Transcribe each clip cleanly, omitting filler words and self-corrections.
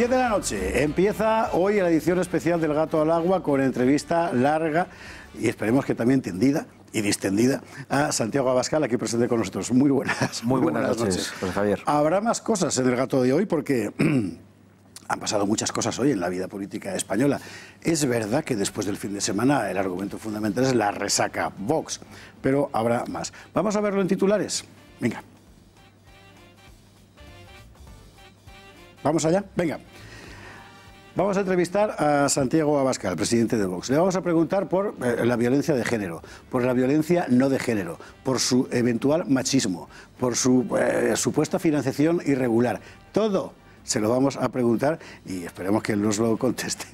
10 de la noche. Empieza hoy la edición especial del Gato al Agua con entrevista larga y esperemos que también tendida y distendida a Santiago Abascal, aquí presente con nosotros. Muy buenas. Muy buenas noches, José Javier. Habrá más cosas en el Gato de hoy porque han pasado muchas cosas hoy en la vida política española. Es verdad que después del fin de semana el argumento fundamental es la resaca Vox, pero habrá más. Vamos a verlo en titulares. Venga. ¿Vamos allá? Venga. Vamos a entrevistar a Santiago Abascal, presidente de Vox. Le vamos a preguntar por la violencia de género, por la violencia no de género, por su eventual machismo, por su supuesta financiación irregular. Todo se lo vamos a preguntar y esperemos que él nos lo conteste.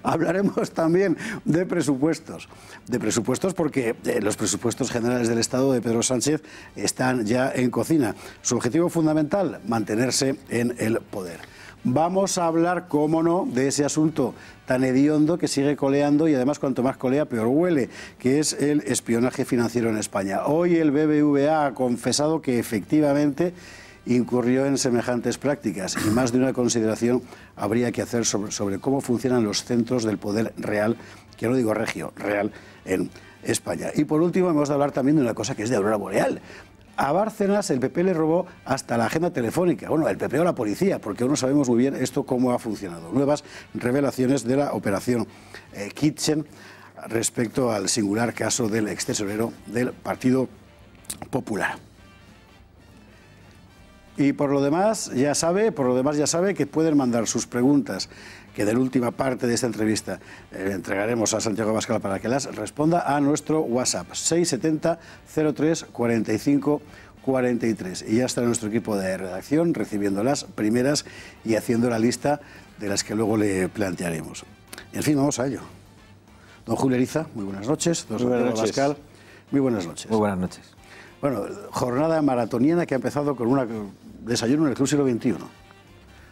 Hablaremos también de presupuestos porque los presupuestos generales del Estado de Pedro Sánchez están ya en cocina. Su objetivo fundamental, mantenerse en el poder. Vamos a hablar, cómo no, de ese asunto tan hediondo que sigue coleando y además cuanto más colea peor huele, que es el espionaje financiero en España. Hoy el BBVA ha confesado que efectivamente incurrió en semejantes prácticas y más de una consideración habría que hacer sobre cómo funcionan los centros del poder real, que no digo regio, real en España. Y por último hemos de hablar también de una cosa que es de aurora boreal. A Bárcenas el PP le robó hasta la agenda telefónica, bueno, el PP o la policía, porque aún no sabemos muy bien esto cómo ha funcionado. Nuevas revelaciones de la operación Kitchen respecto al singular caso del extesorero del Partido Popular. Y por lo demás ya sabe que pueden mandar sus preguntas, que de la última parte de esta entrevista entregaremos a Santiago Abascal para que las responda a nuestro WhatsApp 670 03 45 43. Y ya está nuestro equipo de redacción recibiendo las primeras y haciendo la lista de las que luego le plantearemos. En fin, vamos a ello. Don Julio Eriza, muy buenas noches. Don Santiago Abascal, muy buenas noches. Muy buenas noches. Bueno, jornada maratoniana que ha empezado con un desayuno en el Club Siglo XXI.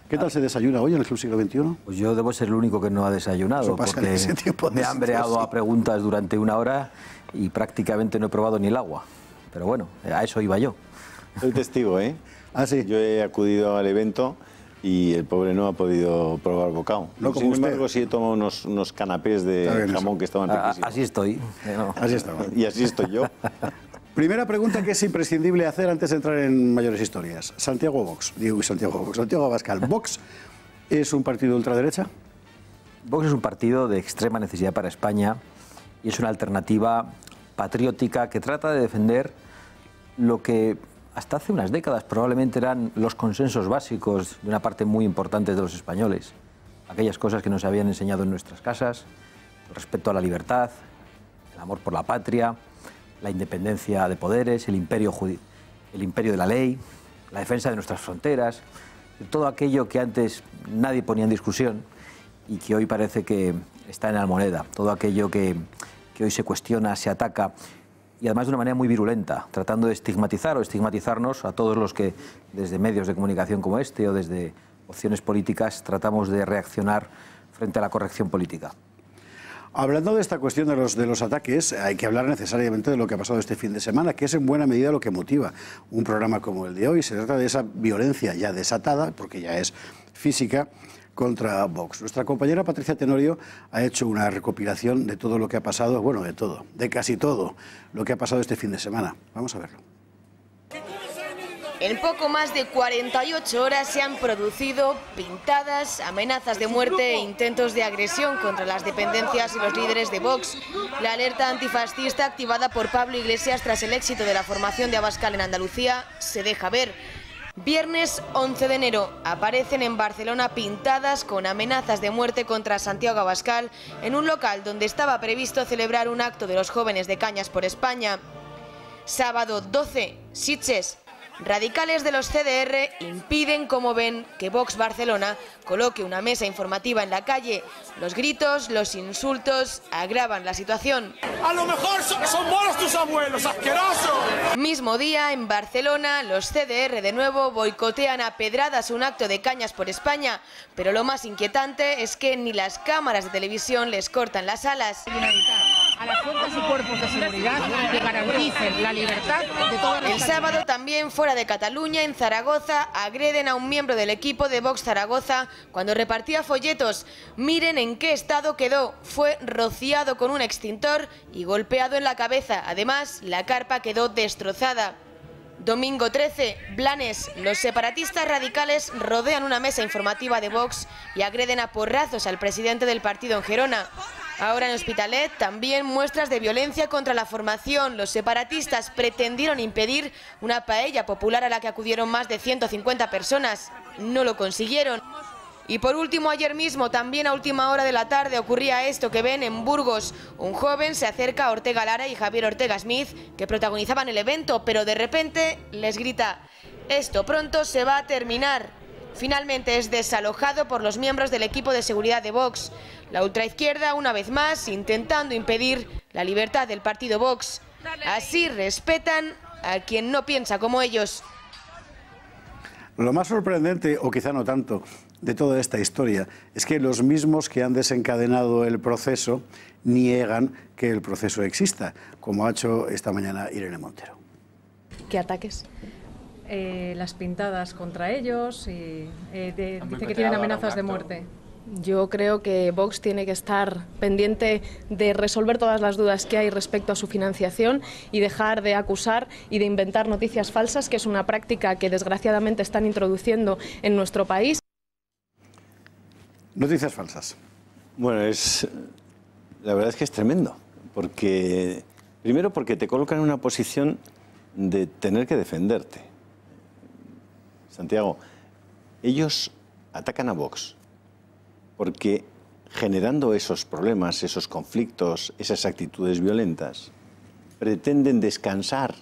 ¿Qué tal se desayuna hoy en el Club Siglo XXI? Pues yo debo ser el único que no ha desayunado, porque me he hambreado a preguntas durante una hora y prácticamente no he probado ni el agua. Pero bueno, a eso iba yo. Soy testigo, ¿eh? Ah, sí. Yo he acudido al evento y el pobre no ha podido probar bocado. No, sin embargo, sí he tomado unos canapés de jamón que estaban riquísimos. Así estoy. No. Así estaba. Y así estoy yo. Primera pregunta que es imprescindible hacer antes de entrar en mayores historias. Santiago Abascal, ¿Vox es un partido de ultraderecha? Vox es un partido de extrema necesidad para España y es una alternativa patriótica que trata de defender lo que hasta hace unas décadas probablemente eran los consensos básicos de una parte muy importante de los españoles. Aquellas cosas que nos habían enseñado en nuestras casas, el respeto a la libertad, el amor por la patria, la independencia de poderes, el imperio de la ley, la defensa de nuestras fronteras, todo aquello que antes nadie ponía en discusión y que hoy parece que está en Almoneda, todo aquello que hoy se cuestiona, se ataca y además de una manera muy virulenta, tratando de estigmatizar o estigmatizarnos a todos los que desde medios de comunicación como este o desde opciones políticas tratamos de reaccionar frente a la corrección política. Hablando de esta cuestión de los ataques, hay que hablar necesariamente de lo que ha pasado este fin de semana, que es en buena medida lo que motiva un programa como el de hoy. Se trata de esa violencia ya desatada, porque ya es física, contra Vox. Nuestra compañera Patricia Tenorio ha hecho una recopilación de todo lo que ha pasado, bueno, de todo, de casi todo lo que ha pasado este fin de semana. Vamos a verlo. En poco más de 48 horas se han producido pintadas, amenazas de muerte e intentos de agresión contra las dependencias y los líderes de Vox. La alerta antifascista activada por Pablo Iglesias tras el éxito de la formación de Abascal en Andalucía se deja ver. Viernes 11 de enero aparecen en Barcelona pintadas con amenazas de muerte contra Santiago Abascal en un local donde estaba previsto celebrar un acto de los jóvenes de Cañas por España. Sábado 12, Sitges. Radicales de los CDR impiden, como ven, que Vox Barcelona coloque una mesa informativa en la calle. Los gritos, los insultos agravan la situación. ¡A lo mejor son moros tus abuelos, asqueroso! Mismo día, en Barcelona, los CDR de nuevo boicotean a pedradas un acto de Cañas por España. Pero lo más inquietante es que ni las cámaras de televisión les cortan las alas. a las fuerzas y cuerpos de seguridad que garanticen la libertad de todas las... El sábado también fuera de Cataluña, en Zaragoza, agreden a un miembro del equipo de Vox Zaragoza cuando repartía folletos. Miren en qué estado quedó. Fue rociado con un extintor y golpeado en la cabeza. Además, la carpa quedó destrozada. Domingo 13, Blanes. Los separatistas radicales rodean una mesa informativa de Vox y agreden a porrazos al presidente del partido en Gerona. Ahora en Hospitalet también muestras de violencia contra la formación. Los separatistas pretendieron impedir una paella popular a la que acudieron más de 150 personas. No lo consiguieron. Y por último, ayer mismo, también a última hora de la tarde, ocurría esto que ven en Burgos. Un joven se acerca a Ortega Lara y Javier Ortega Smith, que protagonizaban el evento, pero de repente les grita: esto pronto se va a terminar. Finalmente es desalojado por los miembros del equipo de seguridad de Vox. La ultraizquierda, una vez más, intentando impedir la libertad del partido Vox. Así respetan a quien no piensa como ellos. Lo más sorprendente, o quizá no tanto, de toda esta historia es que los mismos que han desencadenado el proceso niegan que el proceso exista, como ha hecho esta mañana Irene Montero. ¿Qué ataques? Las pintadas contra ellos y dice que tienen amenazas de muerte. Yo creo que Vox tiene que estar pendiente de resolver todas las dudas que hay respecto a su financiación y dejar de acusar y de inventar noticias falsas, que es una práctica que desgraciadamente están introduciendo en nuestro país. Noticias falsas. Bueno, la verdad es que es tremendo, porque primero porque te colocan en una posición de tener que defenderte. Santiago, ellos atacan a Vox porque generando esos problemas, esos conflictos, esas actitudes violentas, pretenden descansar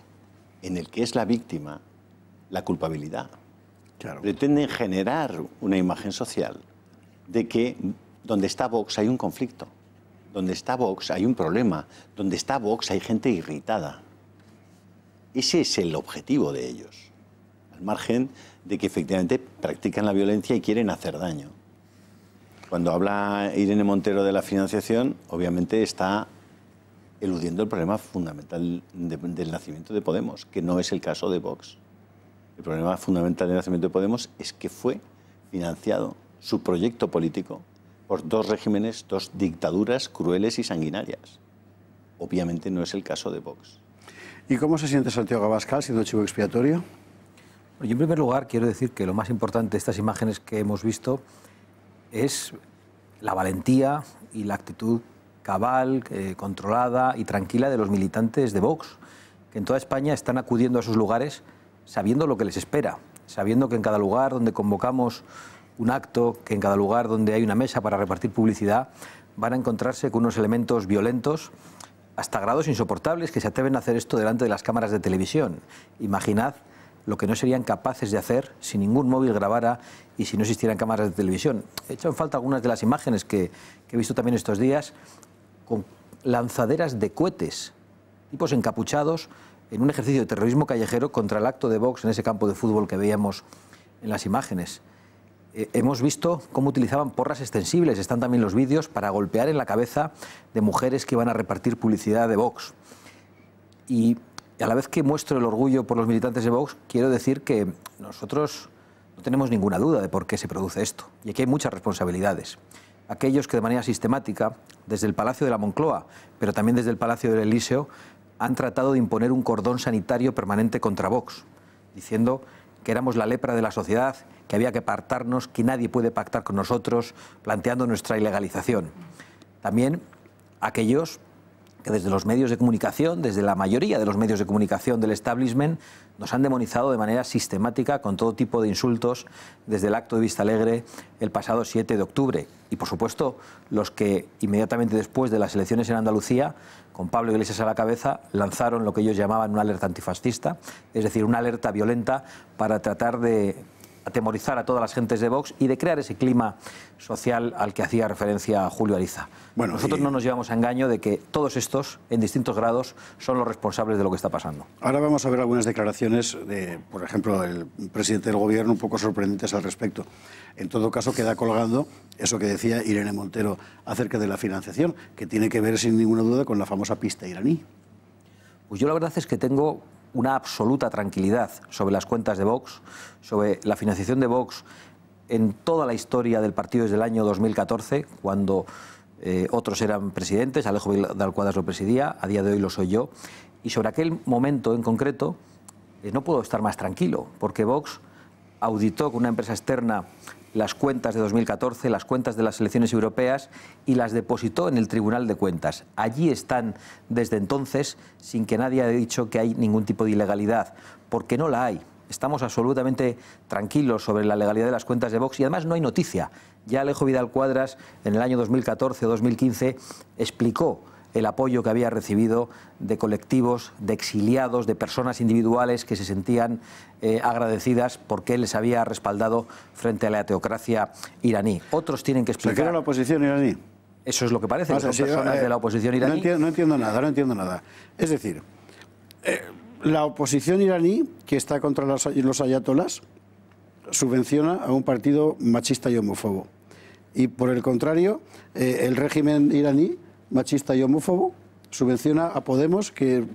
en el que es la víctima la culpabilidad. Claro. Pretenden generar una imagen social de que donde está Vox hay un conflicto, donde está Vox hay un problema, donde está Vox hay gente irritada. Ese es el objetivo de ellos, al margen de que efectivamente practican la violencia y quieren hacer daño. Cuando habla Irene Montero de la financiación, obviamente está eludiendo el problema fundamental del nacimiento de Podemos, que no es el caso de Vox. El problema fundamental del nacimiento de Podemos es que fue financiado su proyecto político por dos regímenes, dos dictaduras crueles y sanguinarias. Obviamente no es el caso de Vox. ¿Y cómo se siente Santiago Abascal siendo chivo expiatorio? Yo en primer lugar quiero decir que lo más importante de estas imágenes que hemos visto es la valentía y la actitud cabal, controlada y tranquila de los militantes de Vox, que en toda España están acudiendo a sus lugares sabiendo lo que les espera, sabiendo que en cada lugar donde convocamos un acto, que en cada lugar donde hay una mesa para repartir publicidad, van a encontrarse con unos elementos violentos hasta grados insoportables que se atreven a hacer esto delante de las cámaras de televisión. Imaginad lo que no serían capaces de hacer si ningún móvil grabara y si no existieran cámaras de televisión. He hecho en falta algunas de las imágenes que he visto también estos días, con lanzaderas de cohetes, tipos encapuchados, en un ejercicio de terrorismo callejero contra el acto de Vox en ese campo de fútbol que veíamos en las imágenes. Hemos visto cómo utilizaban porras extensibles, están también los vídeos, para golpear en la cabeza de mujeres que iban a repartir publicidad de Vox. Y a la vez que muestro el orgullo por los militantes de Vox, quiero decir que nosotros no tenemos ninguna duda de por qué se produce esto. Y aquí hay muchas responsabilidades. Aquellos que de manera sistemática, desde el Palacio de la Moncloa, pero también desde el Palacio del Elíseo, han tratado de imponer un cordón sanitario permanente contra Vox, diciendo que éramos la lepra de la sociedad, que había que apartarnos, que nadie puede pactar con nosotros, planteando nuestra ilegalización. También aquellos que desde los medios de comunicación, desde la mayoría de los medios de comunicación del establishment, nos han demonizado de manera sistemática con todo tipo de insultos desde el acto de Vistalegre el pasado 7 de octubre. Y, por supuesto, los que inmediatamente después de las elecciones en Andalucía, con Pablo Iglesias a la cabeza, lanzaron lo que ellos llamaban una alerta antifascista, es decir, una alerta violenta para tratar de atemorizar a todas las gentes de Vox y de crear ese clima social al que hacía referencia Julio Ariza. Bueno, nosotros no nos llevamos a engaño de que todos estos, en distintos grados, son los responsables de lo que está pasando. Ahora vamos a ver algunas declaraciones de, por ejemplo, el presidente del Gobierno, un poco sorprendentes al respecto. En todo caso, queda colgando eso que decía Irene Montero acerca de la financiación, que tiene que ver, sin ninguna duda, con la famosa pista iraní. Pues yo la verdad es que tengo una absoluta tranquilidad sobre las cuentas de Vox, sobre la financiación de Vox en toda la historia del partido desde el año 2014, cuando otros eran presidentes, Alejo Vidal Cuadras lo presidía, a día de hoy lo soy yo, y sobre aquel momento en concreto no puedo estar más tranquilo, porque Vox auditó con una empresa externa las cuentas de 2014, las cuentas de las elecciones europeas y las depositó en el Tribunal de Cuentas. Allí están desde entonces sin que nadie haya dicho que hay ningún tipo de ilegalidad, porque no la hay. Estamos absolutamente tranquilos sobre la legalidad de las cuentas de Vox y además no hay noticia. Ya Alejo Vidal Cuadras en el año 2014 o 2015 explicó el apoyo que había recibido de colectivos, de exiliados, de personas individuales que se sentían agradecidas porque él les había respaldado frente a la teocracia iraní. Otros tienen que explicar... ¿Se quiere la oposición iraní? Eso es lo que parece, que son personas de la oposición iraní. No entiendo nada. Es decir, la oposición iraní, que está contra los ayatolás, subvenciona a un partido machista y homófobo. Y por el contrario, el régimen iraní, machista y homófobo, subvenciona a Podemos, que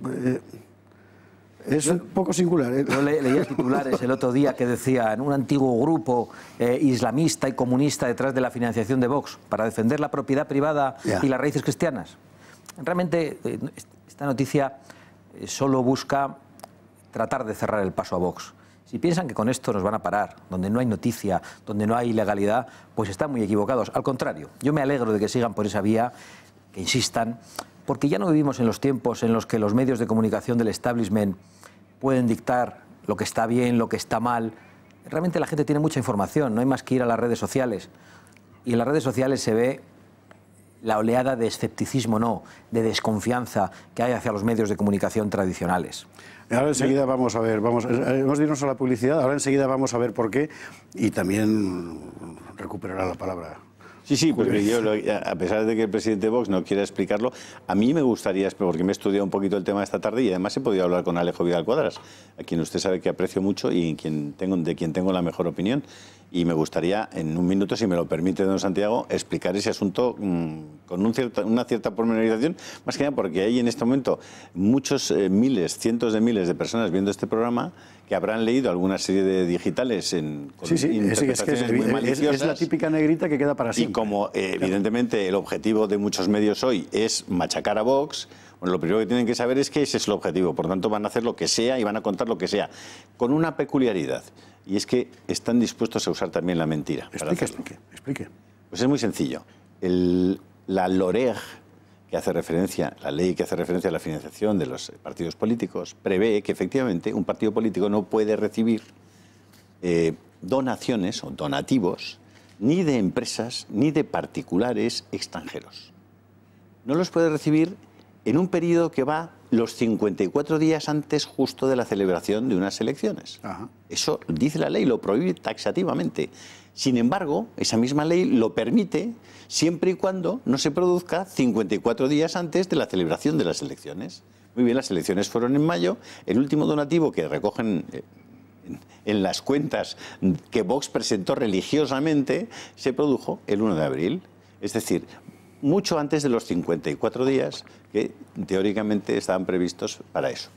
es un poco singular. Yo leía titulares el otro día que decían un antiguo grupo islamista y comunista detrás de la financiación de Vox para defender la propiedad privada y las raíces cristianas. Realmente esta noticia solo busca tratar de cerrar el paso a Vox. Si piensan que con esto nos van a parar, donde no hay noticia, donde no hay ilegalidad, pues están muy equivocados. Al contrario, yo me alegro de que sigan por esa vía, que insistan, porque ya no vivimos en los tiempos en los que los medios de comunicación del establishment pueden dictar lo que está bien, lo que está mal. Realmente la gente tiene mucha información, no hay más que ir a las redes sociales. Y en las redes sociales se ve la oleada de escepticismo, de desconfianza que hay hacia los medios de comunicación tradicionales. Ahora enseguida vamos a ver, hemos de irnos a la publicidad, ahora enseguida vamos a ver por qué y también recuperará la palabra. Sí, porque yo, a pesar de que el presidente Vox no quiera explicarlo, a mí me gustaría, porque me he estudiado un poquito el tema esta tarde y además he podido hablar con Alejo Vidal Cuadras, a quien usted sabe que aprecio mucho y de quien tengo la mejor opinión. Y me gustaría, en un minuto, si me lo permite, don Santiago, explicar ese asunto con una cierta pormenorización, más que nada porque hay en este momento muchos miles, cientos de miles de personas viendo este programa que habrán leído alguna serie de digitales con interpretaciones muy maliciosas. Es la típica negrita que queda para siempre. Y como evidentemente el objetivo de muchos medios hoy es machacar a Vox, bueno, lo primero que tienen que saber es que ese es el objetivo. Por tanto, van a hacer lo que sea y van a contar lo que sea, con una peculiaridad. Y es que están dispuestos a usar también la mentira. Explique. Pues es muy sencillo. La LOREG, que hace referencia, la ley que hace referencia a la financiación de los partidos políticos, prevé que efectivamente un partido político no puede recibir donaciones o donativos ni de empresas ni de particulares extranjeros. No los puede recibir en un periodo que va los 54 días antes justo de la celebración de unas elecciones. Ajá. Eso dice la ley, lo prohíbe taxativamente. Sin embargo, esa misma ley lo permite siempre y cuando no se produzca 54 días antes de la celebración de las elecciones. Muy bien, las elecciones fueron en mayo. El último donativo que recogen en las cuentas que Vox presentó religiosamente se produjo el 1 de abril. Es decir, mucho antes de los 54 días que teóricamente estaban previstos para eso.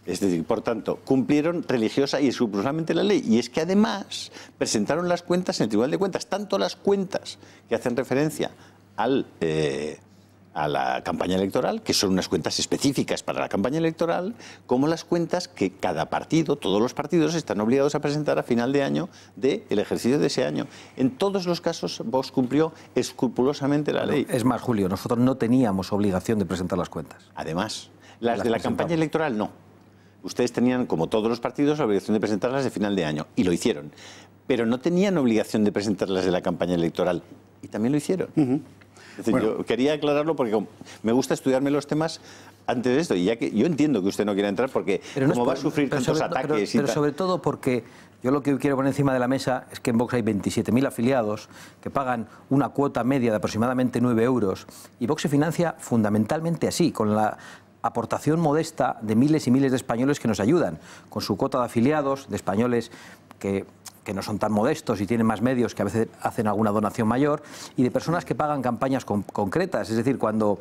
Es decir, por tanto, cumplieron religiosa y escrupulosamente la ley. Y es que además presentaron las cuentas en el Tribunal de Cuentas, tanto las cuentas que hacen referencia a la campaña electoral, que son unas cuentas específicas para la campaña electoral, como las cuentas que cada partido, todos los partidos, están obligados a presentar a final de año del ejercicio de ese año. En todos los casos, Vox cumplió escrupulosamente la ley. Es más, Julio, nosotros no teníamos obligación de presentar las cuentas. Además, las de la campaña electoral no. Ustedes tenían, como todos los partidos, la obligación de presentarlas de final de año, y lo hicieron. Pero no tenían obligación de presentarlas de la campaña electoral, y también lo hicieron. Es decir, yo quería aclararlo porque me gusta estudiarme los temas antes de esto, y ya que yo entiendo que usted no quiera entrar porque como va a sufrir tantos ataques... Pero sobre todo porque Yo lo que quiero poner encima de la mesa es que en Vox hay 27.000 afiliados que pagan una cuota media de aproximadamente 9 euros y Vox se financia fundamentalmente así, con la aportación modesta de miles y miles de españoles que nos ayudan, con su cuota de afiliados, de españoles que no son tan modestos y tienen más medios, que a veces hacen alguna donación mayor, y de personas que pagan campañas concretas, es decir, cuando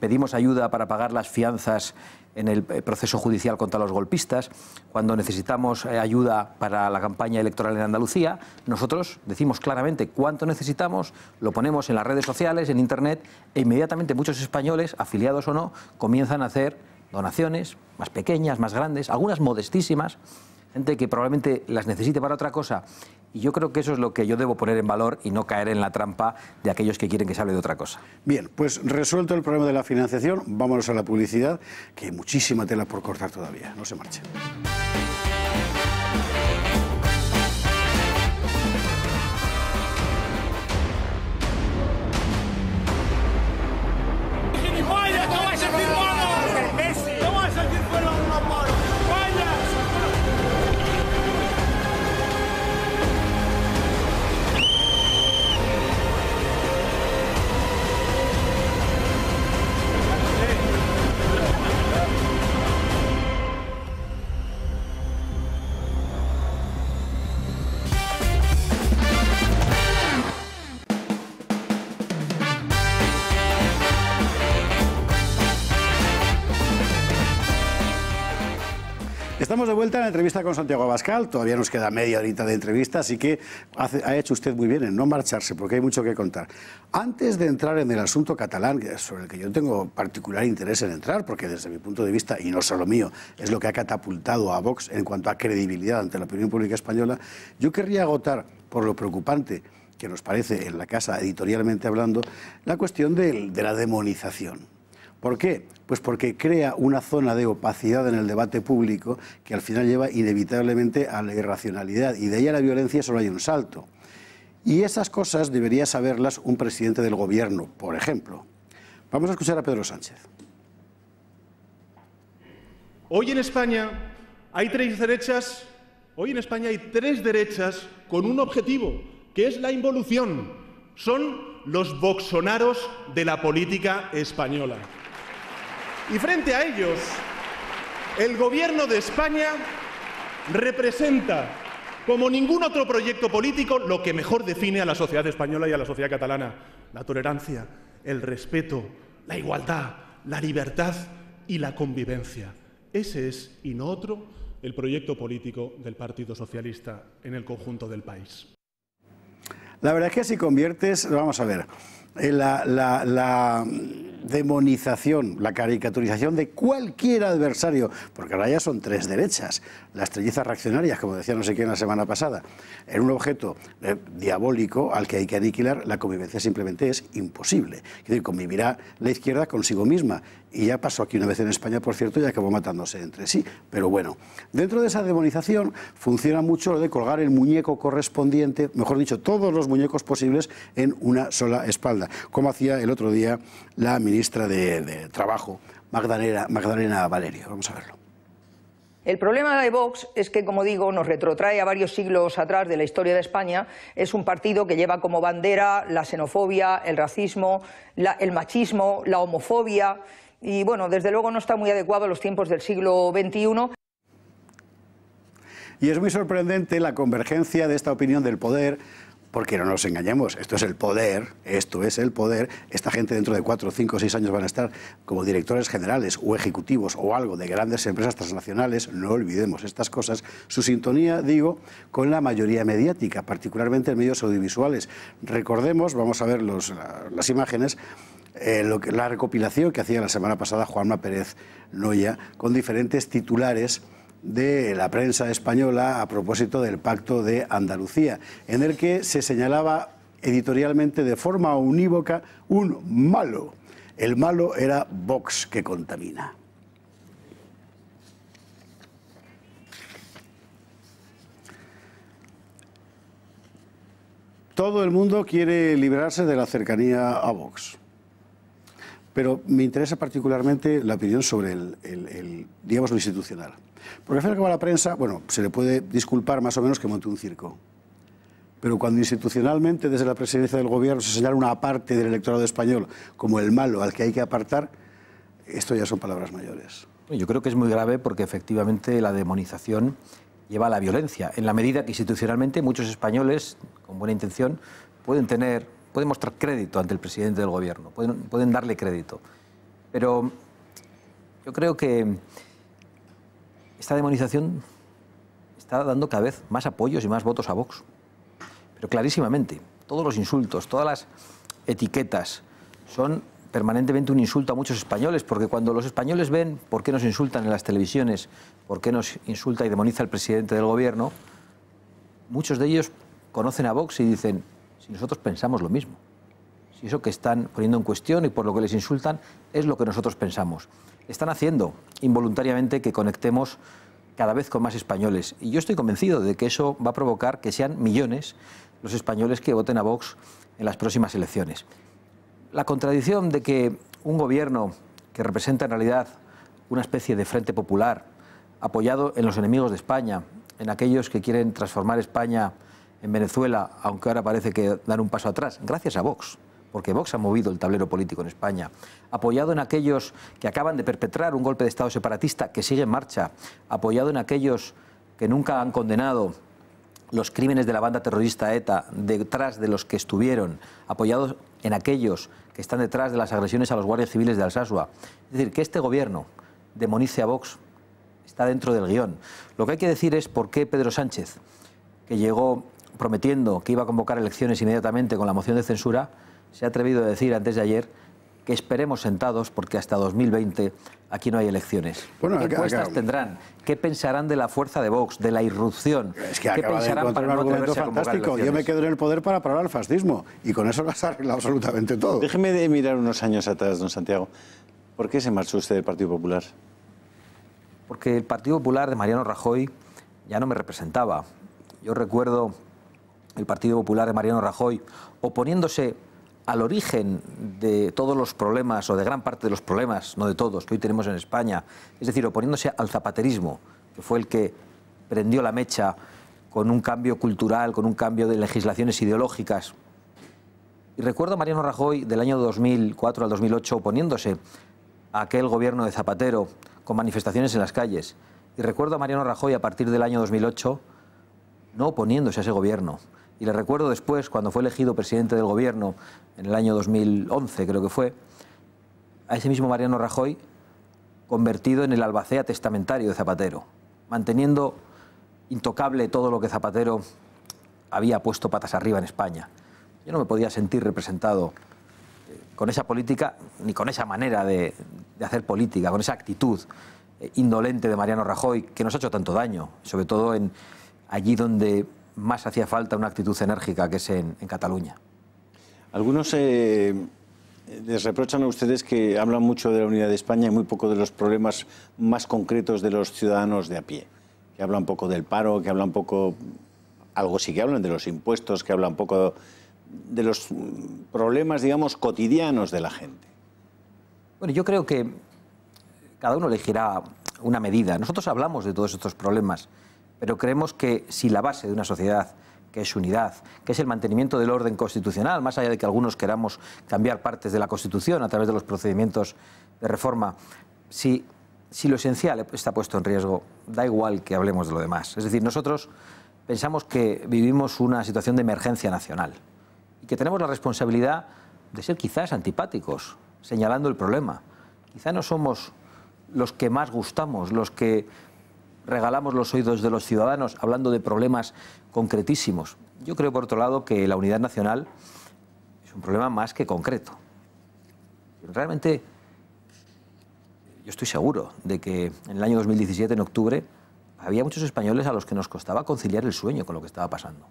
pedimos ayuda para pagar las fianzas en el proceso judicial contra los golpistas, cuando necesitamos ayuda para la campaña electoral en Andalucía, nosotros decimos claramente cuánto necesitamos, lo ponemos en las redes sociales, en Internet, e inmediatamente muchos españoles, afiliados o no, comienzan a hacer donaciones más pequeñas, más grandes, algunas modestísimas, gente que probablemente las necesite para otra cosa. Y yo creo que eso es lo que yo debo poner en valor y no caer en la trampa de aquellos que quieren que se hable de otra cosa. Bien, pues resuelto el problema de la financiación, vámonos a la publicidad, que hay muchísima tela por cortar todavía. No se marchen. ¡Vaya, no vais a sentir manos! ¡No vais a sentir fuera de una mano! ¡Vaya! Estamos de vuelta en la entrevista con Santiago Abascal. Todavía nos queda media horita de entrevista, así que ha hecho usted muy bien en no marcharse, porque hay mucho que contar. Antes de entrar en el asunto catalán, sobre el que yo tengo particular interés en entrar, porque desde mi punto de vista, y no solo mío, es lo que ha catapultado a Vox en cuanto a credibilidad ante la opinión pública española, yo querría agotar, por lo preocupante que nos parece en la casa, editorialmente hablando, la cuestión de la demonización. ¿Por qué? Pues porque crea una zona de opacidad en el debate público que al final lleva inevitablemente a la irracionalidad, y de ahí a la violencia solo hay un salto. Y esas cosas debería saberlas un presidente del gobierno, por ejemplo. Vamos a escuchar a Pedro Sánchez. Hoy en España hay tres derechas con un objetivo, que es la involución. Son los voxonaros de la política española. Y frente a ellos, el Gobierno de España representa, como ningún otro proyecto político, lo que mejor define a la sociedad española y a la sociedad catalana: la tolerancia, el respeto, la igualdad, la libertad y la convivencia. Ese es, y no otro, el proyecto político del Partido Socialista en el conjunto del país. La verdad es que si conviertes, vamos a ver, la demonización, la caricaturización de cualquier adversario, porque ahora ya son tres derechas, las trellizas reaccionarias, como decía no sé quién la semana pasada, en un objeto diabólico al que hay que aniquilar, la convivencia simplemente es imposible. Es decir, convivirá la izquierda consigo misma, y ya pasó aquí una vez en España, por cierto, y acabó matándose entre sí. Pero bueno, dentro de esa demonización funciona mucho lo de colgar el muñeco correspondiente, mejor dicho, todos los muñecos posibles en una sola espalda, como hacía el otro día la ministra de Trabajo, Magdalena Valerio. Vamos a verlo. El problema de Vox es que, como digo, nos retrotrae a varios siglos atrás de la historia de España. Es un partido que lleva como bandera la xenofobia, el racismo, el machismo, la homofobia, y bueno, desde luego no está muy adecuado a los tiempos del siglo XXI. Y es muy sorprendente la convergencia de esta opinión del poder, porque no nos engañemos, esto es el poder, esta gente dentro de 4, 5, 6 años van a estar como directores generales o ejecutivos o algo de grandes empresas transnacionales, no olvidemos estas cosas, su sintonía, digo, con la mayoría mediática, particularmente en medios audiovisuales. Recordemos, vamos a ver las imágenes, la recopilación que hacía la semana pasada Juanma Pérez Noya con diferentes titulares de la prensa española a propósito del Pacto de Andalucía, en el que se señalaba editorialmente de forma unívoca un malo. El malo era Vox, que contamina. Todo el mundo quiere librarse de la cercanía a Vox. Pero me interesa particularmente la opinión sobre digamos, lo institucional. Porque al fin y al cabo a la prensa, bueno, se le puede disculpar más o menos que monte un circo. Pero cuando institucionalmente, desde la presidencia del gobierno, se señala una parte del electorado español como el malo al que hay que apartar, esto ya son palabras mayores. Yo creo que es muy grave porque efectivamente la demonización lleva a la violencia, en la medida que institucionalmente muchos españoles, con buena intención, pueden mostrar crédito ante el presidente del gobierno, pueden darle crédito. Pero yo creo que esta demonización está dando cada vez más apoyos y más votos a Vox. Pero clarísimamente, todos los insultos, todas las etiquetas son permanentemente un insulto a muchos españoles, porque cuando los españoles ven por qué nos insultan en las televisiones, por qué nos insulta y demoniza el presidente del gobierno, muchos de ellos conocen a Vox y dicen, si nosotros pensamos lo mismo, si eso que están poniendo en cuestión y por lo que les insultan es lo que nosotros pensamos. Están haciendo involuntariamente que conectemos cada vez con más españoles. Y yo estoy convencido de que eso va a provocar que sean millones los españoles que voten a Vox en las próximas elecciones. La contradicción de que un gobierno que representa en realidad una especie de frente popular, apoyado en los enemigos de España, en aquellos que quieren transformar España en Venezuela, aunque ahora parece que dan un paso atrás, gracias a Vox, porque Vox ha movido el tablero político en España, apoyado en aquellos que acaban de perpetrar un golpe de Estado separatista que sigue en marcha, apoyado en aquellos que nunca han condenado los crímenes de la banda terrorista ETA detrás de los que estuvieron, apoyados en aquellos que están detrás de las agresiones a los guardias civiles de Alsasua. Es decir, que este gobierno demonice a Vox está dentro del guión. Lo que hay que decir es por qué Pedro Sánchez, que llegó prometiendo que iba a convocar elecciones inmediatamente con la moción de censura, se ha atrevido a decir antes de ayer que esperemos sentados porque hasta 2020 aquí no hay elecciones. Bueno, ¿qué encuestas tendrán? ¿Qué pensarán de la fuerza de Vox, de la irrupción? Es que ¿Qué acaba de encontrar un argumento fantástico. Yo me quedo en el poder para parar el fascismo y con eso vas a arreglar absolutamente todo. Déjeme de mirar unos años atrás, don Santiago. ¿Por qué se marchó usted del Partido Popular? Porque el Partido Popular de Mariano Rajoy ya no me representaba. Yo recuerdo el Partido Popular de Mariano Rajoy oponiéndose al origen de todos los problemas, o de gran parte de los problemas, no de todos, que hoy tenemos en España, es decir, oponiéndose al zapaterismo, que fue el que prendió la mecha con un cambio cultural, con un cambio de legislaciones ideológicas. Y recuerdo a Mariano Rajoy del año 2004 al 2008 oponiéndose a aquel gobierno de Zapatero con manifestaciones en las calles. Y recuerdo a Mariano Rajoy a partir del año 2008 no oponiéndose a ese gobierno. Y le recuerdo después, cuando fue elegido presidente del gobierno, en el año 2011 creo que fue, a ese mismo Mariano Rajoy convertido en el albacea testamentario de Zapatero, manteniendo intocable todo lo que Zapatero había puesto patas arriba en España. Yo no me podía sentir representado con esa política, ni con esa manera de hacer política, con esa actitud indolente de Mariano Rajoy, que nos ha hecho tanto daño, sobre todo allí donde más hacía falta una actitud enérgica, que es en Cataluña. Algunos les reprochan a ustedes que hablan mucho de la unidad de España y muy poco de los problemas más concretos de los ciudadanos de a pie. Que hablan poco del paro, que hablan poco, algo sí que hablan de los impuestos, que hablan poco de los problemas, digamos, cotidianos de la gente. Bueno, yo creo que cada uno elegirá una medida. Nosotros hablamos de todos estos problemas, pero creemos que si la base de una sociedad, que es unidad, que es el mantenimiento del orden constitucional, más allá de que algunos queramos cambiar partes de la Constitución a través de los procedimientos de reforma, si lo esencial está puesto en riesgo, da igual que hablemos de lo demás. Es decir, nosotros pensamos que vivimos una situación de emergencia nacional y que tenemos la responsabilidad de ser quizás antipáticos, señalando el problema. Quizá no somos los que más gustamos, los que regalamos los oídos de los ciudadanos hablando de problemas concretísimos. Yo creo, por otro lado, que la unidad nacional es un problema más que concreto. Realmente, yo estoy seguro de que en el año 2017, en octubre, había muchos españoles a los que nos costaba conciliar el sueño con lo que estaba pasando.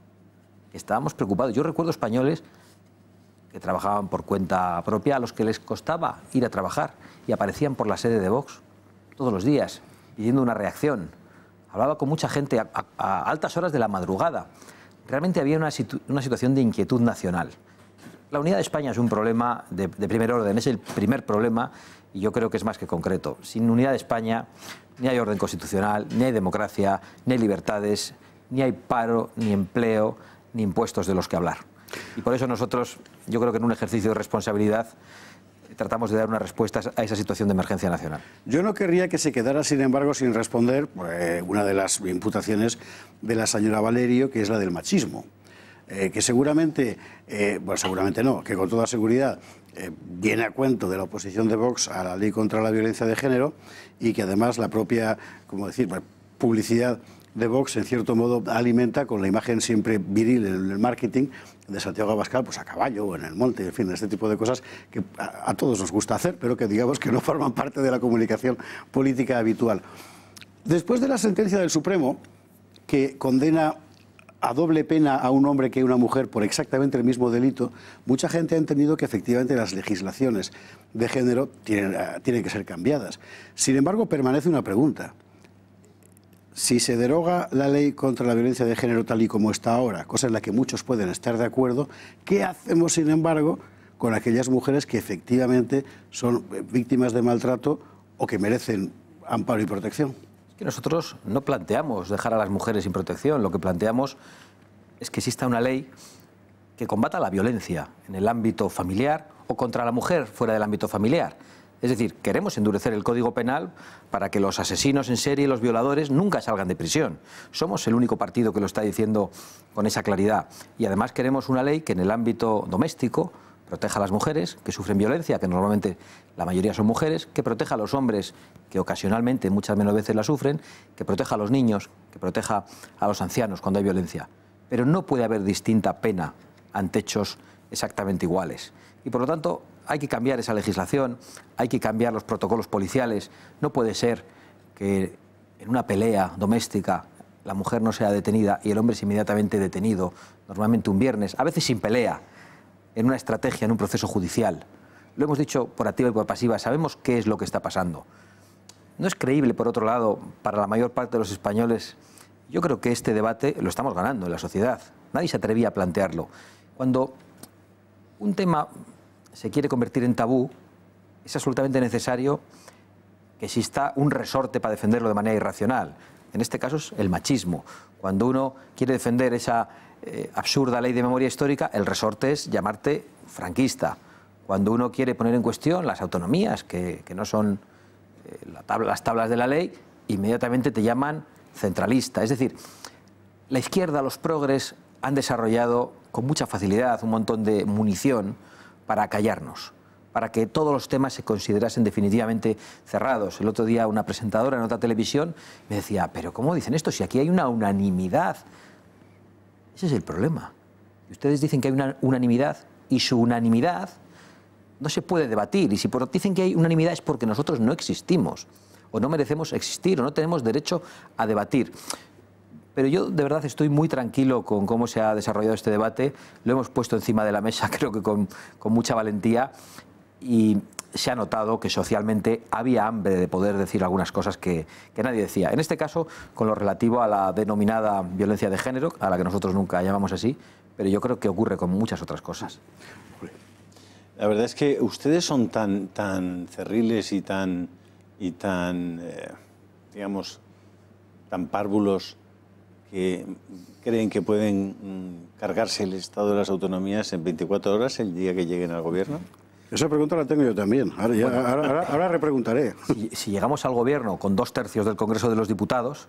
Estábamos preocupados. Yo recuerdo españoles que trabajaban por cuenta propia, a los que les costaba ir a trabajar y aparecían por la sede de Vox todos los días pidiendo una reacción. Hablaba con mucha gente a altas horas de la madrugada. Realmente había una situación de inquietud nacional. La unidad de España es un problema de primer orden, es el primer problema y yo creo que es más que concreto. Sin unidad de España ni hay orden constitucional, ni hay democracia, ni hay libertades, ni hay paro, ni empleo, ni impuestos de los que hablar. Y por eso nosotros, yo creo que en un ejercicio de responsabilidad, tratamos de dar una respuesta a esa situación de emergencia nacional. Yo no querría que se quedara, sin embargo, sin responder una de las imputaciones de la señora Valerio, que es la del machismo. Que seguramente, bueno, seguramente no, que con toda seguridad viene a cuento de la oposición de Vox a la ley contra la violencia de género y que además la propia, como decir, publicidad de Vox en cierto modo alimenta con la imagen siempre viril en el marketing de Santiago Abascal, pues a caballo o en el monte, en fin, este tipo de cosas que a todos nos gusta hacer, pero que digamos que no forman parte de la comunicación política habitual. Después de la sentencia del Supremo, que condena a doble pena a un hombre que a una mujer por exactamente el mismo delito, mucha gente ha entendido que efectivamente las legislaciones de género tienen que ser cambiadas. Sin embargo, permanece una pregunta. Si se deroga la ley contra la violencia de género tal y como está ahora, cosa en la que muchos pueden estar de acuerdo, ¿qué hacemos, sin embargo, con aquellas mujeres que efectivamente son víctimas de maltrato o que merecen amparo y protección? Es que nosotros no planteamos dejar a las mujeres sin protección, lo que planteamos es que exista una ley que combata la violencia en el ámbito familiar o contra la mujer fuera del ámbito familiar. Es decir, queremos endurecer el Código Penal para que los asesinos en serie y los violadores nunca salgan de prisión. Somos el único partido que lo está diciendo con esa claridad. Y además queremos una ley que en el ámbito doméstico proteja a las mujeres que sufren violencia, que normalmente la mayoría son mujeres, que proteja a los hombres que ocasionalmente, muchas menos veces la sufren, que proteja a los niños, que proteja a los ancianos cuando hay violencia. Pero no puede haber distinta pena ante hechos exactamente iguales. Y por lo tanto hay que cambiar esa legislación, hay que cambiar los protocolos policiales. No puede ser que en una pelea doméstica la mujer no sea detenida y el hombre es inmediatamente detenido, normalmente un viernes, a veces sin pelea, en una estrategia, en un proceso judicial. Lo hemos dicho por activa y por pasiva, sabemos qué es lo que está pasando. No es creíble, por otro lado, para la mayor parte de los españoles. Yo creo que este debate lo estamos ganando en la sociedad. Nadie se atrevía a plantearlo. Cuando un tema se quiere convertir en tabú, es absolutamente necesario que exista un resorte para defenderlo de manera irracional. En este caso es el machismo. Cuando uno quiere defender esa absurda ley de memoria histórica, el resorte es llamarte franquista. Cuando uno quiere poner en cuestión las autonomías, que no son las tablas de la ley, inmediatamente te llaman centralista. Es decir, la izquierda, los progres, han desarrollado con mucha facilidad un montón de munición para callarnos, para que todos los temas se considerasen definitivamente cerrados. El otro día una presentadora en otra televisión me decía, pero ¿cómo dicen esto si aquí hay una unanimidad? Ese es el problema. Ustedes dicen que hay una unanimidad y su unanimidad no se puede debatir. Y si dicen que hay unanimidad es porque nosotros no existimos o no merecemos existir o no tenemos derecho a debatir. Pero yo de verdad estoy muy tranquilo con cómo se ha desarrollado este debate. Lo hemos puesto encima de la mesa, creo que con mucha valentía, y se ha notado que socialmente había hambre de poder decir algunas cosas que nadie decía. En este caso, con lo relativo a la denominada violencia de género, a la que nosotros nunca llamamos así, pero yo creo que ocurre con muchas otras cosas. La verdad es que ustedes son tan cerriles y tan digamos, tan párvulos, que creen que pueden cargarse el Estado de las autonomías en 24 horas el día que lleguen al gobierno. Esa pregunta la tengo yo también. Ahora repreguntaré. Si llegamos al gobierno con 2/3 del Congreso de los Diputados,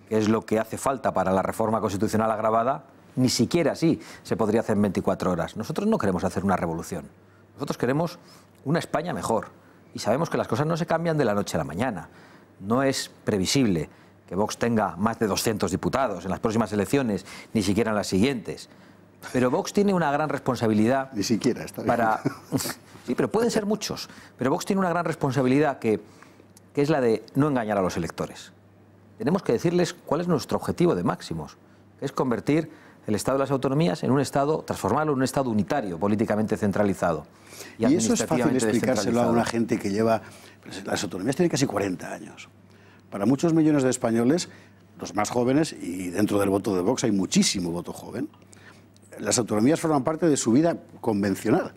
que es lo que hace falta para la reforma constitucional agravada, ni siquiera así se podría hacer en 24 horas. Nosotros no queremos hacer una revolución. Nosotros queremos una España mejor. Y sabemos que las cosas no se cambian de la noche a la mañana. No es previsible que Vox tenga más de 200 diputados en las próximas elecciones, ni siquiera en las siguientes. Pero Vox tiene una gran responsabilidad. Ni siquiera, está bien. Para... Sí, pero pueden ser muchos. Pero Vox tiene una gran responsabilidad que es la de no engañar a los electores. Tenemos que decirles cuál es nuestro objetivo de máximos, que es convertir el Estado de las autonomías en un Estado, transformarlo en un Estado unitario, políticamente centralizado. Y eso es fácil explicárselo a una gente que lleva... Pues, las autonomías tienen casi 40 años. Para muchos millones de españoles, los más jóvenes, y dentro del voto de Vox hay muchísimo voto joven, las autonomías forman parte de su vida convencional.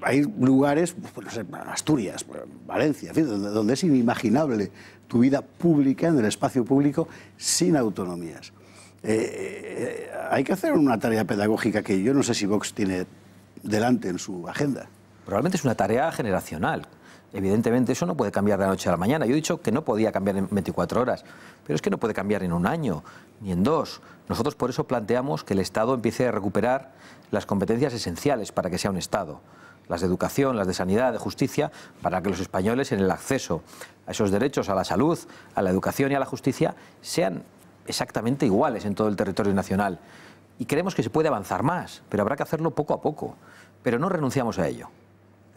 Hay lugares, pues, no sé, Asturias, Valencia, en fin, donde es inimaginable tu vida pública, en el espacio público, sin autonomías. Hay que hacer una tarea pedagógica que yo no sé si Vox tiene delante en su agenda. Probablemente es una tarea generacional. Evidentemente eso no puede cambiar de la noche a la mañana. Yo he dicho que no podía cambiar en 24 horas, pero es que no puede cambiar en un año, ni en 2. Nosotros por eso planteamos que el Estado empiece a recuperar las competencias esenciales para que sea un Estado. Las de educación, las de sanidad, de justicia, para que los españoles en el acceso a esos derechos, a la salud, a la educación y a la justicia, sean exactamente iguales en todo el territorio nacional. Y creemos que se puede avanzar más, pero habrá que hacerlo poco a poco. Pero no renunciamos a ello.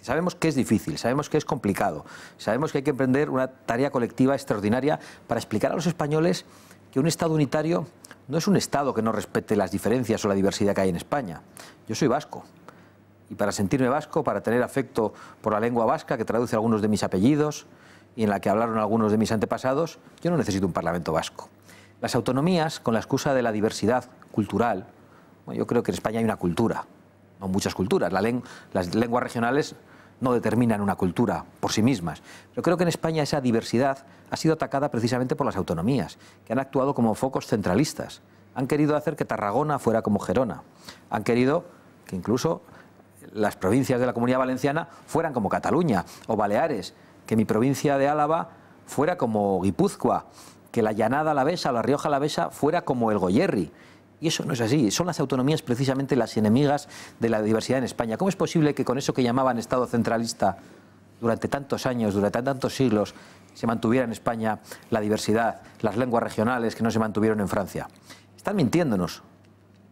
Sabemos que es difícil, sabemos que es complicado, sabemos que hay que emprender una tarea colectiva extraordinaria para explicar a los españoles que un Estado unitario no es un Estado que no respete las diferencias o la diversidad que hay en España. Yo soy vasco. Y para sentirme vasco, para tener afecto por la lengua vasca, que traduce algunos de mis apellidos y en la que hablaron algunos de mis antepasados, yo no necesito un Parlamento vasco. Las autonomías, con la excusa de la diversidad cultural, bueno, yo creo que en España hay una cultura, no muchas culturas. Las lenguas regionales no determinan una cultura por sí mismas. Pero creo que en España esa diversidad ha sido atacada precisamente por las autonomías, que han actuado como focos centralistas. Han querido hacer que Tarragona fuera como Gerona. Han querido que incluso las provincias de la Comunidad Valenciana fueran como Cataluña o Baleares, que mi provincia de Álava fuera como Guipúzcoa, que la Llanada Alavesa o la Rioja Alavesa fuera como el Goierri. Y eso no es así. Son las autonomías precisamente las enemigas de la diversidad en España. ¿Cómo es posible que con eso que llamaban Estado centralista durante tantos años, durante tantos siglos, se mantuviera en España la diversidad, las lenguas regionales que no se mantuvieron en Francia? Están mintiéndonos.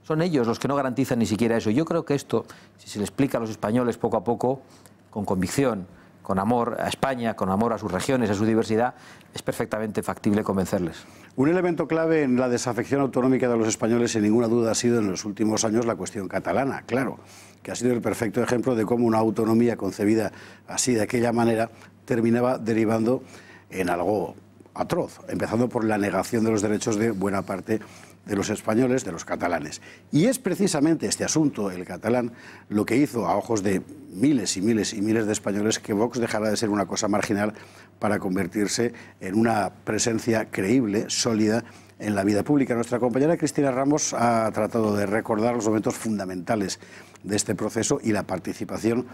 Son ellos los que no garantizan ni siquiera eso. Yo creo que esto, si se le explica a los españoles poco a poco, con convicción, con amor a España, con amor a sus regiones, a su diversidad, es perfectamente factible convencerles. Un elemento clave en la desafección autonómica de los españoles, sin ninguna duda, ha sido en los últimos años la cuestión catalana, claro, que ha sido el perfecto ejemplo de cómo una autonomía concebida así, de aquella manera, terminaba derivando en algo atroz, empezando por la negación de los derechos de buena parte de los españoles, de los catalanes. Y es precisamente este asunto, el catalán, lo que hizo a ojos de miles y miles y miles de españoles que Vox dejara de ser una cosa marginal para convertirse en una presencia creíble, sólida en la vida pública. Nuestra compañera Cristina Ramos ha tratado de recordar los momentos fundamentales de este proceso y la participación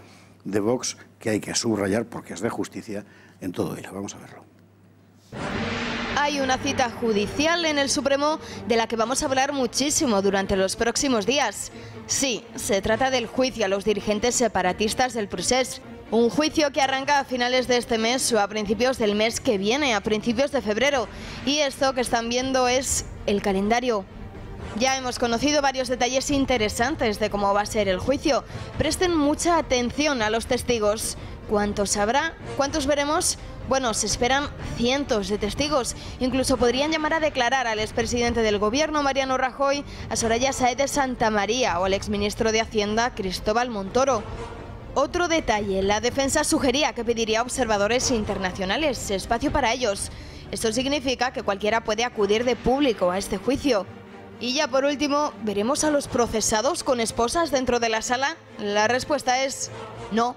de Vox, que hay que subrayar porque es de justicia en todo ello. Vamos a verlo. Hay una cita judicial en el Supremo de la que vamos a hablar muchísimo durante los próximos días. Sí, se trata del juicio a los dirigentes separatistas del Procés. Un juicio que arranca a finales de este mes o a principios del mes que viene, a principios de febrero. Y esto que están viendo es el calendario. Ya hemos conocido varios detalles interesantes de cómo va a ser el juicio. Presten mucha atención a los testigos. ¿Cuántos habrá? ¿Cuántos veremos? Bueno, se esperan cientos de testigos. Incluso podrían llamar a declarar al expresidente del gobierno, Mariano Rajoy, a Soraya Sáez de Santamaría o al exministro de Hacienda, Cristóbal Montoro. Otro detalle, la defensa sugería que pediría observadores internacionales, espacio para ellos. Esto significa que cualquiera puede acudir de público a este juicio. Y ya por último, ¿veremos a los procesados con esposas dentro de la sala? La respuesta es no.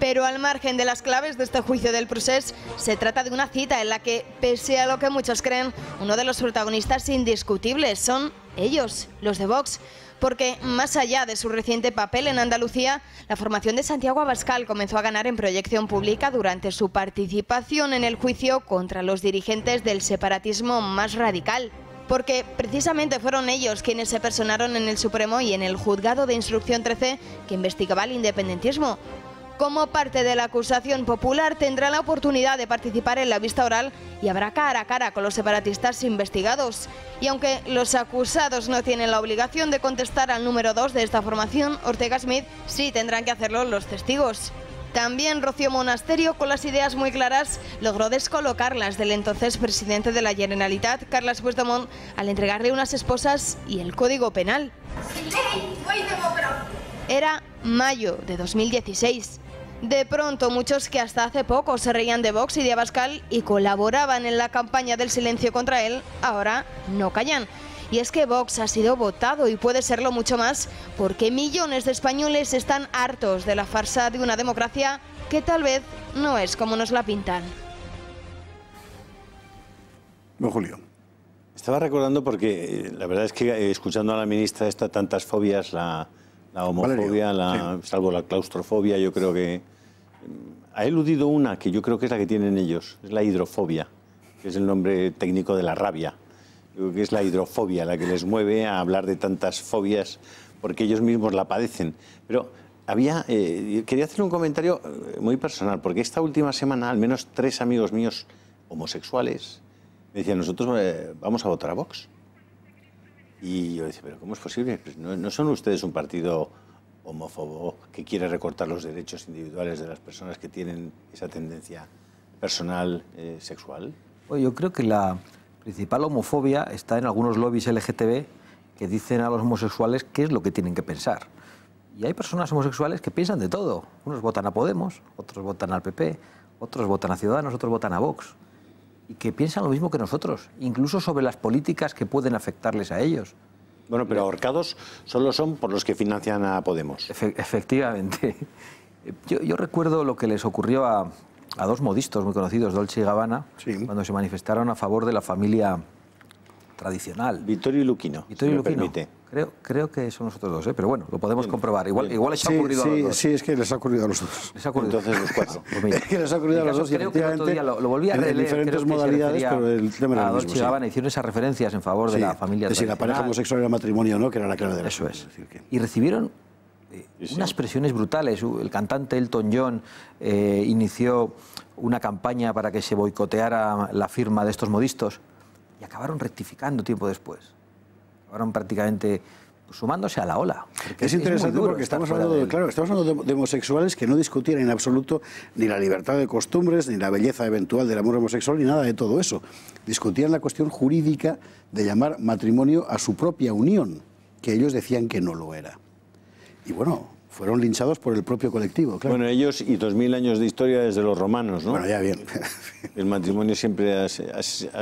Pero al margen de las claves de este juicio del Procés, se trata de una cita en la que, pese a lo que muchos creen, uno de los protagonistas indiscutibles son ellos, los de Vox. Porque más allá de su reciente papel en Andalucía, la formación de Santiago Abascal comenzó a ganar en proyección pública durante su participación en el juicio contra los dirigentes del separatismo más radical. Porque precisamente fueron ellos quienes se personaron en el Supremo y en el Juzgado de Instrucción 13 que investigaba el independentismo. Como parte de la acusación popular, tendrá la oportunidad de participar en la vista oral y habrá cara a cara con los separatistas investigados. Y aunque los acusados no tienen la obligación de contestar al número 2 de esta formación, Ortega Smith, sí tendrán que hacerlo los testigos. También Rocío Monasterio, con las ideas muy claras, logró descolocarlas del entonces presidente de la Generalitat, Carles Puigdemont, al entregarle unas esposas y el Código Penal. Era mayo de 2016. De pronto, muchos que hasta hace poco se reían de Vox y de Abascal y colaboraban en la campaña del silencio contra él, ahora no callan. Y es que Vox ha sido votado y puede serlo mucho más porque millones de españoles están hartos de la farsa de una democracia que tal vez no es como nos la pintan. Don Julio. Estaba recordando porque la verdad es que escuchando a la ministra tantas fobias, la homofobia, salvo la claustrofobia, yo creo que ha eludido una que yo creo que es la que tienen ellos, es la hidrofobia, que es el nombre técnico de la rabia. Yo creo que es la hidrofobia la que les mueve a hablar de tantas fobias porque ellos mismos la padecen. Pero quería hacer un comentario muy personal, porque esta última semana al menos 3 amigos míos homosexuales me decían, nosotros vamos a votar a Vox. Y yo decía, pero ¿cómo es posible? Pues ¿no son ustedes un partido homófobo que quiere recortar los derechos individuales de las personas que tienen esa tendencia personal sexual? Pues yo creo que la principal homofobia está en algunos lobbies LGTB que dicen a los homosexuales qué es lo que tienen que pensar. Y hay personas homosexuales que piensan de todo. Unos votan a Podemos, otros votan al PP, otros votan a Ciudadanos, otros votan a Vox. Y que piensan lo mismo que nosotros, incluso sobre las políticas que pueden afectarles a ellos. Bueno, pero ahorcados solo son por los que financian a Podemos. Efectivamente. Yo recuerdo lo que les ocurrió a 2 modistos muy conocidos, Dolce y Gabbana, cuando se manifestaron a favor de la familia tradicional. Vittorio y Luquino, Vittorio y Luquino. Permite. Creo que son nosotros 2, pero bueno, lo podemos comprobar. Igual les ha ocurrido a los 2. Sí, es que les ha ocurrido a los 2. Les ha ocurrido. Entonces los 4. Pues es que les ha ocurrido a los 2 y creo que el otro día lo volví a releer, en diferentes modalidades, pero el tema era el mismo. Dolce y Gabbana hicieron esas referencias en favor de la familia de si la pareja homosexual era matrimonio o no, que era la clave de la Eso es. Y recibieron unas presiones brutales. El cantante Elton John inició una campaña para que se boicoteara la firma de estos modistos y acabaron rectificando tiempo después. Acabaron prácticamente sumándose a la ola. Es interesante porque estamos hablando de homosexuales que no discutían en absoluto ni la libertad de costumbres, ni la belleza eventual del amor homosexual, ni nada de todo eso. Discutían la cuestión jurídica de llamar matrimonio a su propia unión, que ellos decían que no lo era. Y bueno, fueron linchados por el propio colectivo, claro. Bueno, ellos y 2000 años de historia desde los romanos, ¿no? Bueno, ya bien. El matrimonio siempre ha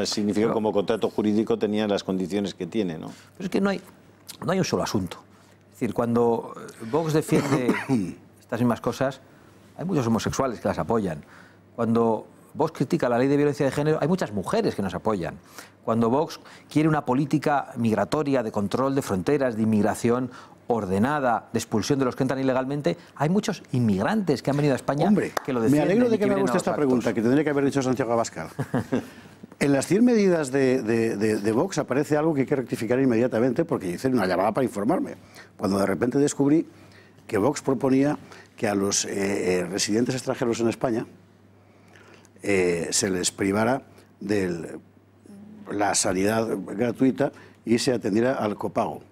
significado como contrato jurídico, tenía las condiciones que tiene, ¿no? Pero es que no hay un solo asunto. Es decir, cuando Vox defiende estas mismas cosas, hay muchos homosexuales que las apoyan. Cuando Vox critica la ley de violencia de género, hay muchas mujeres que nos apoyan. Cuando Vox quiere una política migratoria, de control de fronteras, de inmigración ordenada, de expulsión de los que entran ilegalmente, hay muchos inmigrantes que han venido a España que lo defienden. Me alegro de que me guste esta pregunta, que tendría que haber hecho Santiago Abascal. En las 100 medidas de Vox aparece algo que hay que rectificar inmediatamente porque hice una llamada para informarme. Cuando de repente descubrí que Vox proponía que a los residentes extranjeros en España se les privara de la sanidad gratuita y se atendiera al copago.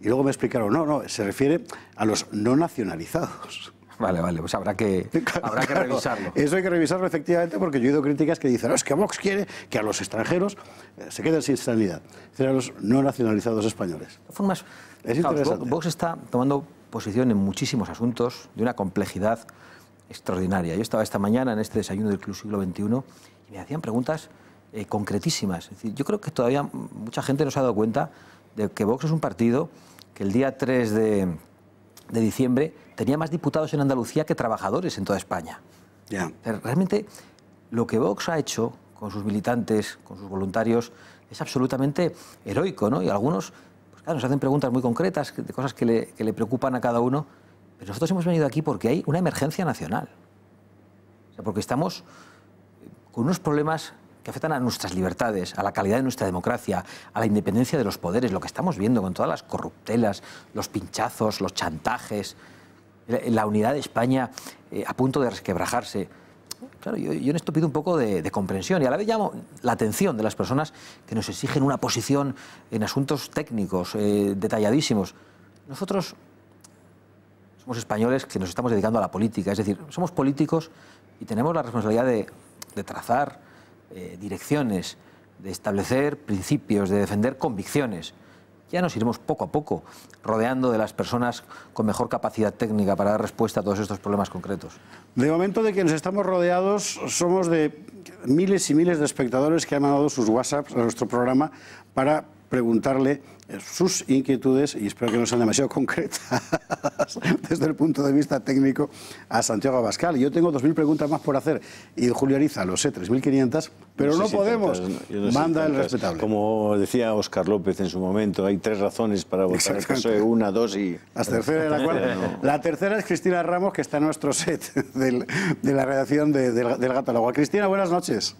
Y luego me explicaron, no, se refiere a los no nacionalizados. Vale, pues habrá que revisarlo. Eso hay que revisarlo efectivamente porque yo he oído críticas que dicen, es que Vox quiere que a los extranjeros se queden sin sanidad. Es decir, a los no nacionalizados españoles. De formas, es interesante. Vox está tomando posición en muchísimos asuntos de una complejidad extraordinaria. Yo estaba esta mañana en este desayuno del Club Siglo XXI y me hacían preguntas concretísimas. Es decir, yo creo que todavía mucha gente no se ha dado cuenta de que Vox es un partido que el día 3 de diciembre tenía más diputados en Andalucía que trabajadores en toda España. Realmente lo que Vox ha hecho con sus militantes, con sus voluntarios, es absolutamente heroico, ¿no? Y algunos pues claro, nos hacen preguntas muy concretas de cosas que le preocupan a cada uno, pero nosotros hemos venido aquí porque hay una emergencia nacional. O sea, porque estamos con unos problemas que afectan a nuestras libertades, a la calidad de nuestra democracia, a la independencia de los poderes, lo que estamos viendo con todas las corruptelas, los pinchazos, los chantajes, la unidad de España a punto de resquebrajarse. Claro, yo en esto pido un poco de comprensión y a la vez llamo la atención de las personas que nos exigen una posición en asuntos técnicos, detalladísimos. Nosotros somos españoles que nos estamos dedicando a la política, es decir, somos políticos y tenemos la responsabilidad de trazar direcciones, de establecer principios, de defender convicciones. Ya nos iremos poco a poco rodeando de las personas con mejor capacidad técnica para dar respuesta a todos estos problemas concretos. De momento de quienes estamos rodeados somos de miles y miles de espectadores que han mandado sus WhatsApps a nuestro programa para preguntarle sus inquietudes, y espero que no sean demasiado concretas desde el punto de vista técnico, a Santiago Abascal. Yo tengo 2.000 preguntas más por hacer, y Julio Ariza, lo sé, 3.500, pero no podemos. Manda el respetable. Como decía Óscar López en su momento, hay 3 razones para votar el PSOE, 1, 2 y... La tercera es Cristina Ramos, que está en nuestro set de la redacción del Gato al Agua. Cristina, buenas noches.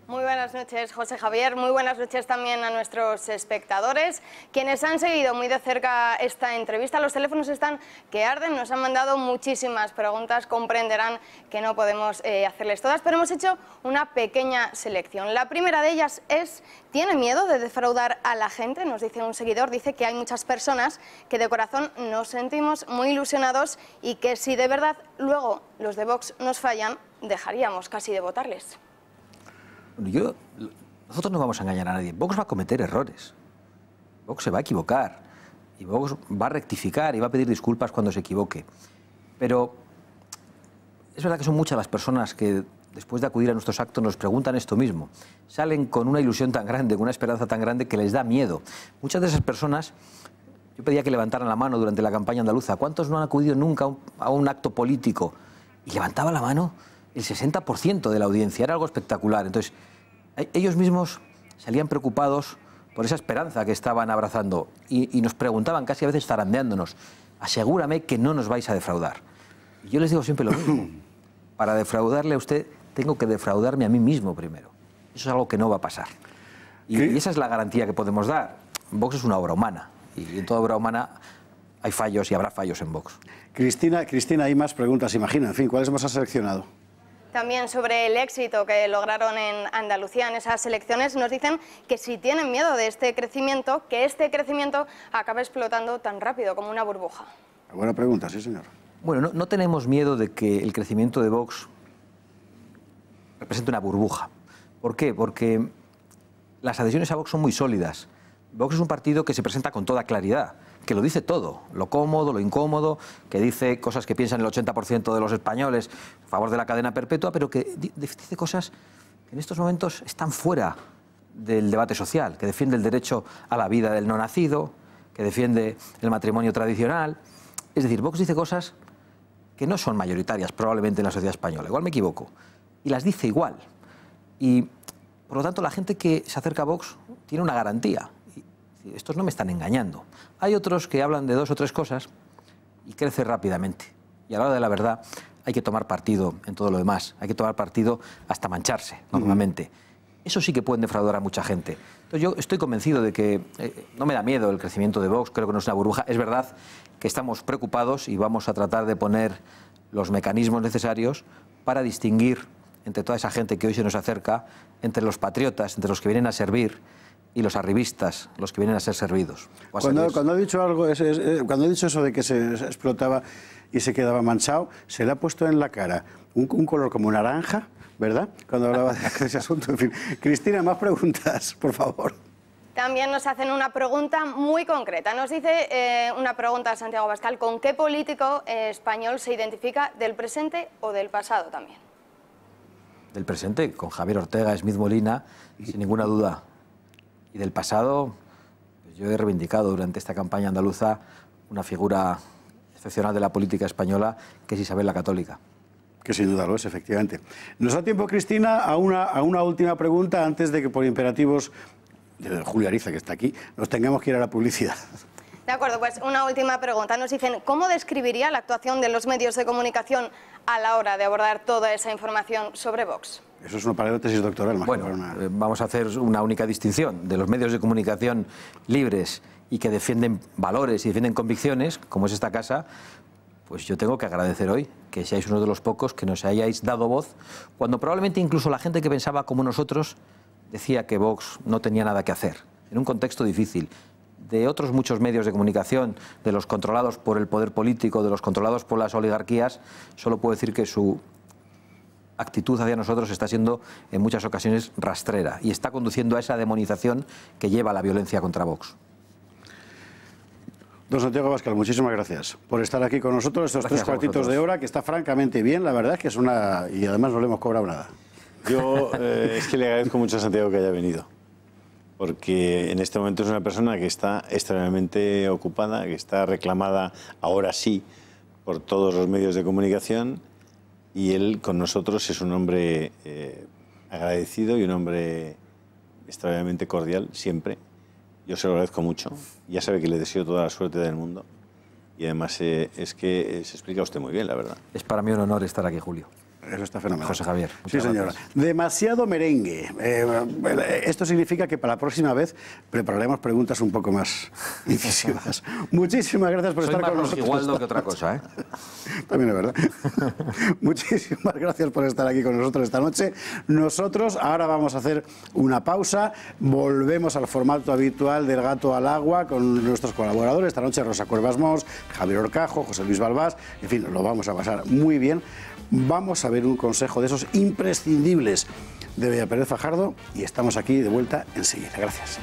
Muy buenas noches, José Javier. Muy buenas noches también a nuestros espectadores, quienes han seguido muy de cerca esta entrevista. Los teléfonos están que arden, nos han mandado muchísimas preguntas, comprenderán que no podemos hacerles todas, pero hemos hecho una pequeña selección. La primera de ellas es, ¿tiene miedo de defraudar a la gente? Nos dice un seguidor, dice que hay muchas personas que de corazón nos sentimos muy ilusionados y que si de verdad luego los de Vox nos fallan, dejaríamos casi de votarles. Nosotros no vamos a engañar a nadie. Vox va a cometer errores. Vox se va a equivocar. Y Vox va a rectificar y va a pedir disculpas cuando se equivoque. Pero es verdad que son muchas las personas que, después de acudir a nuestros actos, nos preguntan esto mismo. Salen con una ilusión tan grande, con una esperanza tan grande que les da miedo. Muchas de esas personas, yo pedía que levantaran la mano durante la campaña andaluza. ¿Cuántos no han acudido nunca a un acto político? Y levantaba la mano el 60% de la audiencia, era algo espectacular. Entonces, ellos mismos salían preocupados por esa esperanza que estaban abrazando y nos preguntaban, casi a veces zarandeándonos, asegúrame que no nos vais a defraudar. Y yo les digo siempre lo mismo, para defraudarle a usted tengo que defraudarme a mí mismo primero. Eso es algo que no va a pasar. Y esa es la garantía que podemos dar. Vox es una obra humana, y en toda obra humana hay fallos y habrá fallos en Vox. Cristina, hay más preguntas, imagina. En fin, ¿cuáles hemos seleccionado? También sobre el éxito que lograron en Andalucía en esas elecciones, nos dicen que si tienen miedo de este crecimiento, que este crecimiento acabe explotando tan rápido como una burbuja. Buena pregunta, sí señor. Bueno, no tenemos miedo de que el crecimiento de Vox represente una burbuja. ¿Por qué? Porque las adhesiones a Vox son muy sólidas. Vox es un partido que se presenta con toda claridad, que lo dice todo, lo cómodo, lo incómodo, que dice cosas que piensan el 80% de los españoles a favor de la cadena perpetua, pero que dice cosas que en estos momentos están fuera del debate social, que defiende el derecho a la vida del no nacido, que defiende el matrimonio tradicional. Es decir, Vox dice cosas que no son mayoritarias probablemente en la sociedad española, igual me equivoco, y las dice igual. Y por lo tanto la gente que se acerca a Vox tiene una garantía. Estos no me están engañando. Hay otros que hablan de 2 o 3 cosas y crecen rápidamente. Y a la hora de la verdad hay que tomar partido en todo lo demás. Hay que tomar partido hasta mancharse, normalmente. Eso sí que pueden defraudar a mucha gente. Entonces yo estoy convencido de que no me da miedo el crecimiento de Vox, creo que no es una burbuja. Es verdad que estamos preocupados y vamos a tratar de poner los mecanismos necesarios para distinguir entre toda esa gente que hoy se nos acerca, entre los patriotas, entre los que vienen a servir, y los arribistas, los que vienen a ser servidos. Cuando ha dicho algo, cuando ha dicho eso de que se explotaba y se quedaba manchado, se le ha puesto en la cara un color como naranja, ¿verdad? Cuando hablaba de ese asunto. En fin. Cristina, más preguntas, por favor. También nos hacen una pregunta muy concreta. Nos dice una pregunta a Santiago Abascal, ¿con qué político español se identifica del presente o del pasado también? Del presente, con Javier Ortega, Smith Molina, sin ninguna duda. Y del pasado, pues yo he reivindicado durante esta campaña andaluza una figura excepcional de la política española, que es Isabel la Católica. Que sin duda lo es, efectivamente. Nos da tiempo, Cristina, a una última pregunta antes de que por imperativos de Julio Ariza, que está aquí, nos tengamos que ir a la publicidad. De acuerdo, pues una última pregunta. Nos dicen, ¿cómo describiría la actuación de los medios de comunicación a la hora de abordar toda esa información sobre Vox? Eso es una paréntesis doctoral. Bueno, vamos a hacer una única distinción de los medios de comunicación libres y que defienden valores y defienden convicciones, como es esta casa. Pues yo tengo que agradecer hoy que seáis uno de los pocos que nos hayáis dado voz, cuando probablemente incluso la gente que pensaba como nosotros decía que Vox no tenía nada que hacer, en un contexto difícil. De otros muchos medios de comunicación, de los controlados por el poder político, de los controlados por las oligarquías, solo puedo decir que su actitud hacia nosotros está siendo en muchas ocasiones rastrera y está conduciendo a esa demonización que lleva a la violencia contra Vox. Don Santiago Abascal, muchísimas gracias por estar aquí con nosotros estos 3 cuartitos de hora, que está francamente bien, la verdad es que es una... y además no le hemos cobrado nada. Yo es que le agradezco mucho a Santiago que haya venido. porque en este momento es una persona que está extremadamente ocupada, que está reclamada ahora sí por todos los medios de comunicación, y él con nosotros es un hombre agradecido y un hombre extraordinariamente cordial, siempre. Yo se lo agradezco mucho. Ya sabe que le deseo toda la suerte del mundo. Y además es que se explica usted muy bien, la verdad. Es para mí un honor estar aquí, Julio. Eso está fenomenal. José Javier. Sí, señora. Demasiado merengue. Esto significa que para la próxima vez prepararemos preguntas un poco más incisivas. Muchísimas gracias por estar con nosotros. Igual que otra cosa, ¿eh? También es verdad. Muchísimas gracias por estar aquí con nosotros esta noche. Nosotros ahora vamos a hacer una pausa. Volvemos al formato habitual del Gato al Agua con nuestros colaboradores. Esta noche Rosa Cuervas Mos, Javier Horcajo, José Luis Balbás. En fin, lo vamos a pasar muy bien. Vamos a ver un consejo de esos imprescindibles de Bea Pérez Fajardo y estamos aquí de vuelta enseguida. Gracias.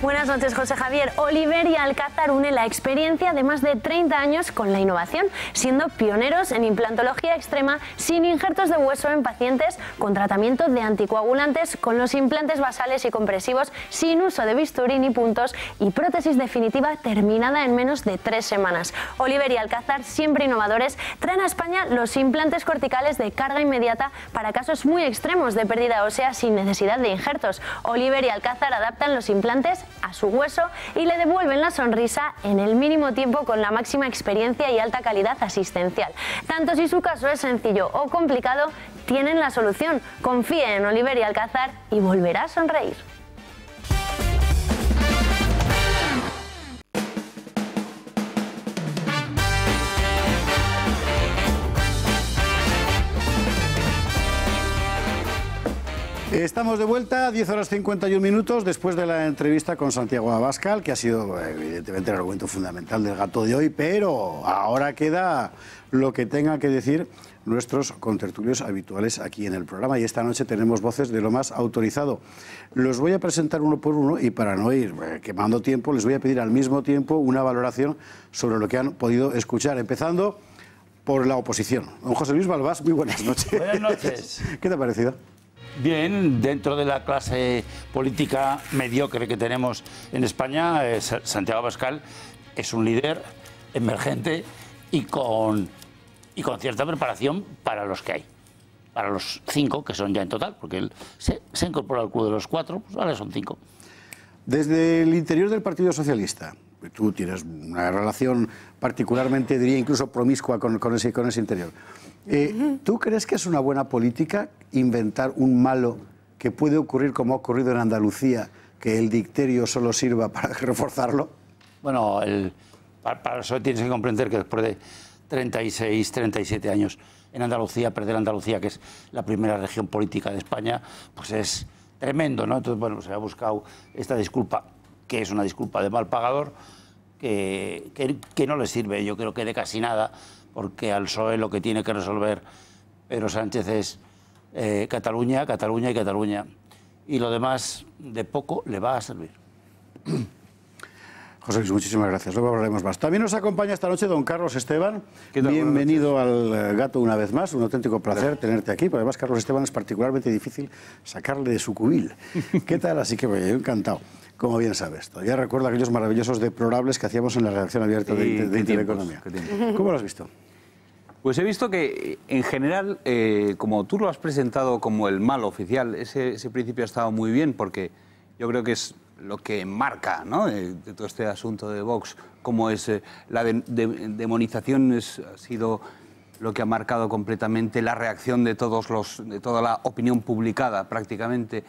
Buenas noches, José Javier. Oliver y Alcázar une la experiencia de más de 30 años con la innovación, siendo pioneros en implantología extrema sin injertos de hueso en pacientes, con tratamiento de anticoagulantes, con los implantes basales y compresivos sin uso de bisturí ni puntos y prótesis definitiva terminada en menos de 3 semanas. Oliver y Alcázar, siempre innovadores, traen a España los implantes corticales de carga inmediata para casos muy extremos de pérdida ósea sin necesidad de injertos. Oliver y Alcázar adaptan los implantes a su hueso y le devuelven la sonrisa en el mínimo tiempo con la máxima experiencia y alta calidad asistencial. Tanto si su caso es sencillo o complicado, tienen la solución. Confíe en Oliver y Alcázar y volverá a sonreír. Estamos de vuelta, 10 horas 51 minutos, después de la entrevista con Santiago Abascal, que ha sido evidentemente el argumento fundamental del Gato de hoy, pero ahora queda lo que tengan que decir nuestros contertulios habituales aquí en el programa, y esta noche tenemos voces de lo más autorizado. Los voy a presentar uno por uno y para no ir quemando tiempo, les voy a pedir al mismo tiempo una valoración sobre lo que han podido escuchar, empezando por la oposición. Don José Luis Balbás, muy buenas noches. Buenas noches. ¿Qué te ha parecido? Bien, dentro de la clase política mediocre que tenemos en España, Santiago Abascal es un líder emergente y con cierta preparación para los que hay. Para los 5, que son ya en total, porque él se incorporó al club de los 4, pues ahora son 5. Desde el interior del Partido Socialista, tú tienes una relación particularmente, diría, incluso promiscua con ese interior. ¿Tú crees que es una buena política inventar un malo que puede ocurrir como ha ocurrido en Andalucía, que el dicterio solo sirva para reforzarlo? Bueno, para eso tienes que comprender que después de 36, 37 años en Andalucía, perder Andalucía, que es la primera región política de España, pues es tremendo, ¿no? Entonces, bueno, se ha buscado esta disculpa, que es una disculpa de mal pagador, que no le sirve, yo creo que de casi nada, porque al PSOE lo que tiene que resolver Pedro Sánchez es Cataluña, Cataluña y Cataluña. Y lo demás de poco le va a servir. José Luis, muchísimas gracias. Luego hablaremos más. También nos acompaña esta noche don Carlos Esteban. Bienvenido al Gato una vez más. Un auténtico placer tenerte aquí. Pero además, Carlos Esteban es particularmente difícil sacarle de su cubil. ¿Qué tal? Así que yo encantado. Como bien sabes, todavía recuerdo aquellos maravillosos deplorables que hacíamos en la redacción abierta de Intereconomía. ¿Cómo lo has visto? Pues he visto que, en general, como tú lo has presentado como el mal oficial, ese principio ha estado muy bien, porque yo creo que es lo que marca, ¿no?, de todo este asunto de Vox, como es la demonización ha sido lo que ha marcado completamente la reacción de toda la opinión publicada, prácticamente.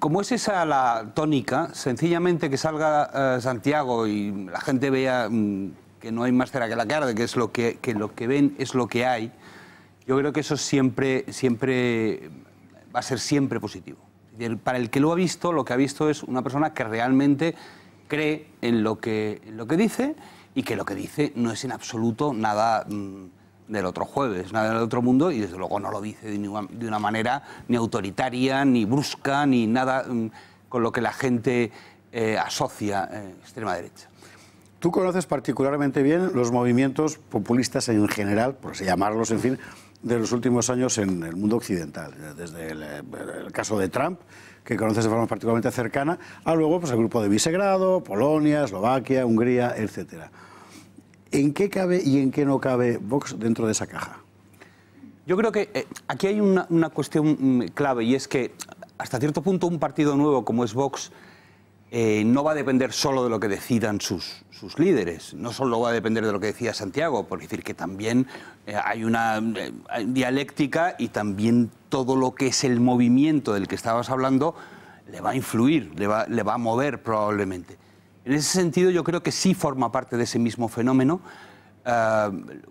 Como es esa la tónica, sencillamente que salga Santiago y la gente vea que no hay más cera que la que arde, que es lo que ven es lo que hay, yo creo que eso siempre va a ser siempre positivo. Para el que lo ha visto es una persona que realmente cree en lo que dice, y que lo que dice no es en absoluto nada del otro jueves, nada del otro mundo, y desde luego no lo dice de una manera ni autoritaria, ni brusca, ni nada con lo que la gente asocia extrema derecha. Tú conoces particularmente bien los movimientos populistas en general, por así llamarlos, en fin, de los últimos años en el mundo occidental, desde el caso de Trump, que conoces de forma particularmente cercana, a luego pues, el grupo de Visegrado, Polonia, Eslovaquia, Hungría, etc. ¿En qué cabe y en qué no cabe Vox dentro de esa caja? Yo creo que aquí hay una cuestión clave, y es que hasta cierto punto un partido nuevo como es Vox no va a depender solo de lo que decidan sus líderes, no solo va a depender de lo que decía Santiago, por decir que también hay una dialéctica, y también todo lo que es el movimiento del que estabas hablando le va a influir, le va a mover probablemente. En ese sentido yo creo que sí forma parte de ese mismo fenómeno,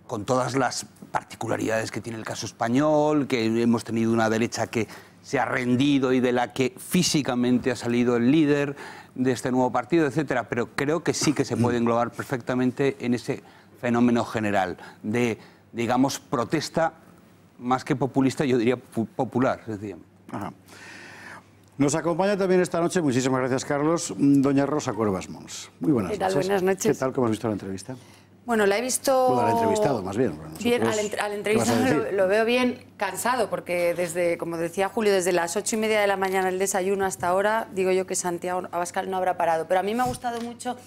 con todas las particularidades que tiene el caso español, que hemos tenido una derecha que se ha rendido y de la que físicamente ha salido el líder de este nuevo partido, etcétera, pero creo que sí que se puede englobar perfectamente en ese fenómeno general de, digamos, protesta más que populista, yo diría popular, sencillamente. Ajá. Nos acompaña también esta noche, muchísimas gracias, Carlos, doña Rosa Cuervas Mons. Muy buenas noches. ¿Qué tal? Buenas noches. ¿Qué tal? ¿Cómo has visto la entrevista? Bueno, la he visto... Bueno, al entrevistado, más bien. Bien, al entrevistado lo veo bien cansado, porque desde, como decía Julio, desde las 8:30 de la mañana el desayuno hasta ahora, digo yo que Santiago Abascal no habrá parado. Pero a mí me ha gustado mucho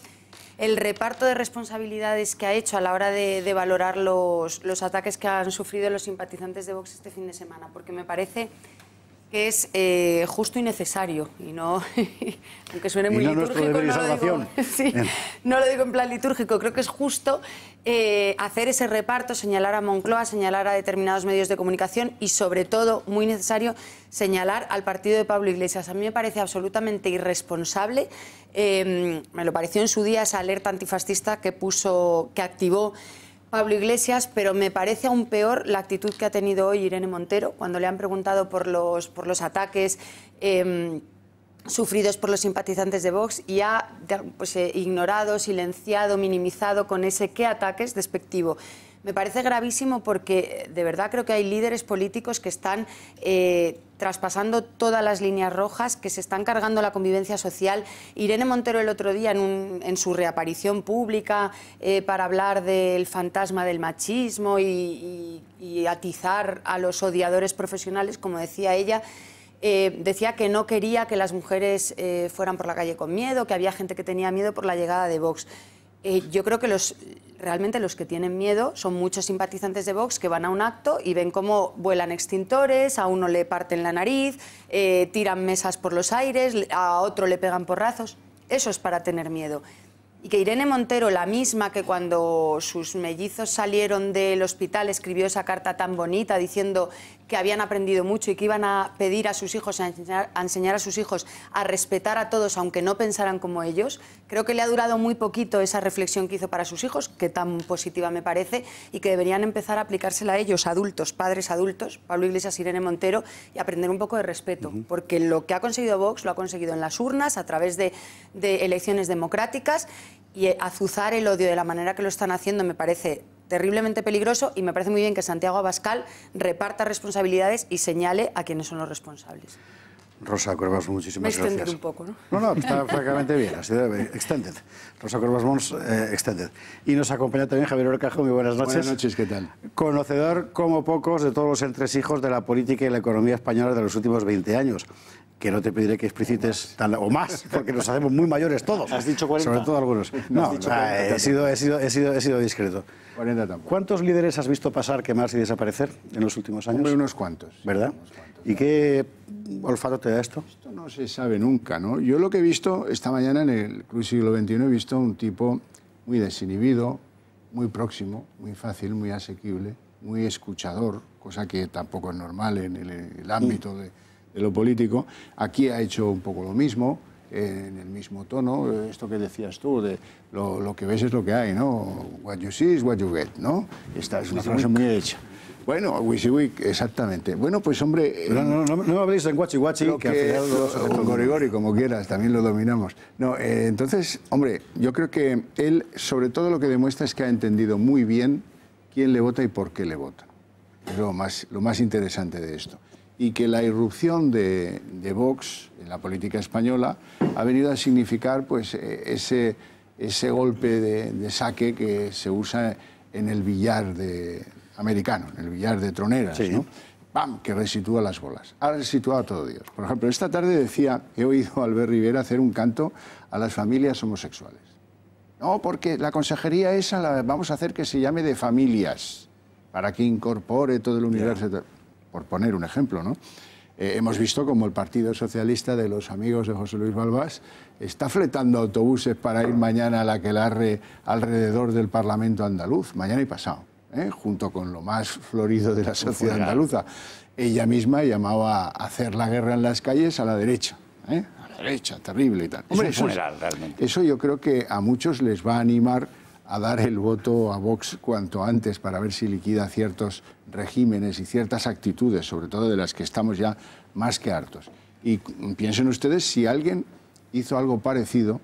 el reparto de responsabilidades que ha hecho a la hora de valorar los ataques que han sufrido los simpatizantes de Vox este fin de semana, porque me parece que es justo y necesario, y no, aunque suene muy litúrgico, no lo digo en plan litúrgico, creo que es justo hacer ese reparto, señalar a Moncloa, señalar a determinados medios de comunicación y, sobre todo, muy necesario, señalar al partido de Pablo Iglesias. A mí me parece absolutamente irresponsable, me lo pareció en su día esa alerta antifascista que activó Pablo Iglesias, pero me parece aún peor la actitud que ha tenido hoy Irene Montero cuando le han preguntado por los ataques sufridos por los simpatizantes de Vox, y ha ignorado, silenciado, minimizado con ese ¿qué ataques? Despectivo. Me parece gravísimo, porque de verdad creo que hay líderes políticos que están traspasando todas las líneas rojas, que se están cargando la convivencia social. Irene Montero el otro día en su reaparición pública para hablar del fantasma del machismo y atizar a los odiadores profesionales, como decía ella, decía que no quería que las mujeres fueran por la calle con miedo, que había gente que tenía miedo por la llegada de Vox. Yo creo que realmente los que tienen miedo son muchos simpatizantes de Vox que van a un acto y ven cómo vuelan extintores, a uno le parten la nariz, tiran mesas por los aires, a otro le pegan porrazos. Eso es para tener miedo. Y que Irene Montero, la misma que cuando sus mellizos salieron del hospital escribió esa carta tan bonita diciendo que habían aprendido mucho y que iban a pedir a sus hijos, a enseñar a sus hijos a respetar a todos aunque no pensaran como ellos, creo que le ha durado muy poquito esa reflexión que hizo para sus hijos, que tan positiva me parece, y que deberían empezar a aplicársela a ellos, adultos, padres adultos, Pablo Iglesias, Irene Montero, y aprender un poco de respeto, porque lo que ha conseguido Vox lo ha conseguido en las urnas, a través de elecciones democráticas, y azuzar el odio de la manera que lo están haciendo me parece terriblemente peligroso, y me parece muy bien que Santiago Abascal reparta responsabilidades y señale a quienes son los responsables. Rosa Cuervas, muchísimas gracias. Me he extendido un poco, ¿no? No, está francamente bien, ha sido extended. Rosa Cuervas Mons, extended. Y nos acompaña también Javier Orcajo, muy buenas noches. Buenas noches, ¿qué tal? Conocedor, como pocos, de todos los entresijos de la política y la economía española de los últimos 20 años. Que no te pediré que explicites o más, porque nos hacemos muy mayores todos. ¿Has dicho 40? Sobre todo algunos. No, he sido discreto. 40 tampoco. ¿Cuántos líderes has visto pasar, quemarse y desaparecer en los últimos años? Hombre, unos cuantos. ¿Verdad? ¿Y qué olfato te da esto? Esto no se sabe nunca, ¿no? Yo lo que he visto esta mañana en el Club Siglo XXI, he visto un tipo muy desinhibido, muy próximo, muy fácil, muy asequible, muy escuchador, cosa que tampoco es normal en el ámbito de lo político. Aquí ha hecho un poco lo mismo, en el mismo tono, esto que decías tú, de lo que ves es lo que hay, ¿no? What you see is what you get, ¿no? Esta es una frase muy hecha. Bueno, WYSIWYG, exactamente. Bueno, pues hombre... No me habléis en guachi guachi, que al final... O gorigori, como quieras, también lo dominamos. No, entonces, hombre, yo creo que él, sobre todo lo que demuestra es que ha entendido muy bien quién le vota y por qué le vota. Es lo más interesante de esto. Y que la irrupción de Vox en la política española ha venido a significar pues, ese golpe de saque que se usa en el billar americano, en el billar de troneras, Sí. ¿no? ¡Pam!, que resitúa las bolas. Ha resituado a todo Dios. Por ejemplo, esta tarde decía, he oído a Albert Rivera hacer un canto a las familias homosexuales. No, porque la consejería esa la vamos a hacer que se llame de familias, para que incorpore todo el universo, por poner un ejemplo, ¿no? Hemos visto como el Partido Socialista de los amigos de José Luis Balbás está fletando autobuses para ir mañana a la aquelarre alrededor del Parlamento andaluz, mañana y pasado, junto con lo más florido de la sociedad andaluza. Ella misma llamaba a hacer la guerra en las calles a la derecha, a la derecha, terrible y tal. Es un funeral, realmente. Eso yo creo que a muchos les va a animar a dar el voto a Vox cuanto antes para ver si liquida ciertos regímenes y ciertas actitudes, sobre todo de las que estamos ya más que hartos. Y piensen ustedes si alguien hizo algo parecido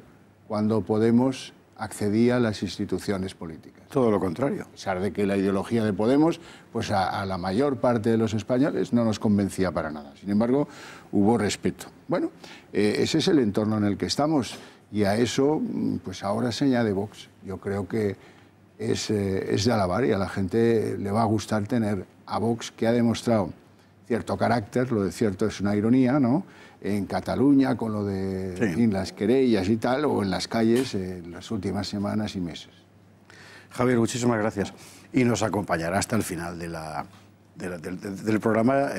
cuando Podemos accedía a las instituciones políticas. Todo lo contrario. A pesar de que la ideología de Podemos, pues a la mayor parte de los españoles no nos convencía para nada. Sin embargo, hubo respeto. Bueno, ese es el entorno en el que estamos. Y a eso, pues ahora se añade Vox. Yo creo que es de alabar y a la gente le va a gustar tener a Vox, que ha demostrado cierto carácter, lo de cierto es una ironía, ¿no? En Cataluña, con lo de en fin, las querellas y tal, o en las calles en las últimas semanas y meses. Javier, muchísimas gracias. Y nos acompañará hasta el final del programa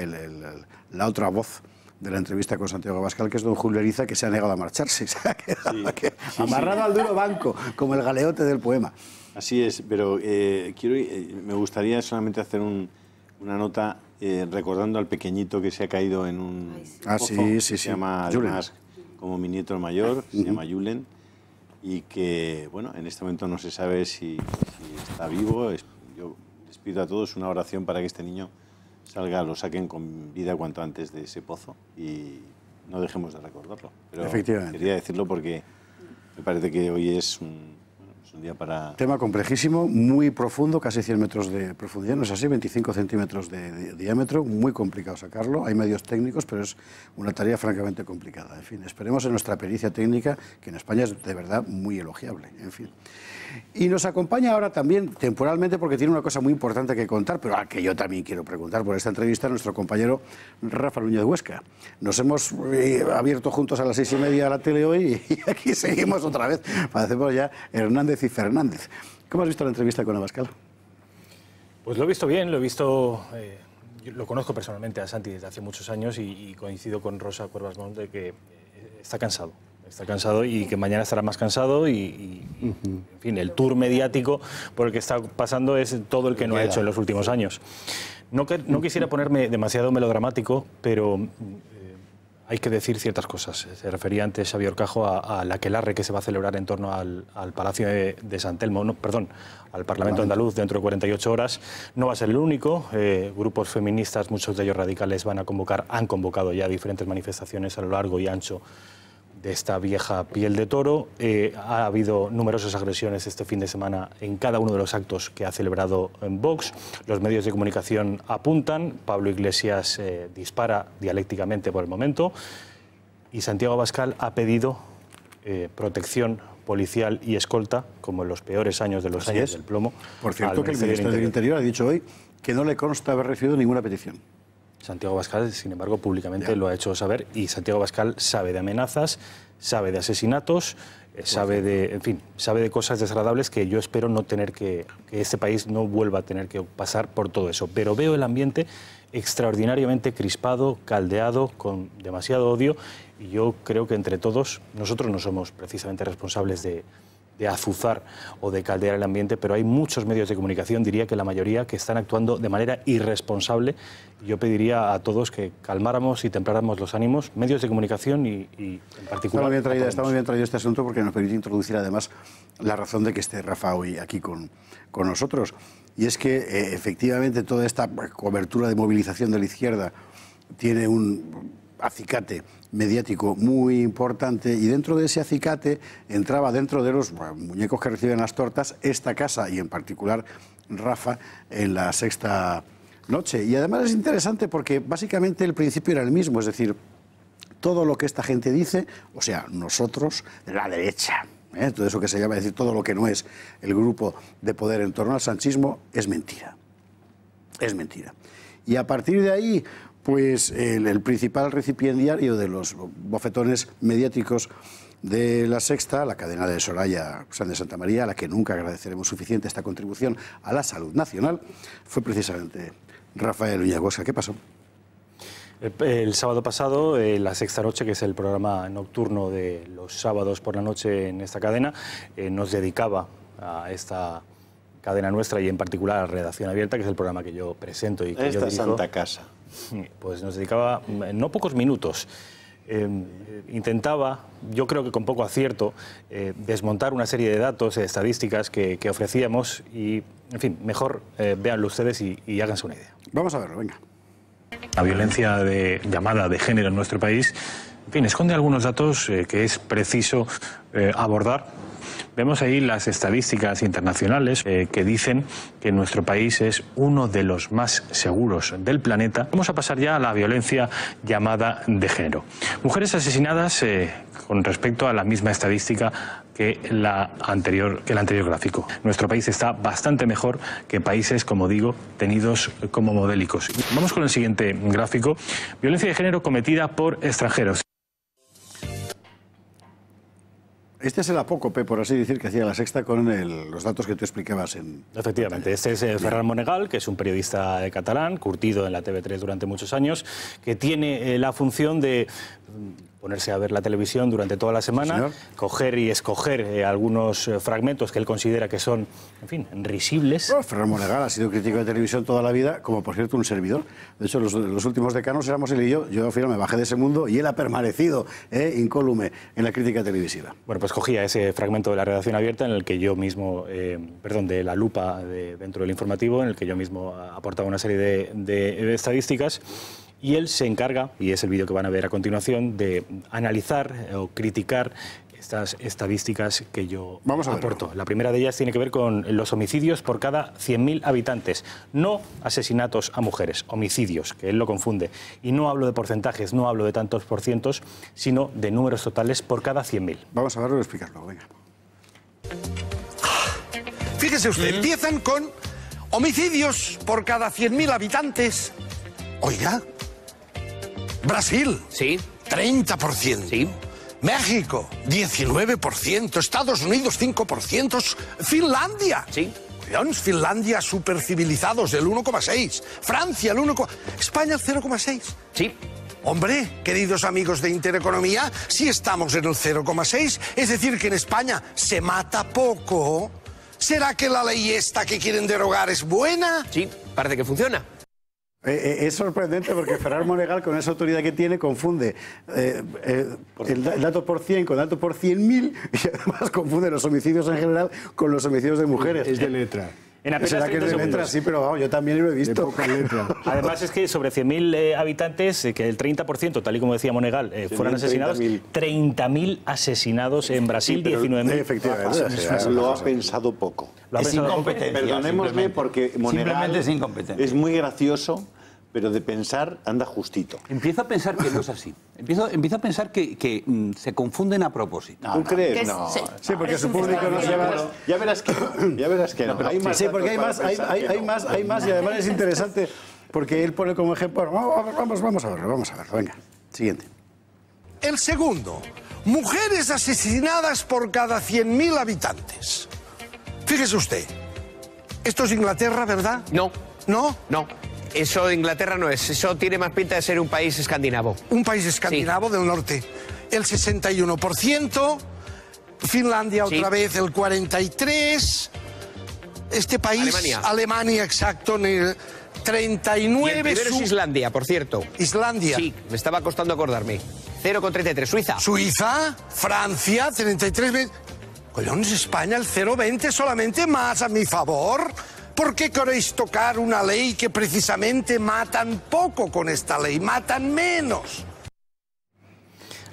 la otra voz de la entrevista con Santiago Abascal, que es don Julio Ariza, que se ha negado a marcharse. Se ha quedado amarrado al duro banco, como el galeote del poema. Así es, pero me gustaría solamente hacer una nota recordando al pequeñito que se ha caído en un pozo, que se llama además como mi nieto mayor, se llama Julen, y que, bueno, en este momento no se sabe si está vivo. Yo les pido a todos una oración para que este niño lo saquen con vida cuanto antes de ese pozo y no dejemos de recordarlo. Pero efectivamente. Quería decirlo porque me parece que hoy es un día para... Tema complejísimo, muy profundo, casi 100 metros de profundidad, no es así, 25 centímetros de diámetro, muy complicado sacarlo. Hay medios técnicos, pero es una tarea francamente complicada. En fin, esperemos en nuestra pericia técnica, que en España es de verdad muy elogiable. En fin. Y nos acompaña ahora también temporalmente porque tiene una cosa muy importante que contar, pero que yo también quiero preguntar por esta entrevista, nuestro compañero Rafa Núñez Huesca. Nos hemos abierto juntos a las 6:30 la tele hoy y aquí seguimos otra vez. Parecemos ya Hernández y Fernández. ¿Cómo has visto la entrevista con Abascal? Pues lo he visto bien, lo he visto... yo lo conozco personalmente a Santi desde hace muchos años y coincido con Rosa Cuervas Mont de que está cansado. Está cansado y que mañana estará más cansado en fin, el tour mediático por el que está pasando es todo el que no ha hecho en los últimos años. No quisiera ponerme demasiado melodramático, pero hay que decir ciertas cosas. Se refería antes Xavier Orcajo a la aquelarre que se va a celebrar en torno al Palacio de San Telmo, al Parlamento andaluz dentro de 48 horas. No va a ser el único. Grupos feministas, muchos de ellos radicales, han convocado ya diferentes manifestaciones a lo largo y ancho de esta vieja piel de toro. Ha habido numerosas agresiones este fin de semana en cada uno de los actos que ha celebrado en Vox. Los medios de comunicación apuntan, Pablo Iglesias dispara dialécticamente por el momento y Santiago Abascal ha pedido protección policial y escolta, como en los peores años de los años del plomo. Por cierto, que el ministro del Interior ha dicho hoy que no le consta haber recibido ninguna petición. Santiago Abascal, sin embargo, públicamente lo ha hecho saber y Santiago Abascal sabe de amenazas, sabe de asesinatos, sabe de cosas desagradables que yo espero no tener que este país no vuelva a tener que pasar por todo eso. Pero veo el ambiente extraordinariamente crispado, caldeado, con demasiado odio y yo creo que entre todos, nosotros no somos precisamente responsables de azuzar o de caldear el ambiente, pero hay muchos medios de comunicación, diría que la mayoría, que están actuando de manera irresponsable. Yo pediría a todos que calmáramos y templáramos los ánimos, medios de comunicación y en particular... Está muy bien traído este asunto porque nos permite introducir además la razón de que esté Rafa hoy aquí con nosotros. Y es que efectivamente toda esta cobertura de movilización de la izquierda tiene un acicate mediático muy importante y dentro de ese acicate entraba dentro de los muñecos que reciben las tortas esta casa y en particular Rafa en la sexta noche. Y además es interesante porque básicamente el principio era el mismo, es decir, todo lo que esta gente dice, o sea, nosotros, la derecha, todo eso que se llama decir todo lo que no es el grupo de poder en torno al sanchismo, es mentira. es mentira. Y a partir de ahí, pues el principal recipiendario de los bofetones mediáticos de La Sexta, la cadena de Soraya Sáenz de Santamaría, a la que nunca agradeceremos suficiente esta contribución a la salud nacional, fue precisamente Rafael Uñagosa. ¿Qué pasó? El sábado pasado, La Sexta Noche, que es el programa nocturno de los sábados por la noche en esta cadena, nos dedicaba a esta cadena nuestra y en particular a Redacción Abierta, que es el programa que yo presento y que yo dirijo. Esta santa casa. Pues nos dedicaba no pocos minutos. Intentaba, yo creo que con poco acierto, desmontar una serie de datos, estadísticas que ofrecíamos y, en fin, mejor véanlo ustedes y háganse una idea. Vamos a verlo, venga. La violencia llamada de género en nuestro país, en fin, esconde algunos datos que es preciso abordar. Vemos ahí las estadísticas internacionales que dicen que nuestro país es uno de los más seguros del planeta. Vamos a pasar ya a la violencia llamada de género. Mujeres asesinadas con respecto a la misma estadística que el anterior gráfico. Nuestro país está bastante mejor que países, como digo, tenidos como modélicos. Vamos con el siguiente gráfico. Violencia de género cometida por extranjeros. Este es el apócope, por así decir, que hacía La Sexta con los datos que tú explicabas en... Efectivamente, este es Ferran Monegal, que es un periodista catalán, curtido en la TV3 durante muchos años, que tiene la función de ponerse a ver la televisión durante toda la semana, coger y escoger algunos fragmentos que él considera que son, en fin, risibles. Ferran Monegal ha sido crítico de televisión toda la vida, como por cierto un servidor. De hecho, los últimos decanos éramos él y yo. Yo al final me bajé de ese mundo y él ha permanecido incólume en la crítica televisiva. Bueno, pues cogía ese fragmento de la Redacción Abierta en el que yo mismo, de La Lupa dentro del informativo, en el que yo mismo aportaba una serie de estadísticas. Y él se encarga, y es el vídeo que van a ver a continuación, de analizar o criticar estas estadísticas que yo aporto. La primera de ellas tiene que ver con los homicidios por cada 100.000 habitantes. No asesinatos a mujeres, homicidios, que él lo confunde. Y no hablo de porcentajes, no hablo de tantos por cientos, sino de números totales por cada 100.000. Vamos a verlo y explicarlo, venga. Fíjese usted, empiezan con homicidios por cada 100.000 habitantes. Oiga, Brasil, sí, 30%. Sí. México, 19%. Estados Unidos, 5%. Finlandia. Sí. Finlandia, supercivilizados, el 1,6%. Francia, el 1,6%. España, el 0,6%. Sí. Hombre, queridos amigos de Intereconomía, si estamos en el 0,6%, es decir, que en España se mata poco. ¿Será que la ley esta que quieren derogar es buena? Sí, parece que funciona. Es sorprendente porque Ferran Monegal, con esa autoridad que tiene, confunde el dato por 100 con dato por 100.000 y además confunde los homicidios en general con los homicidios de mujeres. Es de letra. ¿Será que es de letra? Sí, pero vamos, yo también lo he visto. De poca letra. Además es que sobre 100.000 habitantes, que el 30%, tal y como decía Monegal, fueran asesinados, 30.000 asesinados en Brasil, 19.000. Efectivamente. Lo ha pensado poco. Es incompetencia. Perdonémosle porque Monegal simplemente es incompetencia. Es muy gracioso, pero de pensar anda justito. Empiezo a pensar que no es así. Empiezo a pensar que se confunden a propósito. ¿Tú crees? No. Sí, porque su público no se llama... Ya verás que no. Hay más, sí, porque hay más y además es interesante porque él pone como ejemplo... Vamos a verlo, venga. Siguiente. El segundo, mujeres asesinadas por cada 100.000 habitantes. Fíjese usted, esto es Inglaterra, ¿verdad? No. ¿No? No. Eso de Inglaterra no es, eso tiene más pinta de ser un país escandinavo. Un país escandinavo del norte. El 61%, Finlandia otra vez el 43%, este país, Alemania exacto, en el 39%. Y el primero es Islandia, por cierto. Islandia. Sí, me estaba costando acordarme. 0,33, Suiza. Suiza, Francia, 33%. Collones, España, el 0,20 solamente, más a mi favor. ¿Por qué queréis tocar una ley que precisamente matan poco con esta ley? Matan menos.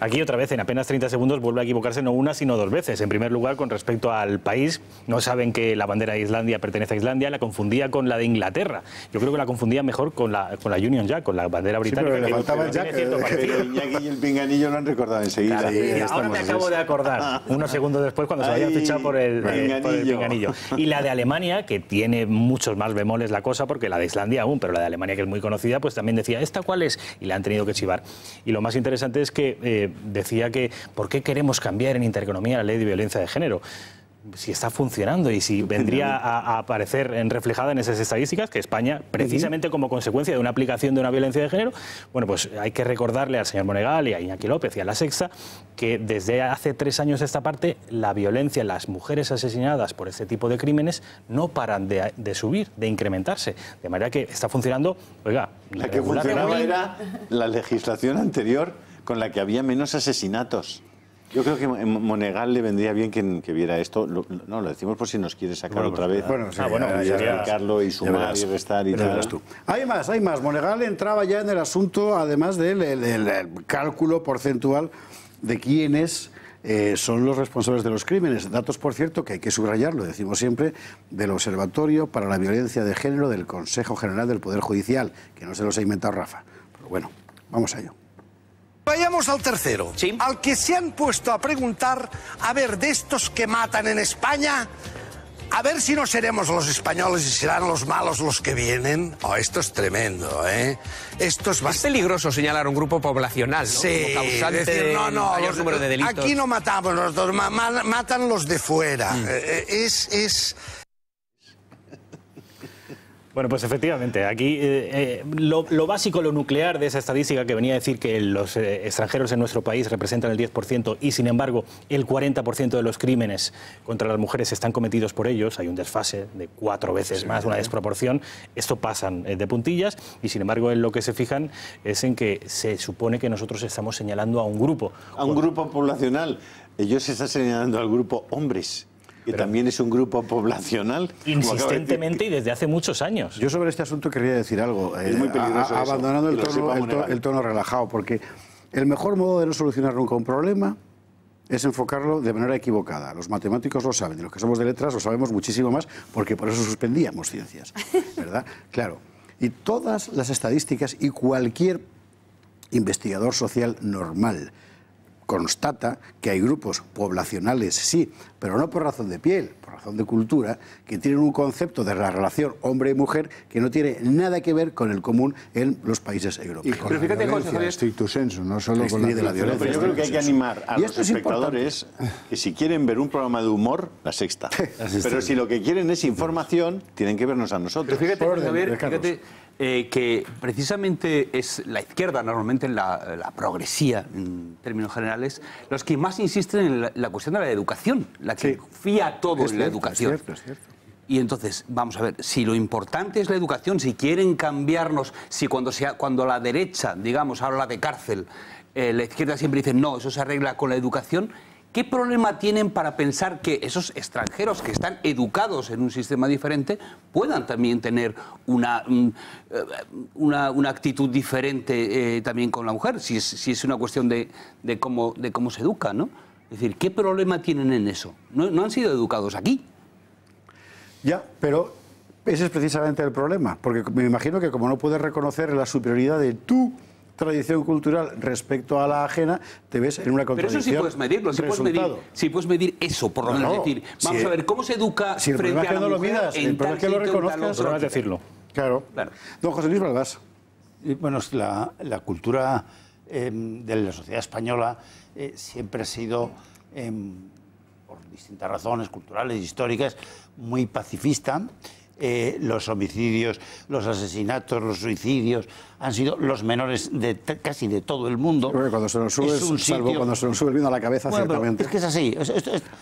Aquí otra vez, en apenas 30 segundos, vuelve a equivocarse no una, sino dos veces. En primer lugar, con respecto al país, no saben que la bandera de Islandia pertenece a Islandia, la confundía con la de Inglaterra. Yo creo que la confundía mejor con la Union Jack, con la bandera británica. Sí, pero le faltaba el Jack. Pero Iñaki y el pinganillo lo han recordado enseguida. Claro, ahora me acabo de acordar, unos segundos después, cuando se habían fichado por el pinganillo. Y la de Alemania, que tiene muchos más bemoles la cosa, porque la de Islandia aún, pero la de Alemania, que es muy conocida, pues también decía, ¿esta cuál es? Y la han tenido que chivar. Y lo más interesante es que decía que ¿por qué queremos cambiar en Intereconomía la ley de violencia de género? Si está funcionando y si vendría a aparecer reflejada en esas estadísticas que España, precisamente como consecuencia de una aplicación de una violencia de género, bueno, pues hay que recordarle al señor Monegal y a Iñaki López y a La Sexta que desde hace 3 años a esta parte la violencia, las mujeres asesinadas por este tipo de crímenes no paran de subir, de incrementarse, de manera que está funcionando, oiga, la que funcionaba era la legislación anterior con la que había menos asesinatos. Yo creo que a Monegal le vendría bien que viera esto. No, lo decimos por si nos quiere sacar otra vez. Bueno, sí, y explicarlo y sumar y restar y tal. Hay más. Monegal entraba ya en el asunto, además del cálculo porcentual de quiénes son los responsables de los crímenes. Datos, por cierto, que hay que subrayar, lo decimos siempre, del Observatorio para la Violencia de Género del Consejo General del Poder Judicial, que no se los ha inventado Rafa. Pero bueno, vamos a ello. Vayamos al tercero, al que se han puesto a preguntar, a ver, de estos que matan en España, a ver si no seremos los españoles y serán los malos los que vienen. Oh, esto es tremendo, ¿eh? Esto es peligroso señalar un grupo poblacional, ¿no? Sí, como causante del mayor número de delitos. Aquí no matamos los dos, matan los de fuera. Bueno, pues efectivamente, aquí lo básico, lo nuclear de esa estadística que venía a decir que los extranjeros en nuestro país representan el 10% y, sin embargo, el 40% de los crímenes contra las mujeres están cometidos por ellos, hay un desfase de 4 veces más, una desproporción, esto pasan de puntillas y, sin embargo, en lo que se fijan es en que se supone que nosotros estamos señalando a un grupo. A un grupo poblacional. Ellos se están señalando al grupo hombres, que también es un grupo poblacional. Insistentemente y desde hace muchos años. Yo sobre este asunto querría decir algo, es muy peligroso abandonando el tono relajado, porque el mejor modo de no solucionar nunca un problema es enfocarlo de manera equivocada. Los matemáticos lo saben, y los que somos de letras lo sabemos muchísimo más, porque por eso suspendíamos ciencias, ¿verdad? Claro. Y todas las estadísticas y cualquier investigador social normal constata que hay grupos poblacionales, sí, pero no por razón de piel, por razón de cultura, que tienen un concepto de la relación hombre y mujer que no tiene nada que ver con el común en los países europeos. Pero fíjate, José, stricto sensu, no solo con la violencia. Pero yo creo que hay que animar a los espectadores que si quieren ver un programa de humor, La Sexta. Pero si lo que quieren es información, tienen que vernos a nosotros. Pero fíjate, que precisamente es la izquierda, normalmente la progresía, en términos generales, los que más insisten en la cuestión de la educación, la que fía todo en la educación. Es cierto. Y entonces, vamos a ver, si lo importante es la educación, si quieren cambiarnos, si cuando la derecha, digamos, habla de cárcel, la izquierda siempre dice, no, eso se arregla con la educación, ¿qué problema tienen para pensar que esos extranjeros que están educados en un sistema diferente puedan también tener una actitud diferente también con la mujer? Si es una cuestión de cómo se educa, ¿no? Es decir, ¿qué problema tienen en eso? No han sido educados aquí. Ya, pero ese es precisamente el problema, porque me imagino que como no puedes reconocer la superioridad de tu tradición cultural respecto a la ajena, te ves en una contradicción. Pero eso sí puedes medirlo, sí puedes medir eso, por lo menos. Es decir, vamos a ver, ¿cómo se educa frente a la mujer en tal sitio, en tal otro? No vas a decirlo. Claro. Don José Luis Balbás. Bueno, la cultura de la sociedad española siempre ha sido, por distintas razones culturales, históricas, muy pacifista. Los homicidios, los asesinatos, los suicidios han sido los menores de casi de todo el mundo. Cuando se nos sube, salvo cuando se nos sube el vino a la cabeza, ciertamente. Es que es así.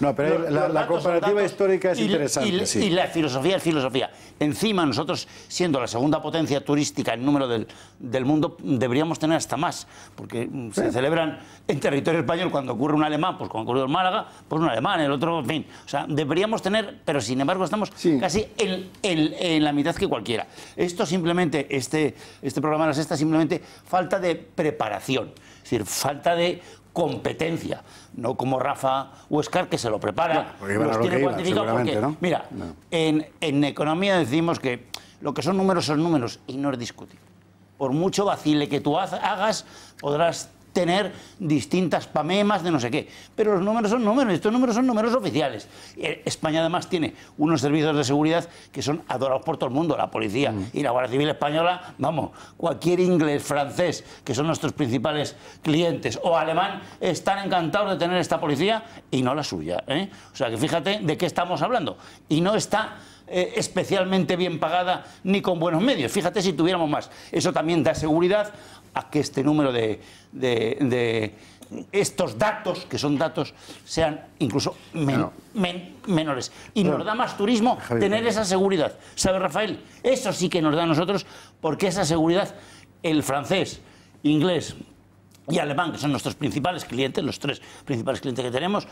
No, pero la comparativa histórica es interesante. Y la filosofía es filosofía. Encima, nosotros, siendo la segunda potencia turística en número del mundo, deberíamos tener hasta más, porque se celebran en territorio español cuando ocurre un alemán, pues cuando ocurrió en Málaga, pues un alemán, el otro, en fin. O sea, deberíamos tener, pero sin embargo estamos casi en en la mitad que cualquiera. Esto simplemente, este programa de La Sexta, simplemente falta de preparación, es decir, falta de competencia, no como Rafa Huescar, que se lo prepara, los tiene cuantificados, porque, ¿no? Mira, no. En economía decimos que lo que son números y no es discutible. Por mucho vacile que tú hagas, podrás tener distintas pamemas de no sé qué. Pero los números son números, estos números son números oficiales. España además tiene unos servicios de seguridad que son adorados por todo el mundo, la policía y la Guardia Civil Española, vamos, cualquier inglés, francés, que son nuestros principales clientes, o alemán, están encantados de tener esta policía y no la suya, ¿eh? O sea que fíjate de qué estamos hablando. Y no está especialmente bien pagada ni con buenos medios. Fíjate si tuviéramos más. Eso también da seguridad a que este número de estos datos, que son datos, sean incluso menores. Y nos da más turismo tener esa seguridad. ¿Sabe, Rafael? Eso sí que nos da a nosotros, porque esa seguridad, el francés, inglés y alemán, que son nuestros principales clientes, los tres principales clientes que tenemos,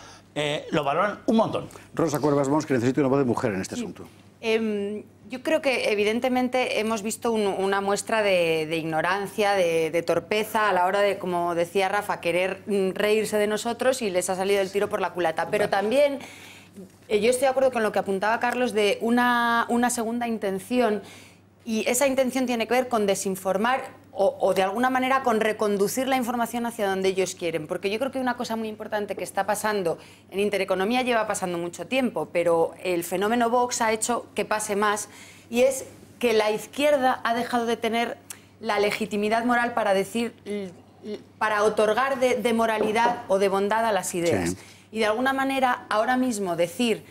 lo valoran un montón. Rosa Cuervas Mons, que necesita una voz de mujer en este asunto. Yo creo que evidentemente hemos visto una muestra de ignorancia, de torpeza a la hora de, como decía Rafa, querer reírse de nosotros y les ha salido el tiro por la culata. Pero también yo estoy de acuerdo con lo que apuntaba Carlos de una segunda intención, y esa intención tiene que ver con desinformar o de alguna manera con reconducir la información hacia donde ellos quieren. Porque yo creo que una cosa muy importante que está pasando en Intereconomía, lleva pasando mucho tiempo, pero el fenómeno Vox ha hecho que pase más, y es que la izquierda ha dejado de tener la legitimidad moral para decir, para otorgar de moralidad o de bondad a las ideas. Sí. Y de alguna manera ahora mismo decir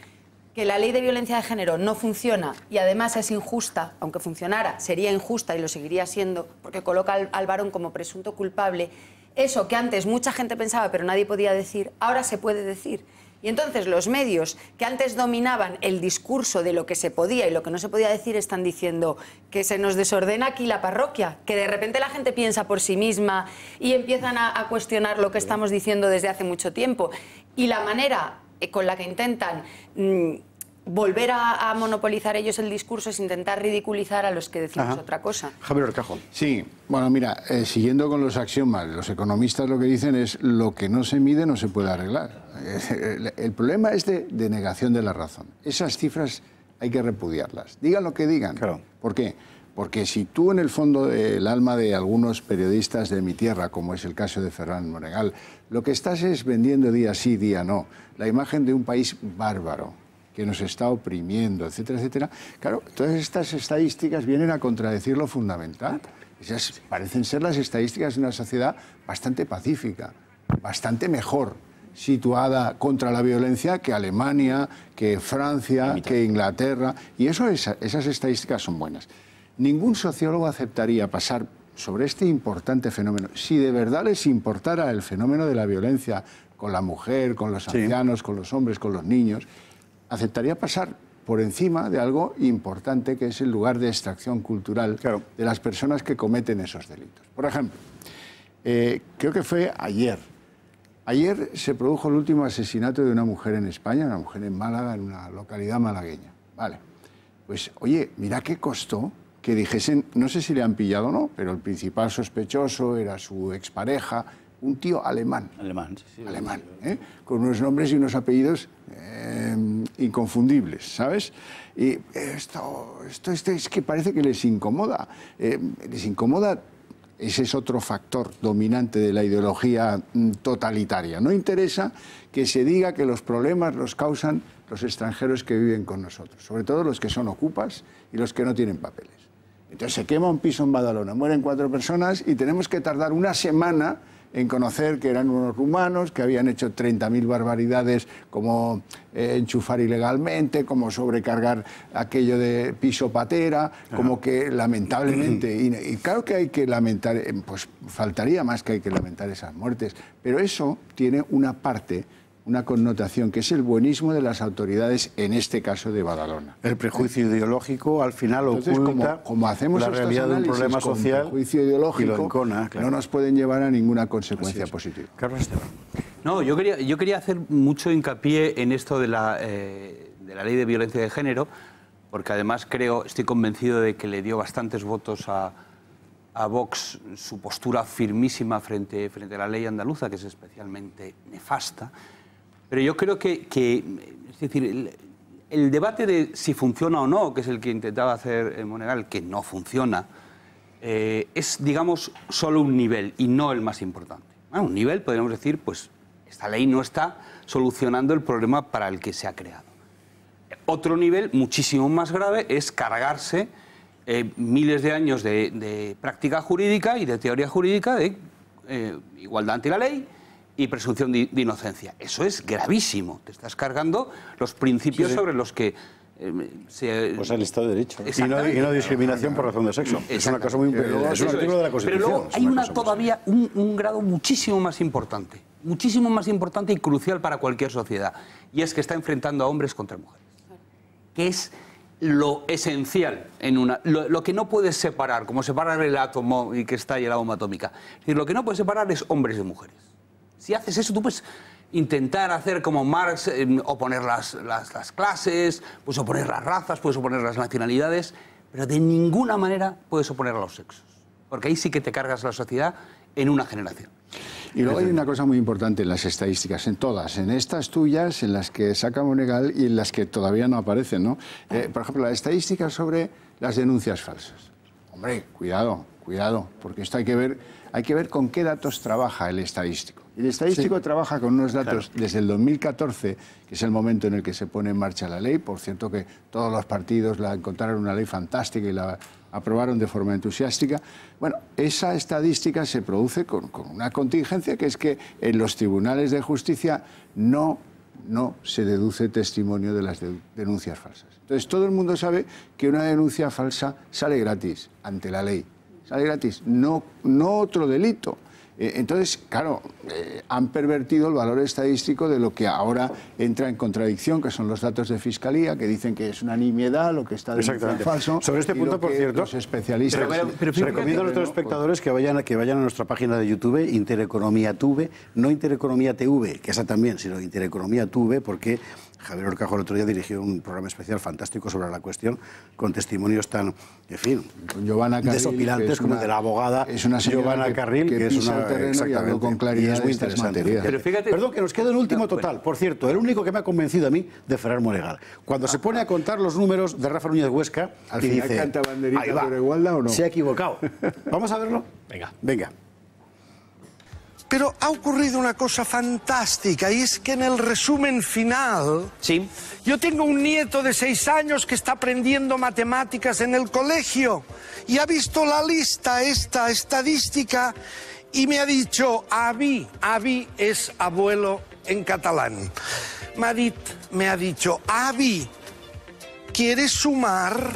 que la ley de violencia de género no funciona y además es injusta, aunque funcionara, sería injusta y lo seguiría siendo, porque coloca al varón como presunto culpable, eso que antes mucha gente pensaba pero nadie podía decir, ahora se puede decir. Y entonces los medios que antes dominaban el discurso de lo que se podía y lo que no se podía decir están diciendo que se nos desordena aquí la parroquia, que de repente la gente piensa por sí misma y empiezan a cuestionar lo que estamos diciendo desde hace mucho tiempo. Y la manera con la que intentan volver a monopolizar ellos el discurso es intentar ridiculizar a los que decimos otra cosa. Javier Orcajo. Sí, bueno, mira, siguiendo con los axiomas, los economistas lo que dicen es lo que no se mide no se puede arreglar. El problema es de negación de la razón. Esas cifras hay que repudiarlas. Digan lo que digan. Claro. ¿Por qué? Porque si tú, en el fondo, el alma de algunos periodistas de mi tierra, como es el caso de Ferran Monegal, lo que estás es vendiendo día sí, día no, la imagen de un país bárbaro que nos está oprimiendo, etcétera, etcétera. Claro, todas estas estadísticas vienen a contradecir lo fundamental. Esas parecen ser las estadísticas de una sociedad bastante pacífica, bastante mejor situada contra la violencia que Alemania, que Francia, que Inglaterra. Y esas estadísticas son buenas. Ningún sociólogo aceptaría pasar sobre este importante fenómeno. Si de verdad les importara el fenómeno de la violencia con la mujer, con los ancianos, con los hombres, con los niños, aceptaría pasar por encima de algo importante, que es el lugar de extracción cultural de las personas que cometen esos delitos. Por ejemplo, creo que fue ayer. Ayer se produjo el último asesinato de una mujer en España, una mujer en Málaga, en una localidad malagueña. Vale. Pues, oye, mira qué costó que dijesen, no sé si le han pillado o no, pero el principal sospechoso era su expareja, un tío alemán. Alemán, sí. Alemán, con unos nombres y unos apellidos inconfundibles, ¿sabes? Y esto es que parece que les incomoda. Les incomoda, ese es otro factor dominante de la ideología totalitaria. No interesa que se diga que los problemas los causan los extranjeros que viven con nosotros, sobre todo los que son ocupas y los que no tienen papeles. Entonces se quema un piso en Badalona, mueren 4 personas y tenemos que tardar una semana en conocer que eran unos rumanos, que habían hecho 30.000 barbaridades, como enchufar ilegalmente, como sobrecargar aquello de piso patera, como que lamentablemente, y claro que hay que lamentar, pues faltaría más que hay que lamentar esas muertes, pero eso tiene una parte, una connotación, que es el buenismo de las autoridades, en este caso de Badalona. El prejuicio ideológico al final oculta como hacemos la realidad de un problema social, prejuicio ideológico, y lo encona, no nos pueden llevar a ninguna consecuencia positiva. Carlos Esteban. No, yo quería hacer mucho hincapié en esto de la ley de violencia de género, porque además estoy convencido de que le dio bastantes votos a Vox su postura firmísima frente a la ley andaluza, que es especialmente nefasta. Pero yo creo que es decir, el debate de si funciona o no, que es el que intentaba hacer Monegal, que no funciona, es, digamos, solo un nivel y no el más importante. Un nivel, podríamos decir, pues esta ley no está solucionando el problema para el que se ha creado. Otro nivel, muchísimo más grave, es cargarse miles de años de práctica jurídica y de teoría jurídica de igualdad ante la ley y presunción de inocencia. Eso es gravísimo. Te estás cargando los principios sobre los que pues el Estado de Derecho. Y no discriminación por razón de sexo. Es una cosa muy... Es un artículo de la Constitución. Pero luego hay todavía un grado muchísimo más importante y crucial para cualquier sociedad, y es que está enfrentando a hombres contra mujeres, que es lo esencial lo que no puedes separar, como separar el átomo y que estalle la bomba atómica. Es decir, lo que no puedes separar es hombres de mujeres. Si haces eso, tú puedes intentar hacer como Marx, oponer las clases, puedes oponer las razas, puedes oponer las nacionalidades, pero de ninguna manera puedes oponer a los sexos, porque ahí sí que te cargas la sociedad en una generación. Y luego hay una cosa muy importante en las estadísticas, en todas, en estas tuyas, en las que saca Monegal y en las que todavía no aparecen, ¿no? Por ejemplo, la estadística sobre las denuncias falsas. Hombre, cuidado, porque esto hay que ver con qué datos trabaja el estadístico. El estadístico trabaja con unos datos desde el 2014, que es el momento en el que se pone en marcha la ley. Por cierto, que todos los partidos la encontraron una ley fantástica y la aprobaron de forma entusiástica. Bueno, esa estadística se produce con una contingencia, que es que en los tribunales de justicia no se deduce testimonio de las denuncias falsas. Entonces, todo el mundo sabe que una denuncia falsa sale gratis ante la ley. Sale gratis, no otro delito. Entonces, claro, han pervertido el valor estadístico de lo que ahora entra en contradicción, que son los datos de Fiscalía, que dicen que es una nimiedad lo que está denunciando falso. Sobre este punto, por cierto, los especialistas... recomiendo a nuestros espectadores que vayan a nuestra página de YouTube, Intereconomía Tuve, no Intereconomía TV, que esa también, sino Intereconomía Tuve, porque Javier Horcajo el otro día dirigió un programa especial fantástico sobre la cuestión, con testimonios tan, en fin, desopilantes como el de la abogada Giovanna Carril, que es una... Exactamente. Con claridad es muy interesante. Pero fíjate, perdón, que nos queda un último total. Por cierto, el único que me ha convencido a mí de Ferran Monegal. Cuando se pone a contar los números de Rafa Núñez Huesca al y final dice, canta banderita, pero igualdad o no. Se ha equivocado. ¿Vamos a verlo? Venga. Pero ha ocurrido una cosa fantástica, y es que en el resumen final... Sí. Yo tengo un nieto de 6 años que está aprendiendo matemáticas en el colegio y ha visto la lista, esta estadística, y me ha dicho, avi es abuelo en catalán. Madit me ha dicho, avi, ¿quieres sumar?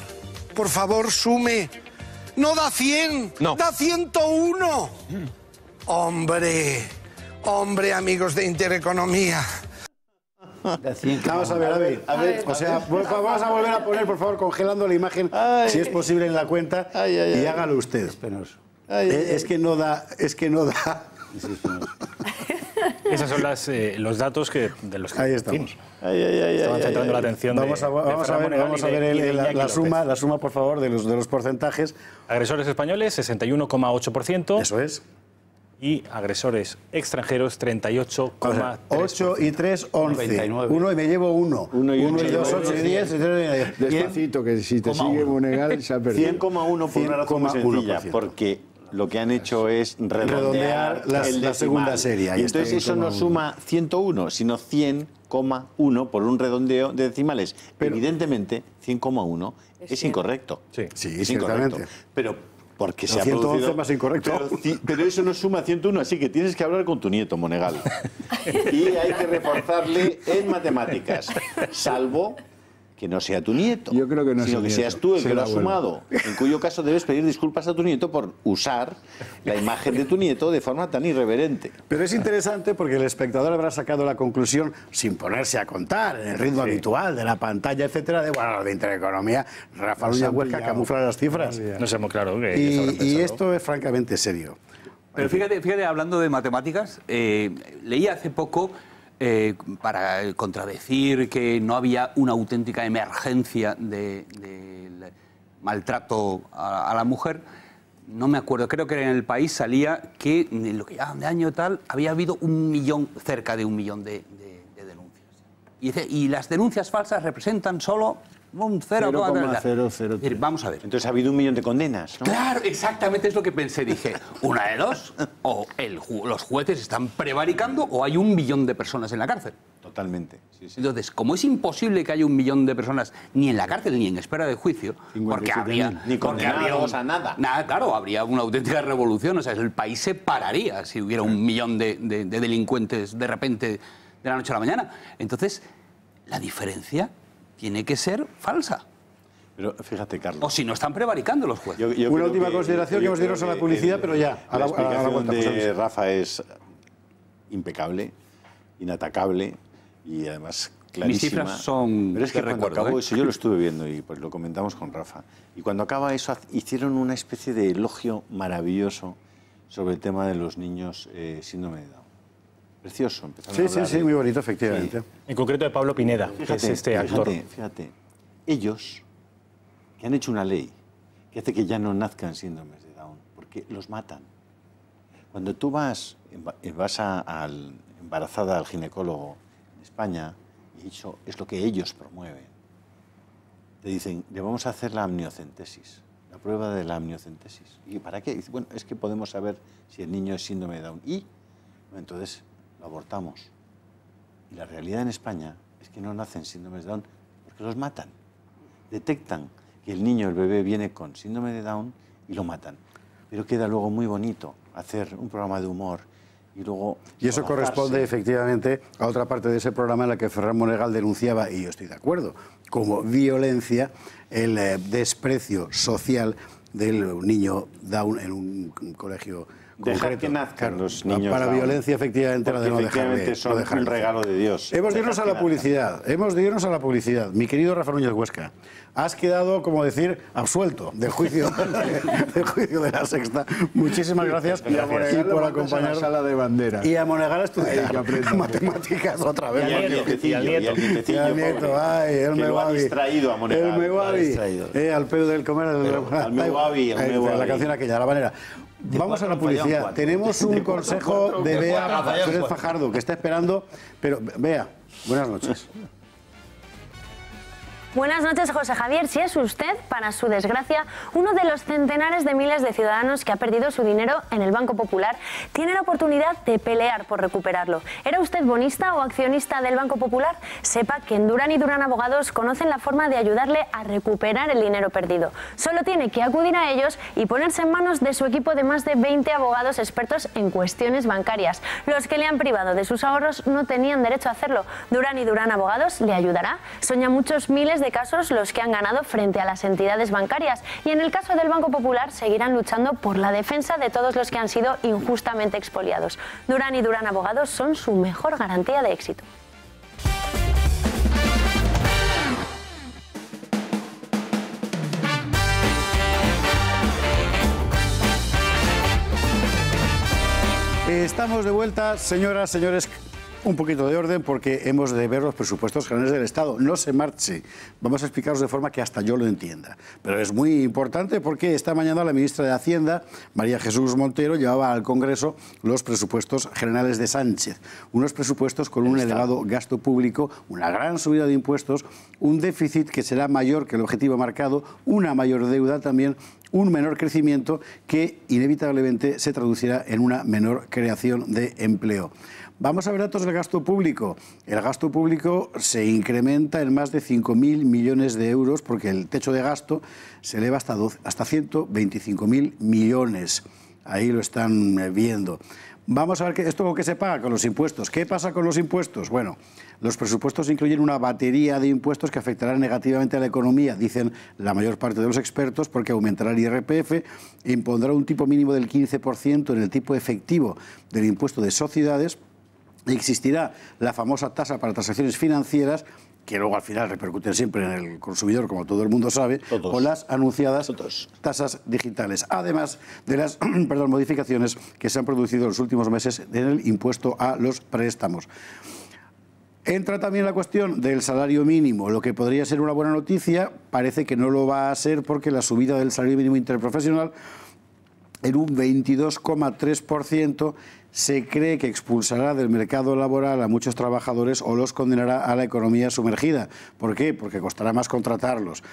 Por favor, sume. No da 100, no. Da 101. Hombre, amigos de Intereconomía. Vamos a ver, o sea, vamos a volver a poner, por favor, congelando la imagen, si es posible, en la cuenta, y hágalo usted. Es que no da. Esos son los datos de los que... Ahí estamos. Estaban centrando la atención. Vamos a ver la suma, por favor, de los porcentajes. Agresores españoles, 61,8%. Eso es. Y agresores extranjeros, 38,3%. 8 y 3, 11. 1 y me llevo 1. 1 y 2, 8 y 10. Despacito, que si te sigue Monegal se ha perdido. 100,1 por una razón muy sencilla, porque lo que han hecho es redondear la segunda serie. Y entonces eso no suma 101, sino 100,1 por un redondeo de decimales. Pero, evidentemente, 100,1 es incorrecto. Sí, es incorrecto. Pero porque se ha 111 producido... más incorrecto. Pero eso no suma 101, así que tienes que hablar con tu nieto, Monegal. Y hay que reforzarle en matemáticas, salvo que no sea tu nieto, yo creo que no, sino que seas tú el que lo ha sumado, en cuyo caso debes pedir disculpas a tu nieto por usar la imagen de tu nieto de forma tan irreverente. Pero es interesante porque el espectador habrá sacado la conclusión, sin ponerse a contar, en el ritmo habitual de la pantalla, etcétera, de, bueno, de Intereconomía, Rafa Núñez Huesca camufla las cifras. No sé muy claro. Y esto es francamente serio. Pero fíjate, hablando de matemáticas, leí hace poco para contradecir que no había una auténtica emergencia del maltrato a la mujer. No me acuerdo, creo que en El País salía que en lo que llaman de año tal había habido cerca de 1 millón de denuncias. Y las denuncias falsas representan solo un 0,000. Vamos a ver. Entonces ha habido 1 millón de condenas, ¿no? Claro, exactamente es lo que pensé. Dije, una de dos, o los jueces están prevaricando o hay 1 millón de personas en la cárcel. Totalmente. Sí, sí. Entonces, como es imposible que haya 1 millón de personas ni en la cárcel ni en espera de juicio, porque habría... Ni condenados a nada. Nada, claro, habría una auténtica revolución. O sea, el país se pararía si hubiera 1 millón de delincuentes de repente de la noche a la mañana. Entonces, la diferencia tiene que ser falsa. Pero fíjate, Carlos. O si no están prevaricando los jueces. Una última consideración que hemos de irnos a la publicidad, pero ya. La explicación de Rafa es impecable, inatacable y además clarísima. Mis cifras son... Pero es que cuando acabó eso, yo lo estuve viendo y pues lo comentamos con Rafa. Y cuando acaba eso, hicieron una especie de elogio maravilloso sobre el tema de los niños síndrome de Down. Precioso. Sí, muy bonito, efectivamente. Sí. En concreto de Pablo Pineda, que es este actor. Fíjate, ellos que han hecho una ley que hace que ya no nazcan síndromes de Down, porque los matan. Cuando tú vas embarazada al ginecólogo en España, y eso es lo que ellos promueven, te dicen, le vamos a hacer la amniocentesis, la prueba de la amniocentesis. ¿Y para qué? Dice, bueno, es que podemos saber si el niño es síndrome de Down. Y entonces lo abortamos. Y la realidad en España es que no nacen síndromes de Down porque los matan. Detectan que el niño, el bebé, viene con síndrome de Down y lo matan. Pero queda luego muy bonito hacer un programa de humor y luego... Y eso corresponde efectivamente a otra parte de ese programa en la que Ferran Monegal denunciaba, y yo estoy de acuerdo, como violencia el desprecio social del niño Down en un colegio Dejar que nazcan los niños para Down, violencia, efectivamente, la de no dejarle. Son un regalo de Dios. Hemos de irnos a la publicidad. Mi querido Rafa Núñez Huesca, has quedado, como decir, absuelto del juicio, de la Sexta. Muchísimas gracias y por acompañarnos. Sala de bandera. Y a Monegal a estudiar matemáticas otra vez. Y al nieto. Ay, el que lo ha distraído a Monegal. El Meguavi. Al pedo del comer. Al Meguavi. La canción aquella, la banera. Vamos a la publicidad. Tenemos un consejo de Bea Pérez Fajardo, que está esperando. Pero, Bea, buenas noches. Buenas noches, José Javier. Si es usted, para su desgracia, uno de los centenares de miles de ciudadanos que ha perdido su dinero en el Banco Popular, tiene la oportunidad de pelear por recuperarlo. ¿Era usted bonista o accionista del Banco Popular? Sepa que en Durán y Durán Abogados conocen la forma de ayudarle a recuperar el dinero perdido. Solo tiene que acudir a ellos y ponerse en manos de su equipo de más de 20 abogados expertos en cuestiones bancarias. Los que le han privado de sus ahorros no tenían derecho a hacerlo. Durán y Durán Abogados le ayudará. Son ya muchos miles de casos los que han ganado frente a las entidades bancarias, y en el caso del Banco Popular seguirán luchando por la defensa de todos los que han sido injustamente expoliados. Durán y Durán Abogados son su mejor garantía de éxito. Estamos de vuelta, señoras, señores. Un poquito de orden porque hemos de ver los presupuestos generales del Estado. No se marche. Vamos a explicaros de forma que hasta yo lo entienda. Pero es muy importante porque esta mañana la ministra de Hacienda, María Jesús Montero, llevaba al Congreso los presupuestos generales de Sánchez. Unos presupuestos con un elevado gasto público, una gran subida de impuestos, un déficit que será mayor que el objetivo marcado, una mayor deuda también, un menor crecimiento que inevitablemente se traducirá en una menor creación de empleo. Vamos a ver datos del gasto público. El gasto público se incrementa en más de 5.000 millones de euros porque el techo de gasto se eleva hasta 125.000 millones. Ahí lo están viendo. Vamos a ver esto con qué se paga, con los impuestos. ¿Qué pasa con los impuestos? Bueno, los presupuestos incluyen una batería de impuestos que afectarán negativamente a la economía, dicen la mayor parte de los expertos, porque aumentará el IRPF, impondrá un tipo mínimo del 15% en el tipo efectivo del impuesto de sociedades. Existirá la famosa tasa para transacciones financieras, que luego al final repercuten siempre en el consumidor, como todo el mundo sabe, o las anunciadas tasas digitales. Además de las modificaciones que se han producido en los últimos meses en el impuesto a los préstamos. Entra también la cuestión del salario mínimo. Lo que podría ser una buena noticia parece que no lo va a ser, porque la subida del salario mínimo interprofesional en un 22,3% se cree que expulsará del mercado laboral a muchos trabajadores o los condenará a la economía sumergida. ¿Por qué? Porque costará más contratarlos.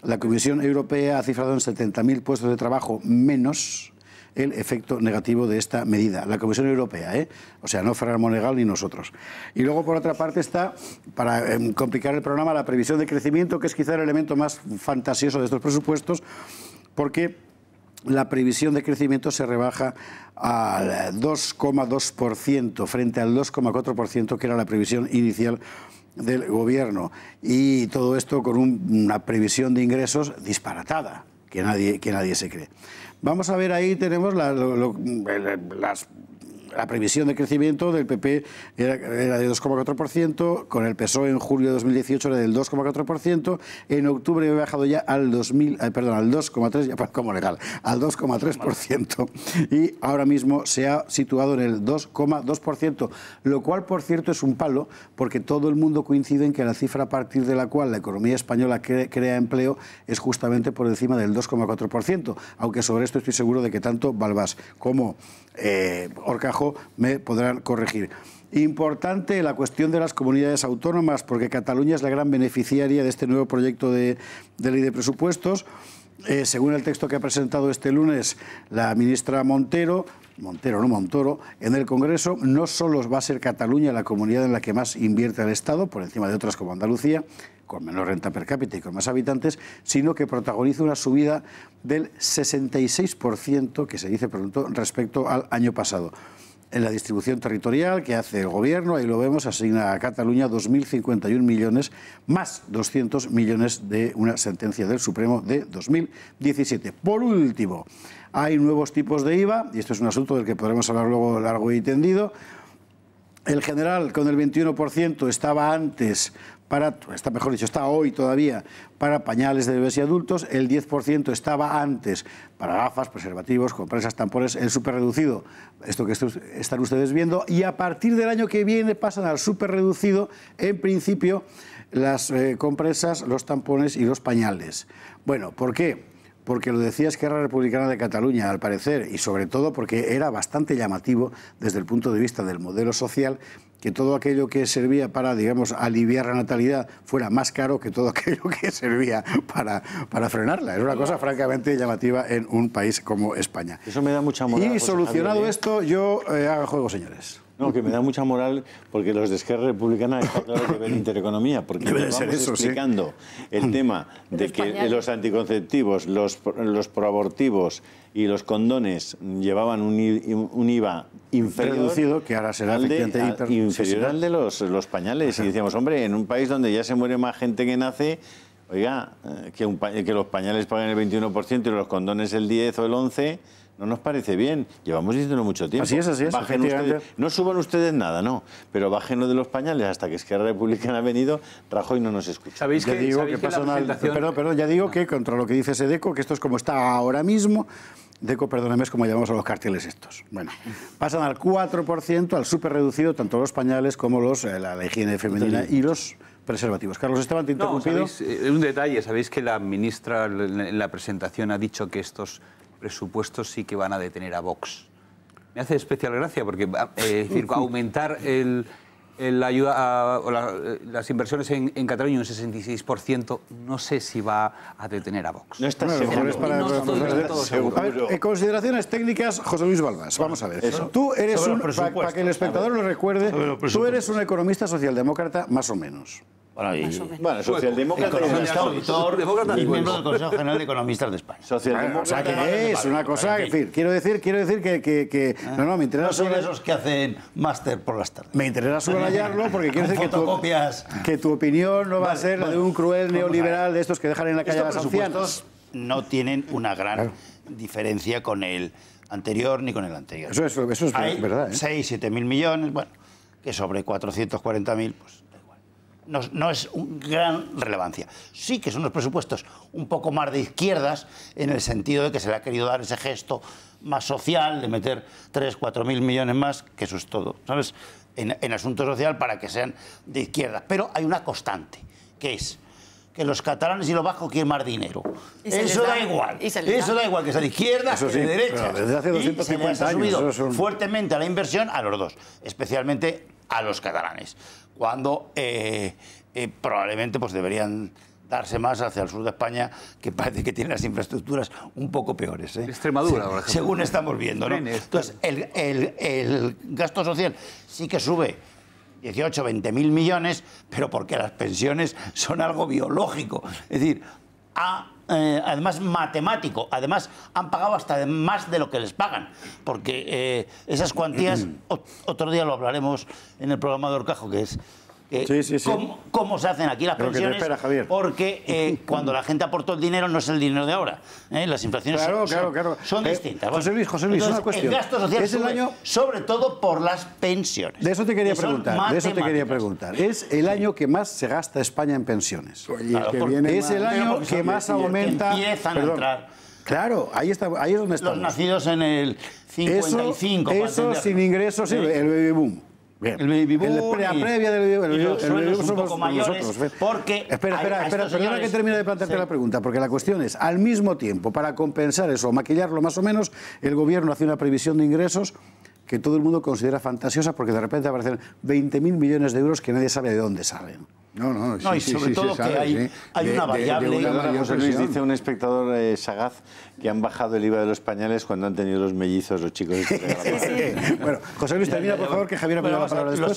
La Comisión Europea ha cifrado en 70.000 puestos de trabajo menos el efecto negativo de esta medida. La Comisión Europea, o sea, no Ferran Monegal ni nosotros. Y luego, por otra parte, está, para complicar el programa, la previsión de crecimiento, que es quizá el elemento más fantasioso de estos presupuestos, porque la previsión de crecimiento se rebaja al 2,2% frente al 2,4% que era la previsión inicial del Gobierno. Y todo esto con una previsión de ingresos disparatada, que nadie se cree. Vamos a ver, ahí tenemos la previsión de crecimiento del PP era de 2,4%, con el PSOE en julio de 2018 era del 2,4%, en octubre había bajado ya al 2,3%, como legal, al 2,3%, y ahora mismo se ha situado en el 2,2%, lo cual, por cierto, es un palo, porque todo el mundo coincide en que la cifra a partir de la cual la economía española crea empleo es justamente por encima del 2,4%, aunque sobre esto estoy seguro de que tanto Balbás como Horcajo me podrán corregir. Importante la cuestión de las comunidades autónomas, porque Cataluña es la gran beneficiaria de este nuevo proyecto de ley de presupuestos. Según el texto que ha presentado este lunes la ministra Montoro, en el Congreso, no solo va a ser Cataluña la comunidad en la que más invierte el Estado, por encima de otras como Andalucía, con menor renta per cápita y con más habitantes, sino que protagoniza una subida del 66%, que se dice pronto, respecto al año pasado. En la distribución territorial que hace el Gobierno, ahí lo vemos, asigna a Cataluña 2.051 millones, más 200 millones de una sentencia del Supremo de 2017. Por último, hay nuevos tipos de IVA, y esto es un asunto del que podremos hablar luego largo y tendido. El general, con el 21%, estaba antes está hoy todavía para pañales de bebés y adultos, el 10% estaba antes para gafas, preservativos, compresas, tampones, el superreducido, esto que están ustedes viendo, y a partir del año que viene pasan al superreducido, en principio, las compresas, los tampones y los pañales. Bueno, ¿por qué? Porque lo decía Esquerra Republicana de Cataluña, al parecer, y sobre todo porque era bastante llamativo desde el punto de vista del modelo social, que todo aquello que servía para, digamos, aliviar la natalidad fuera más caro que todo aquello que servía para frenarla. Es una cosa francamente llamativa en un país como España. Eso me da mucha moral. Y solucionado esto, yo haga juego, señores. No, que me da mucha moral, porque los de Esquerra Republicana está claro que ven intereconomía, porque debe vamos ser eso, explicando el tema de que los anticonceptivos, los proabortivos y los condones llevaban un IVA inferior, reducido, que ahora será inferior al de los pañales. Y decíamos, hombre, en un país donde ya se muere más gente que nace, oiga, que los pañales paguen el 21% y los condones el 10 o el 11%, no nos parece bien. Llevamos diciéndolo mucho tiempo. Así es, ustedes, no suban ustedes nada, no, pero bajen lo de los pañales hasta que Esquerra Republicana ha venido, Rajoy no nos escucha. ¿Sabéis que, ya digo que contra lo que dice Sedeco, que esto es como está ahora mismo. Deco, perdóname, es como llamamos a los carteles estos. Bueno, pasan al 4%, al superreducido, tanto los pañales como la higiene femenina y los preservativos. Carlos Esteban, te he interrumpido. Un detalle, sabéis que la ministra en la presentación ha dicho que estos presupuestos sí que van a detener a Vox. Me hace especial gracia porque aumentar la ayuda las inversiones en Cataluña un 66%, no sé si va a detener a Vox. No está seguro. Consideraciones técnicas, José Luis Balbás. Vamos a ver. Tú eres para que el espectador lo recuerde, tú eres un economista socialdemócrata más o menos. Bueno, socialdemócrata, economista, auditor y miembro del Consejo General de Economistas de España. O sea, que es una cosa, en fin, quiero decir que no, me interesa. No son esos que hacen máster por las tardes. Me interesa subrayarlo porque quiero decir que tu opinión no va a ser la de un cruel neoliberal de estos que dejan en la calle a las ancianas. No tienen una gran diferencia con el anterior ni con el anterior. Eso es Hay verdad. 6, 7 mil millones, bueno, que sobre 440.000, pues da igual. no es gran relevancia. Sí que son unos presupuestos un poco más de izquierdas, en el sentido de que se le ha querido dar ese gesto más social, de meter 3.000-4.000 millones más, que eso es todo, ¿sabes?, en asunto social, para que sean de izquierda. Pero hay una constante, que es que los catalanes y los vascos quieren más dinero. Eso da igual. Eso da igual que sea de izquierda que de derecha. Desde hace 250 y se ha años. subido fuertemente a la inversión a los dos, especialmente a los catalanes, cuando probablemente pues deberían darse más hacia el sur de España, que parece que tiene las infraestructuras un poco peores. Extremadura, por ejemplo. Según estamos viendo, ¿no? Entonces, el gasto social sí que sube 18, 20.000 millones, pero porque las pensiones son algo biológico. Es decir, además matemático, además han pagado hasta más de lo que les pagan, porque esas cuantías, otro día lo hablaremos en el programa de Horcajo, que es cómo se hacen aquí las pensiones, porque cuando la gente aportó el dinero no es el dinero de ahora. Las inflaciones son distintas. José Luis, entonces, una cuestión. El gasto social es el año, sobre todo por las pensiones. De eso te quería preguntar. Es el año que más se gasta España en pensiones. Es el año que más aumenta. Empiezan a entrar. Claro, ahí es donde estamos. Los nacidos en el 55. Eso sin ingresos, el baby boom. Bien. El baby boom. La previa del baby boom. El baby boom un poco mayores, nosotros. Porque Espera, perdona que termine de plantearte la pregunta, porque la cuestión es, al mismo tiempo, para compensar eso, maquillarlo más o menos, el gobierno hace una previsión de ingresos que todo el mundo considera fantasiosa, porque de repente aparecen 20.000 millones de euros que nadie sabe de dónde salen. No, y sobre todo que hay una variable. José Luis, dice un espectador sagaz que han bajado el IVA de los pañales cuando han tenido los mellizos, los chicos. Bueno, José Luis, termina, por favor, que Javier ha pedido la palabra después.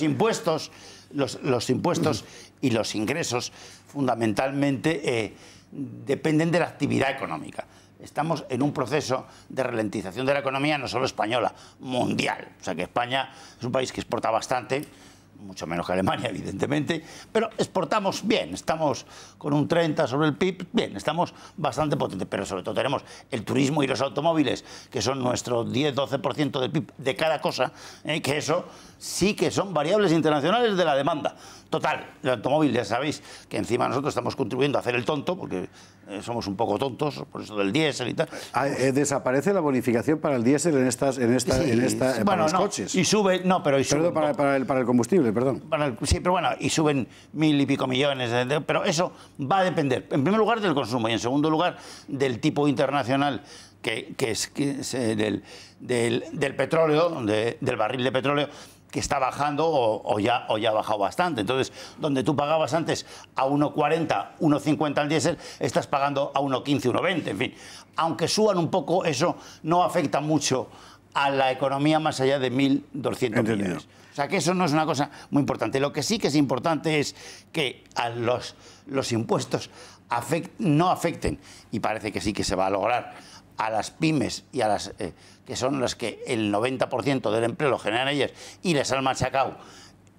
Los impuestos y los ingresos fundamentalmente dependen de la actividad económica. Estamos en un proceso de ralentización de la economía, no solo española, mundial. O sea que España es un país que exporta bastante, mucho menos que Alemania, evidentemente, pero exportamos bien, estamos con un 30 sobre el PIB, bien, estamos bastante potentes, pero sobre todo tenemos el turismo y los automóviles, que son nuestro 10-12% del PIB de cada cosa, que eso sí que son variables internacionales de la demanda. Total, el automóvil, ya sabéis que encima nosotros estamos contribuyendo a hacer el tonto, porque somos un poco tontos, por eso del diésel y tal. Desaparece la bonificación para el diésel para los coches. Y sube, pero sube. Perdón, para el combustible, perdón. Sí, pero bueno, y suben 1.000 y pico millones, pero eso va a depender, en primer lugar, del consumo y en segundo lugar, del tipo internacional que es del petróleo, del barril de petróleo, que está bajando o ya ha bajado bastante. Entonces, donde tú pagabas antes a 1,40, 1,50 al diésel, estás pagando a 1,15, 1,20, en fin. Aunque suban un poco, eso no afecta mucho a la economía más allá de 1.200 millones. O sea, que eso no es una cosa muy importante. Lo que sí que es importante es que a los impuestos no afecten, y parece que sí que se va a lograr, a las pymes y a las que son las que el 90% del empleo lo generan ellas y les han machacado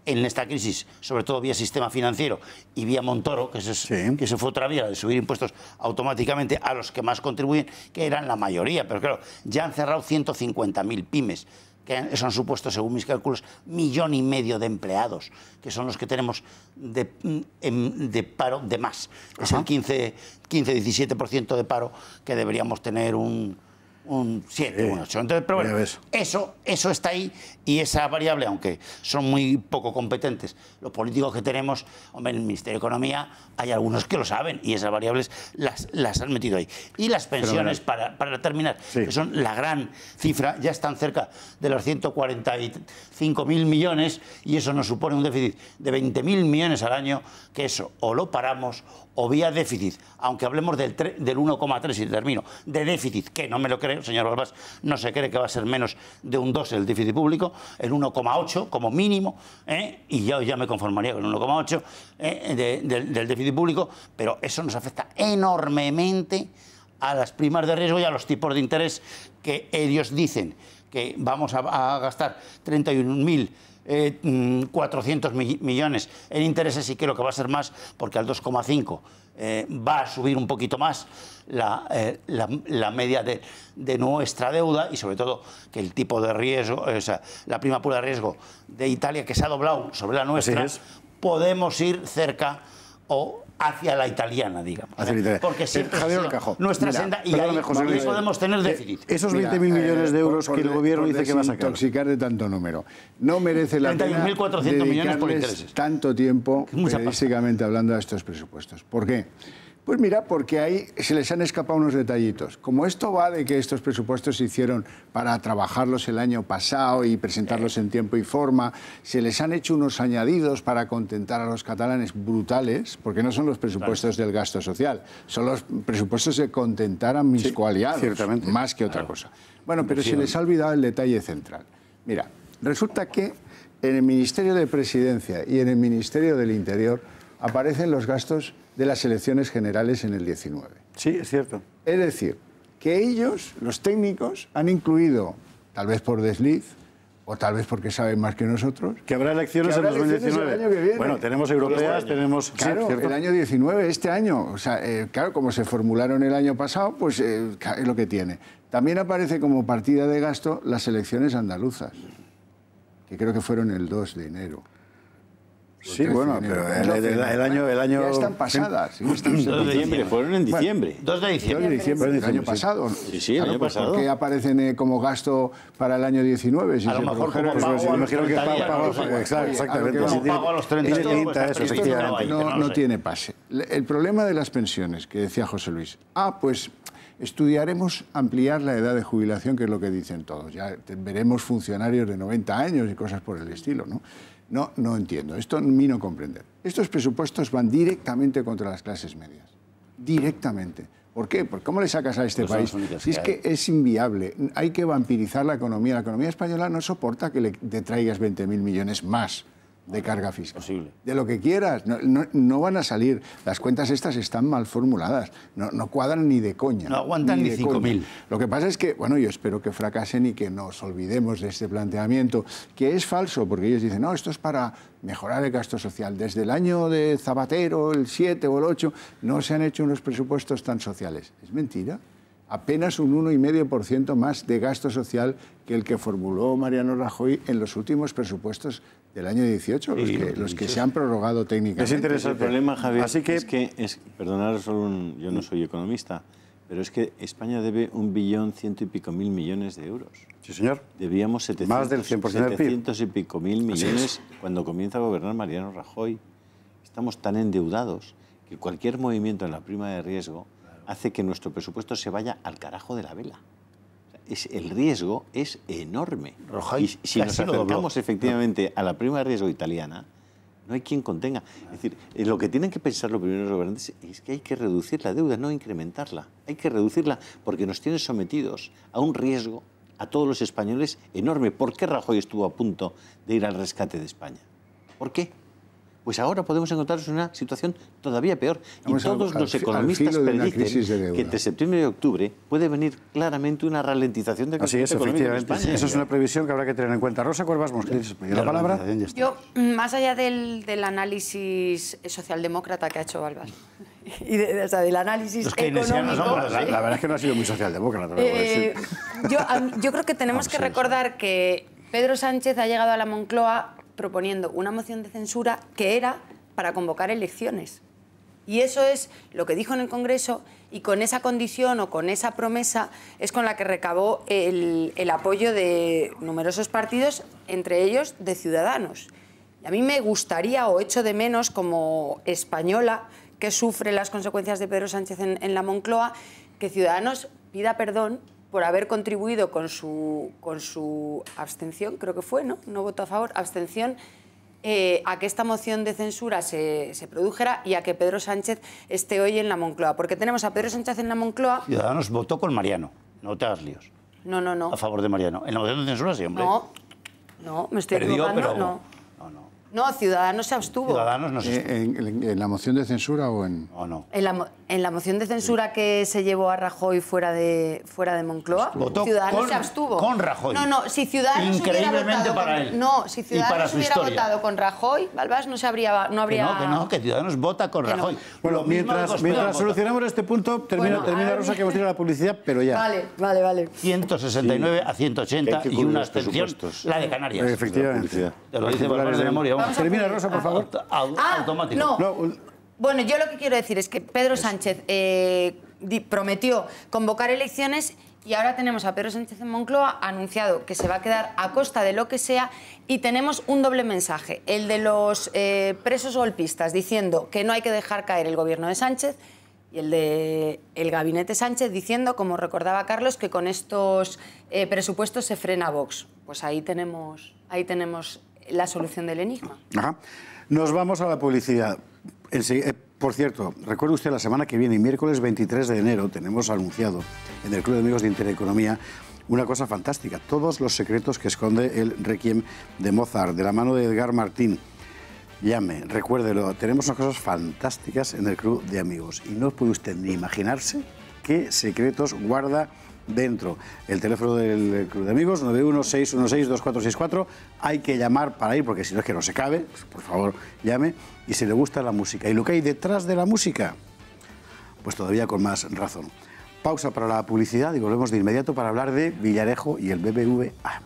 en esta crisis, sobre todo vía sistema financiero y vía Montoro, que eso fue otra vía de subir impuestos automáticamente a los que más contribuyen, que eran la mayoría, pero claro, ya han cerrado 150.000 pymes, que eso han supuesto, según mis cálculos, 1,5 millones de empleados, que son los que tenemos de paro de más. Es el 15-17% de paro, que deberíamos tener un 7, un 8. Entonces, pero bueno, eso está ahí, y esa variable, aunque son muy poco competentes los políticos que tenemos, hombre, en el Ministerio de Economía hay algunos que lo saben y esas variables las han metido ahí. Y las pensiones, para terminar, que son la gran cifra, ya están cerca de los 145.000 millones, y eso nos supone un déficit de 20.000 millones al año, que eso o lo paramos o vía déficit, aunque hablemos del 1,3, y termino, de déficit, que no me lo creo, señor Balbás, no se cree que va a ser menos de un 2 el déficit público, el 1,8 como mínimo, y yo ya me conformaría con el 1,8 del déficit público, pero eso nos afecta enormemente a las primas de riesgo y a los tipos de interés, que ellos dicen que vamos a gastar 31.400 millones en intereses, y creo que va a ser más, porque al 2,5 va a subir un poquito más la media de nuestra deuda, y sobre todo que el tipo de riesgo, o sea, la prima pura de riesgo de Italia, que se ha doblado sobre la nuestra, podemos ir cerca o hacia la italiana, digamos. Porque siempre Javier ha sido Orcajo, nuestra mira, senda y perdóname, ahí José Luis, podemos tener déficit. Esos 20.000 millones de euros que el gobierno dice que va a sacar. Intoxicar de tanto número. No merece la pena 31.400 millones por intereses. tanto tiempo, periodísticamente hablando, a estos presupuestos. ¿Por qué? Pues mira, porque ahí se les han escapado unos detallitos. Como esto va de que estos presupuestos se hicieron para trabajarlos el año pasado y presentarlos en tiempo y forma, se les han hecho unos añadidos para contentar a los catalanes brutales, porque no son los presupuestos del gasto social, son los presupuestos de contentar a mis coaliados, ciertamente, más que otra cosa. Bueno, pero se les ha olvidado el detalle central. Mira, resulta que en el Ministerio de Presidencia y en el Ministerio del Interior aparecen los gastos de las elecciones generales en el 19. Sí, es cierto. Es decir, que ellos, los técnicos, han incluido, tal vez por desliz, o tal vez porque saben más que nosotros... Que habrá elecciones en 2019. El año que viene. Bueno, tenemos europeas, tenemos... Claro, sí, el año 19, este año. O sea, claro, como se formularon el año pasado, pues es lo que tiene. También aparece como partida de gasto las elecciones andaluzas, que creo que fueron el 2 de enero. Sí, bueno, pero el año... Ya están pasadas. Sí, 2 de diciembre, fueron en diciembre. Bueno, 2 de diciembre del año pasado. Sí, el año pasado. ¿Por qué aparecen como gasto para el año 19? Si a lo mejor como pago a los 30 días. Exactamente. Como pago a los 30 días. No tiene pase. El problema de las pensiones, que decía José Luis. Pues estudiaremos ampliar la edad de jubilación, que es lo que dicen todos. Ya veremos funcionarios de 90 años y cosas por el estilo, ¿no? No entiendo. Esto a mí no comprender. Estos presupuestos van directamente contra las clases medias. Directamente. ¿Por qué? Porque ¿cómo le sacas a este país? Si es que es inviable. Hay que vampirizar la economía. La economía española no soporta que te traigas 20.000 millones más de carga fiscal. De lo que quieras. No van a salir. Las cuentas estas están mal formuladas. No cuadran ni de coña. No aguantan ni 5.000. Lo que pasa es que, bueno, yo espero que fracasen y que nos olvidemos de este planteamiento, que es falso, porque ellos dicen, no, esto es para mejorar el gasto social. Desde el año de Zapatero, el 7 o el 8, no se han hecho unos presupuestos tan sociales. Es mentira. Apenas un 1,5% más de gasto social que el que formuló Mariano Rajoy en los últimos presupuestos del año 18, los que se han prorrogado técnicamente. Es interesante. El problema, Javier, Así que... perdonad, yo no soy economista, pero es que España debe 1.100.000 y pico millones de euros. Sí, señor. Debíamos 700, más del 100% del PIB. 700 y pico mil millones cuando comienza a gobernar Mariano Rajoy. Estamos tan endeudados que cualquier movimiento en la prima de riesgo hace que nuestro presupuesto se vaya al carajo de la vela. El riesgo es enorme. Y si nos acercamos efectivamente a la prima de riesgo italiana, no hay quien contenga. Es decir, lo que tienen que pensar los primeros gobernantes es que hay que reducir la deuda, no incrementarla. Hay que reducirla porque nos tiene sometidos a un riesgo a todos los españoles enorme. ¿Por qué Rajoy estuvo a punto de ir al rescate de España? ¿Por qué? Pues ahora podemos encontrarnos en una situación todavía peor. Y todos los economistas predicen que entre septiembre y octubre puede venir claramente una ralentización del crecimiento económico en España. Eso es una previsión que habrá que tener en cuenta. Rosa Cuervas Mons, ¿quieres pedir la palabra? Yo, más allá del análisis socialdemócrata que ha hecho Balbás, y del análisis económico... La verdad es que no ha sido muy socialdemócrata. Yo creo que tenemos que recordar que Pedro Sánchez ha llegado a la Moncloa proponiendo una moción de censura que era para convocar elecciones. Y eso es lo que dijo en el Congreso, y con esa condición o con esa promesa es con la que recabó el apoyo de numerosos partidos, entre ellos de Ciudadanos. Y a mí me gustaría, o echo de menos como española que sufre las consecuencias de Pedro Sánchez en la Moncloa, que Ciudadanos pida perdón por haber contribuido con su abstención, creo que fue, ¿no? No votó a favor, abstención, a que esta moción de censura se produjera y a que Pedro Sánchez esté hoy en la Moncloa. Porque tenemos a Pedro Sánchez en la Moncloa... Ciudadanos votó con Mariano, no te hagas líos. No. A favor de Mariano. En la moción de censura siempre. No, me estoy equivocando, pero... no. No, Ciudadanos se abstuvo. Ciudadanos no se abstuvo. ¿En la moción de censura o en...? No. En la moción de censura que se llevó a Rajoy fuera de Moncloa, votó Ciudadanos se abstuvo. Con Rajoy. No, si Ciudadanos increíblemente para él. No, si Ciudadanos hubiera votado con Rajoy, Balbás no habría... Que Ciudadanos vota con Rajoy. Bueno, mientras solucionamos este punto, termina Rosa, que hemos tirado la publicidad, pero ya. Vale. 169 a 180 y una abstención, la de Canarias. Efectivamente. Te lo dice Balbás de memoria. vamos a Termina, acudir. Rosa, por favor. Automático. No. Bueno, yo lo que quiero decir es que Pedro Sánchez prometió convocar elecciones y ahora tenemos a Pedro Sánchez en Moncloa anunciado que se va a quedar a costa de lo que sea y tenemos un doble mensaje, el de los presos golpistas diciendo que no hay que dejar caer el gobierno de Sánchez y el de el gabinete Sánchez diciendo, como recordaba Carlos, que con estos presupuestos se frena Vox. Pues ahí tenemos la solución del enigma. Ajá. Nos vamos a la publicidad. Por cierto, recuerde usted, la semana que viene, miércoles 23 de enero, tenemos anunciado en el Club de Amigos de Intereconomía una cosa fantástica. Todos los secretos que esconde el Requiem de Mozart, de la mano de Edgar Martín. Llame, recuérdelo, tenemos unas cosas fantásticas en el Club de Amigos y no puede usted ni imaginarse qué secretos guarda dentro. El teléfono del Club de Amigos, 916162464. Hay que llamar para ir, porque si no es que no se cabe. Pues, por favor, llame. Y si le gusta la música y lo que hay detrás de la música, pues todavía con más razón. Pausa para la publicidad y volvemos de inmediato para hablar de Villarejo y el BBVA.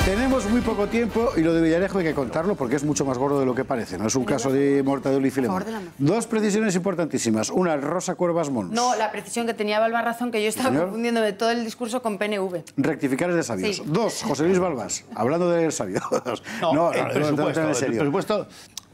Tenemos muy poco tiempo y lo de Villarejo hay que contarlo porque es mucho más gordo de lo que parece. No es un caso de Mortadelo y Filemón. Dos precisiones importantísimas. Una, Rosa Cuervas Mons. No, la precisión que tenía Balbarrazón, que yo estaba confundiendo de todo el discurso con PNV. Rectificar es de sabios. Sí. Dos, José Luis Balbás, hablando de sabios. No, el presupuesto,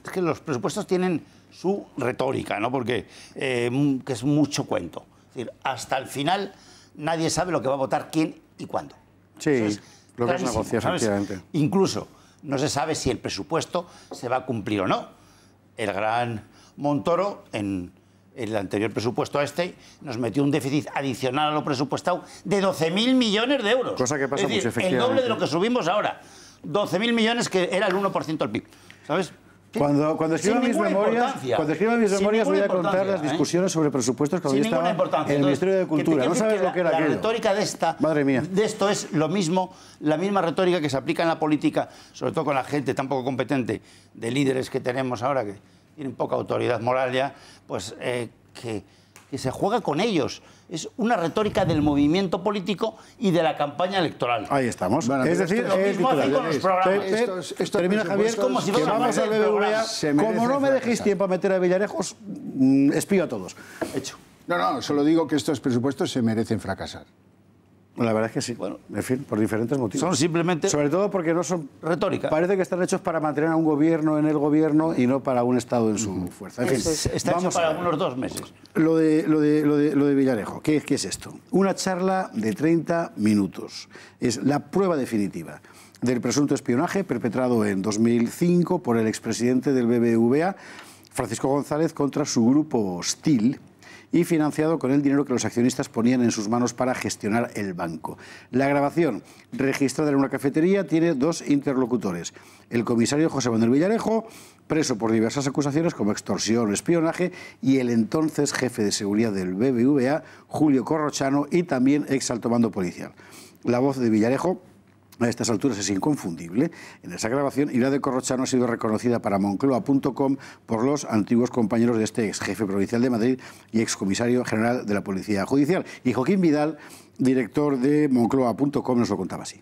es que los presupuestos tienen su retórica, ¿no? Porque que es mucho cuento. Es decir, hasta el final nadie sabe lo que va a votar quién y cuándo. Sí. Lo que es negocio, efectivamente. Incluso no se sabe si el presupuesto se va a cumplir o no. El gran Montoro, en el anterior presupuesto a este, nos metió un déficit adicional a lo presupuestado de 12.000 millones de euros. Cosa que pasa es decir, mucho, efectivamente. el doble de lo que subimos ahora. 12.000 millones, que era el 1% del PIB. ¿Sabes? Cuando escriba mis memorias voy a contar las discusiones sobre presupuestos cuando yo estaba en el Ministerio de Cultura. No sabes lo que era aquello. La retórica de esto es lo mismo, la misma retórica que se aplica en la política, sobre todo con la gente tan poco competente de líderes que tenemos ahora, que tienen poca autoridad moral ya, pues que se juega con ellos. Es una retórica del movimiento político y de la campaña electoral. Ahí estamos. Bueno, es decir, lo mismo hacen con los programas. Termina Javier, como si vamos al BBVA. Como no me dejéis tiempo a meter a Villarejos, espío a todos. Hecho. No, solo digo que estos presupuestos se merecen fracasar. La verdad es que sí. Bueno, en fin, por diferentes motivos. Son simplemente... Sobre todo porque no son... retórica. Parece que están hechos para mantener a un gobierno en el gobierno y no para un Estado en su fuerza. En fin, está hecho para unos 2 meses. Lo de Villarejo, ¿qué es esto? Una charla de 30 minutos. Es la prueba definitiva del presunto espionaje perpetrado en 2005 por el expresidente del BBVA, Francisco González, contra su grupo Hostil, y financiado con el dinero que los accionistas ponían en sus manos para gestionar el banco. La grabación, registrada en una cafetería, tiene 2 interlocutores. El comisario José Manuel Villarejo, preso por diversas acusaciones como extorsión o espionaje, y el entonces jefe de seguridad del BBVA, Julio Corrochano, y también exaltomando policial. La voz de Villarejo a estas alturas es inconfundible en esa grabación, y la de Corrochano ha sido reconocida para Moncloa.com por los antiguos compañeros de este ex jefe provincial de Madrid y excomisario general de la Policía Judicial. Y Joaquín Vidal, director de Moncloa.com, nos lo contaba así.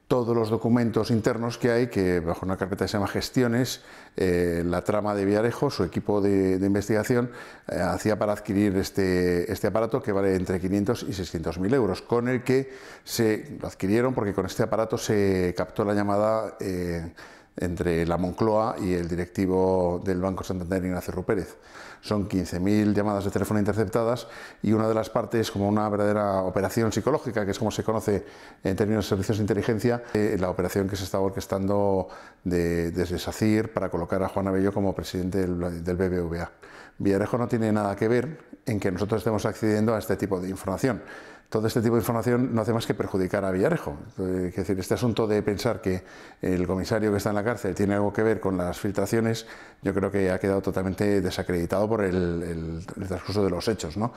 Todos los documentos internos que hay, que bajo una carpeta que se llama Gestiones, la trama de Villarejo, su equipo de investigación, hacía para adquirir este aparato que vale entre 500 y 600.000 euros, con el que lo adquirieron porque con este aparato se captó la llamada entre la Moncloa y el directivo del Banco Santander, Ignacio Rupérez. Son 15.000 llamadas de teléfono interceptadas y una de las partes, como una verdadera operación psicológica, que es como se conoce en términos de servicios de inteligencia, la operación que se estaba orquestando desde SACIR para colocar a Juan Abelló como presidente del BBVA. Villarejo no tiene nada que ver en que nosotros estemos accediendo a este tipo de información. Todo este tipo de información no hace más que perjudicar a Villarejo. Es decir, este asunto de pensar que el comisario que está en la cárcel tiene algo que ver con las filtraciones, yo creo que ha quedado totalmente desacreditado por el transcurso de los hechos, ¿no?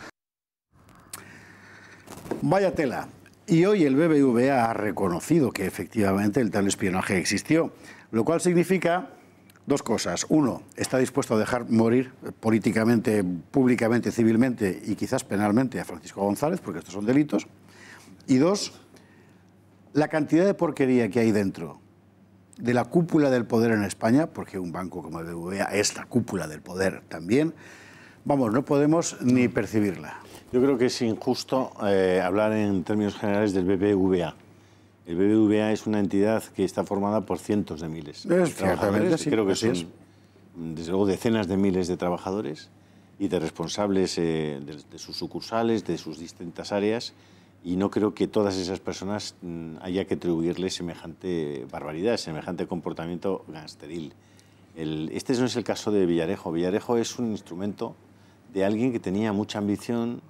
Vaya tela. Y hoy el BBVA ha reconocido que efectivamente el tal espionaje existió. Lo cual significa dos cosas. Uno, está dispuesto a dejar morir políticamente, públicamente, civilmente y quizás penalmente a Francisco González, porque estos son delitos. Y dos, la cantidad de porquería que hay dentro de la cúpula del poder en España, porque un banco como el BBVA es la cúpula del poder también, vamos, no podemos ni percibirla. Yo creo que es injusto hablar en términos generales del BBVA. El BBVA es una entidad que está formada por cientos de miles de trabajadores. Sí, creo que son, desde luego, decenas de miles de trabajadores y de responsables de sus sucursales, de sus distintas áreas, y no creo que todas esas personas haya que atribuirles semejante barbaridad, semejante comportamiento gangsteril. Este no es el caso de Villarejo. Villarejo es un instrumento de alguien que tenía mucha ambición,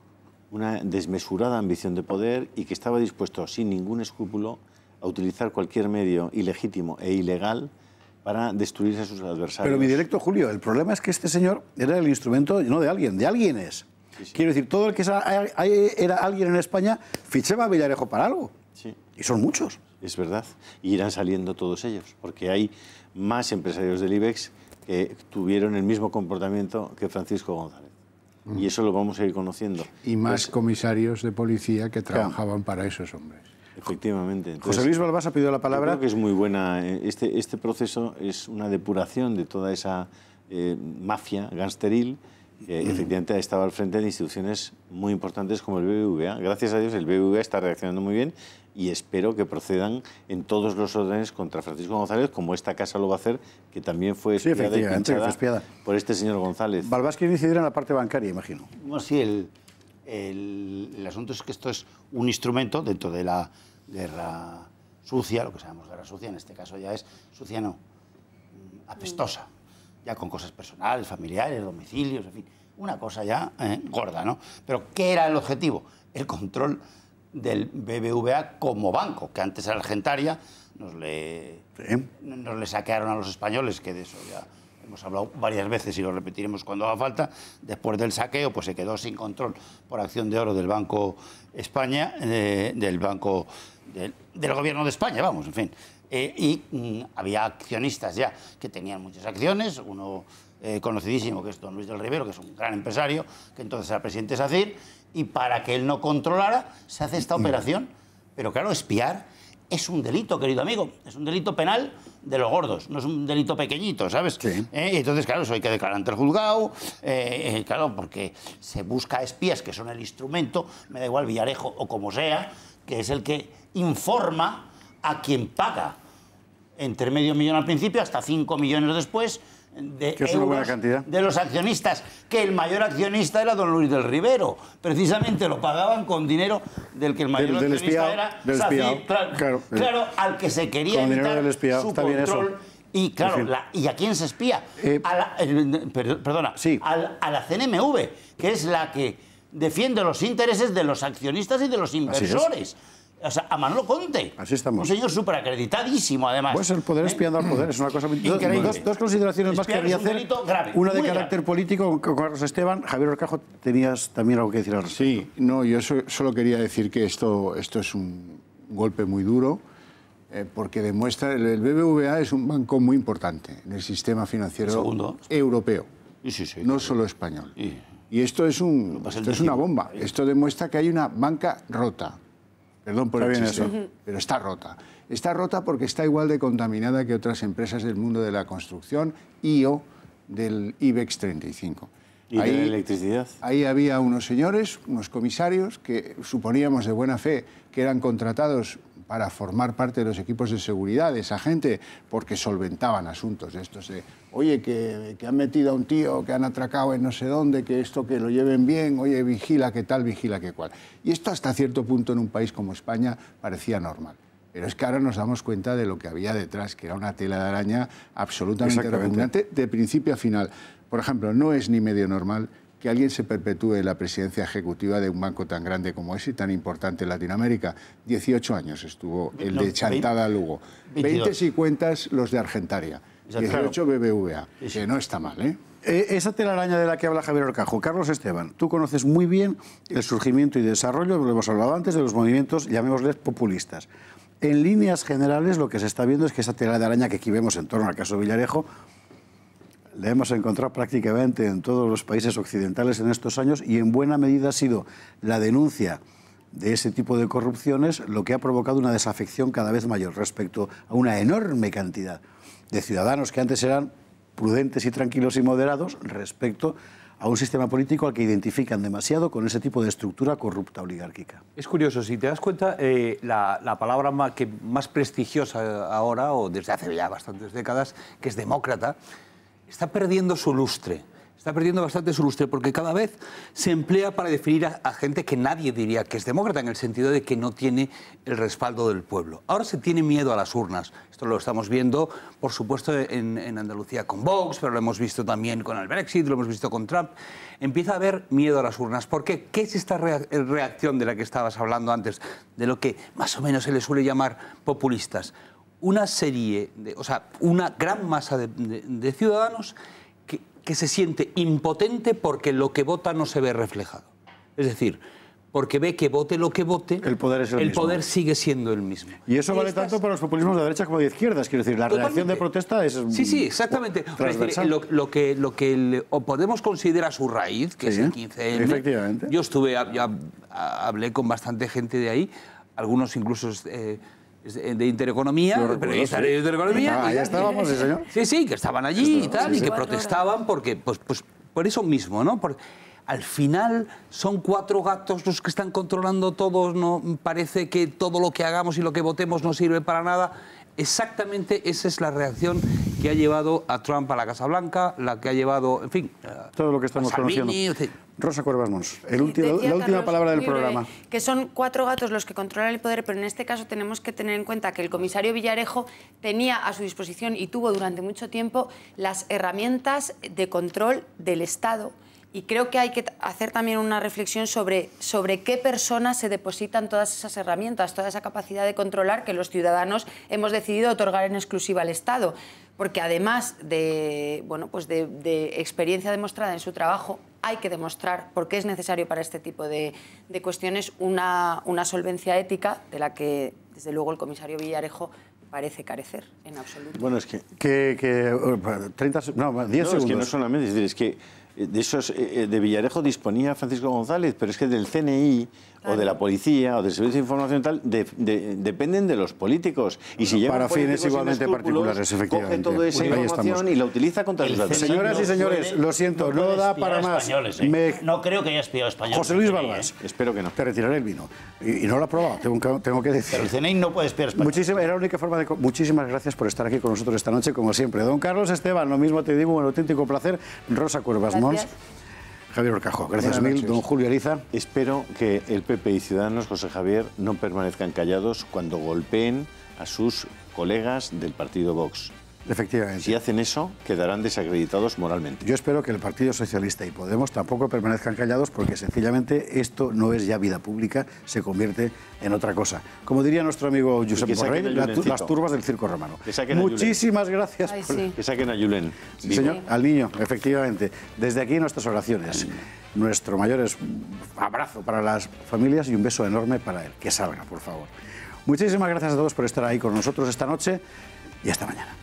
una desmesurada ambición de poder y que estaba dispuesto, sin ningún escrúpulo, a utilizar cualquier medio ilegítimo e ilegal para destruir a sus adversarios. Pero mi directo, Julio, el problema es que este señor era el instrumento no de alguien es. Sí, sí. Quiero decir, todo el que era alguien en España fichaba a Villarejo para algo. Sí. Y son muchos. Es verdad. Y irán saliendo todos ellos, porque hay más empresarios del IBEX que tuvieron el mismo comportamiento que Francisco González. Y eso lo vamos a ir conociendo. Y más comisarios de policía que trabajaban para esos hombres. Efectivamente. Entonces, José Luis Balbás ha pedido la palabra. Yo creo que es muy buena. Este proceso es una depuración de toda esa mafia gangsteril que efectivamente ha estado al frente de instituciones muy importantes como el BBVA. Gracias a Dios el BBVA está reaccionando muy bien y espero que procedan en todos los órdenes contra Francisco González, como esta casa lo va a hacer, que también fue espiada y pinchada por este señor González. Balbás quiere incidir en la parte bancaria, imagino. Bueno, sí, el asunto es que esto es un instrumento dentro de la guerra sucia, lo que llamamos guerra sucia, en este caso ya es sucia, no, apestosa, ya con cosas personales, familiares, domicilios, en fin, una cosa ya gorda, ¿no? Pero ¿qué era el objetivo? El control del BBVA como banco, que antes era Argentaria, nos le saquearon a los españoles, que de eso ya hemos hablado varias veces y lo repetiremos cuando haga falta. Después del saqueo, pues se quedó sin control por acción de oro del Banco España, del Gobierno de España, vamos, en fin. Había accionistas ya que tenían muchas acciones, uno conocidísimo que es don Luis del Rivero, que es un gran empresario, que entonces era presidente de SACIR, y para que él no controlara se hace esta operación. Pero claro, espiar es un delito, querido amigo, es un delito penal de los gordos, no es un delito pequeñito, ¿sabes? Sí. Entonces, claro, eso hay que declarar ante el juzgado, claro, porque se busca espías que son el instrumento, me da igual Villarejo o como sea, que es el que informa a quien paga entre $500.000 al principio hasta 5 millones después de que es una buena cantidad de los accionistas, que el mayor accionista era don Luis del Rivero. Precisamente lo pagaban con dinero del que el mayor accionista era SACIR, claro, al que se quería evitar su control. Y claro, ¿y a quién se espía? Perdona, sí. a la CNMV, que es la que defiende los intereses de los accionistas y de los inversores. O sea, a Manolo Conte. Así estamos. Un señor superacreditadísimo, además. Pues el poder espiando al poder, es una cosa increíble. Dos consideraciones más que quería hacer. Grave, una de carácter político con Carlos Esteban. Javier Horcajo, tenías también algo que decir al respecto. Sí, no, yo solo quería decir que esto es un golpe muy duro, porque demuestra el BBVA es un banco muy importante en el sistema financiero europeo, no solo español. Y esto es una bomba. Esto demuestra que hay una banca rota. Perdón por el chiste, pero está rota. Está rota porque está igual de contaminada que otras empresas del mundo de la construcción o del IBEX 35. ¿Y de la electricidad? Ahí había unos señores, unos comisarios, que suponíamos de buena fe que eran contratados para formar parte de los equipos de seguridad de esa gente, porque solventaban asuntos de estos de, oye, que han metido a un tío, que han atracado en no sé dónde, que esto que lo lleven bien, oye, vigila que tal, vigila que cual. Y esto hasta cierto punto en un país como España parecía normal. Pero es que ahora nos damos cuenta de lo que había detrás, que era una tela de araña absolutamente repugnante de principio a final. Por ejemplo, no es ni medio normal que alguien se perpetúe la presidencia ejecutiva de un banco tan grande como ese y tan importante en Latinoamérica. 18 años estuvo el de Chantada Lugo. 20 si cuentas los de Argentaria. 18 BBVA, que no está mal, ¿eh? Esa telaraña de la que habla Javier Horcajo, Carlos Esteban, tú conoces muy bien el surgimiento y desarrollo, lo hemos hablado antes, de los movimientos, llamémosles populistas. En líneas generales, lo que se está viendo es que esa tela de araña que aquí vemos en torno al caso Villarejo la hemos encontrado prácticamente en todos los países occidentales en estos años, y en buena medida ha sido la denuncia de ese tipo de corrupciones lo que ha provocado una desafección cada vez mayor respecto a una enorme cantidad de ciudadanos que antes eran prudentes y tranquilos y moderados respecto a un sistema político al que identifican demasiado con ese tipo de estructura corrupta oligárquica. Es curioso, si te das cuenta, la palabra más prestigiosa ahora, o desde hace ya bastantes décadas, que es demócrata, está perdiendo su lustre. Está perdiendo bastante su lustre porque cada vez se emplea para definir a gente que nadie diría que es demócrata, en el sentido de que no tiene el respaldo del pueblo. Ahora se tiene miedo a las urnas. Esto lo estamos viendo, por supuesto, en Andalucía con Vox, pero lo hemos visto también con el Brexit, lo hemos visto con Trump. Empieza a haber miedo a las urnas. ¿Por qué? ¿Qué es esta reacción de la que estabas hablando antes? De lo que más o menos se le suele llamar populistas. Una serie, una gran masa de ciudadanos que se siente impotente porque lo que vota no se ve reflejado. Es decir, porque ve que vote lo que vote, el poder sigue siendo el mismo. Y eso vale tanto para los populismos de derecha como de izquierdas. Quiero decir, la reacción de protesta es Sí, exactamente. Es decir, lo que podemos considerar su raíz, que es el 15M. Efectivamente. Yo hablé con bastante gente de ahí, algunos incluso de Intereconomía, periodistas de Intereconomía. Ahí estábamos, sí, señor. Sí, que estaban allí y tal, y que protestaban porque, pues por eso mismo, ¿no? Al final son 4 gatos los que están controlando todo, no parece que todo lo que hagamos y lo que votemos no sirve para nada. Exactamente esa es la reacción que ha llevado a Trump a la Casa Blanca, la que ha llevado, en fin, todo lo que estamos conociendo. Rosa Cuervas Mons, la última palabra del programa. Que son 4 gatos los que controlan el poder, pero en este caso tenemos que tener en cuenta que el comisario Villarejo tenía a su disposición y tuvo durante mucho tiempo las herramientas de control del Estado. Y creo que hay que hacer también una reflexión sobre qué personas se depositan todas esas herramientas, toda esa capacidad de controlar que los ciudadanos hemos decidido otorgar en exclusiva al Estado. Porque además de experiencia demostrada en su trabajo, hay que demostrar por qué es necesario para este tipo de cuestiones una solvencia ética de la que, desde luego, el comisario Villarejo parece carecer en absoluto. Bueno, es que... 10 segundos. Es que no solamente, es que de esos de Villarejo disponía Francisco González, pero es que del CNI o de la policía o del Servicio de Información tal dependen de los políticos. Y si llevan para fines igualmente particulares, efectivamente. Coge toda esa información y la utiliza contra los adversarios. Señoras y señores, lo siento, no da para más. No creo que haya espiado españoles. José Luis Balbás, espero que no. Te retiraré el vino. Y no lo ha probado, tengo que decir. Pero el CNI no puede espiar españoles. Era la única forma de... Muchísimas gracias por estar aquí con nosotros esta noche, como siempre. Don Carlos Esteban, lo mismo te digo, un auténtico placer. Rosa Cuervas Mons. Javier Horcajo, gracias mil. Don Julio Ariza. Espero que el PP y Ciudadanos, José Javier, no permanezcan callados cuando golpeen a sus colegas del partido Vox. Efectivamente. Si hacen eso, quedarán desacreditados moralmente. Yo espero que el Partido Socialista y Podemos tampoco permanezcan callados, porque sencillamente esto no es ya vida pública, se convierte en otra cosa. Como diría nuestro amigo Josep Borrell, las turbas del circo romano. Muchísimas gracias. Que saquen a Julen. Sí, señor, al niño, efectivamente. Desde aquí nuestras oraciones. Nuestro mayor abrazo para las familias y un beso enorme para él. Que salga, por favor. Muchísimas gracias a todos por estar ahí con nosotros esta noche y hasta mañana.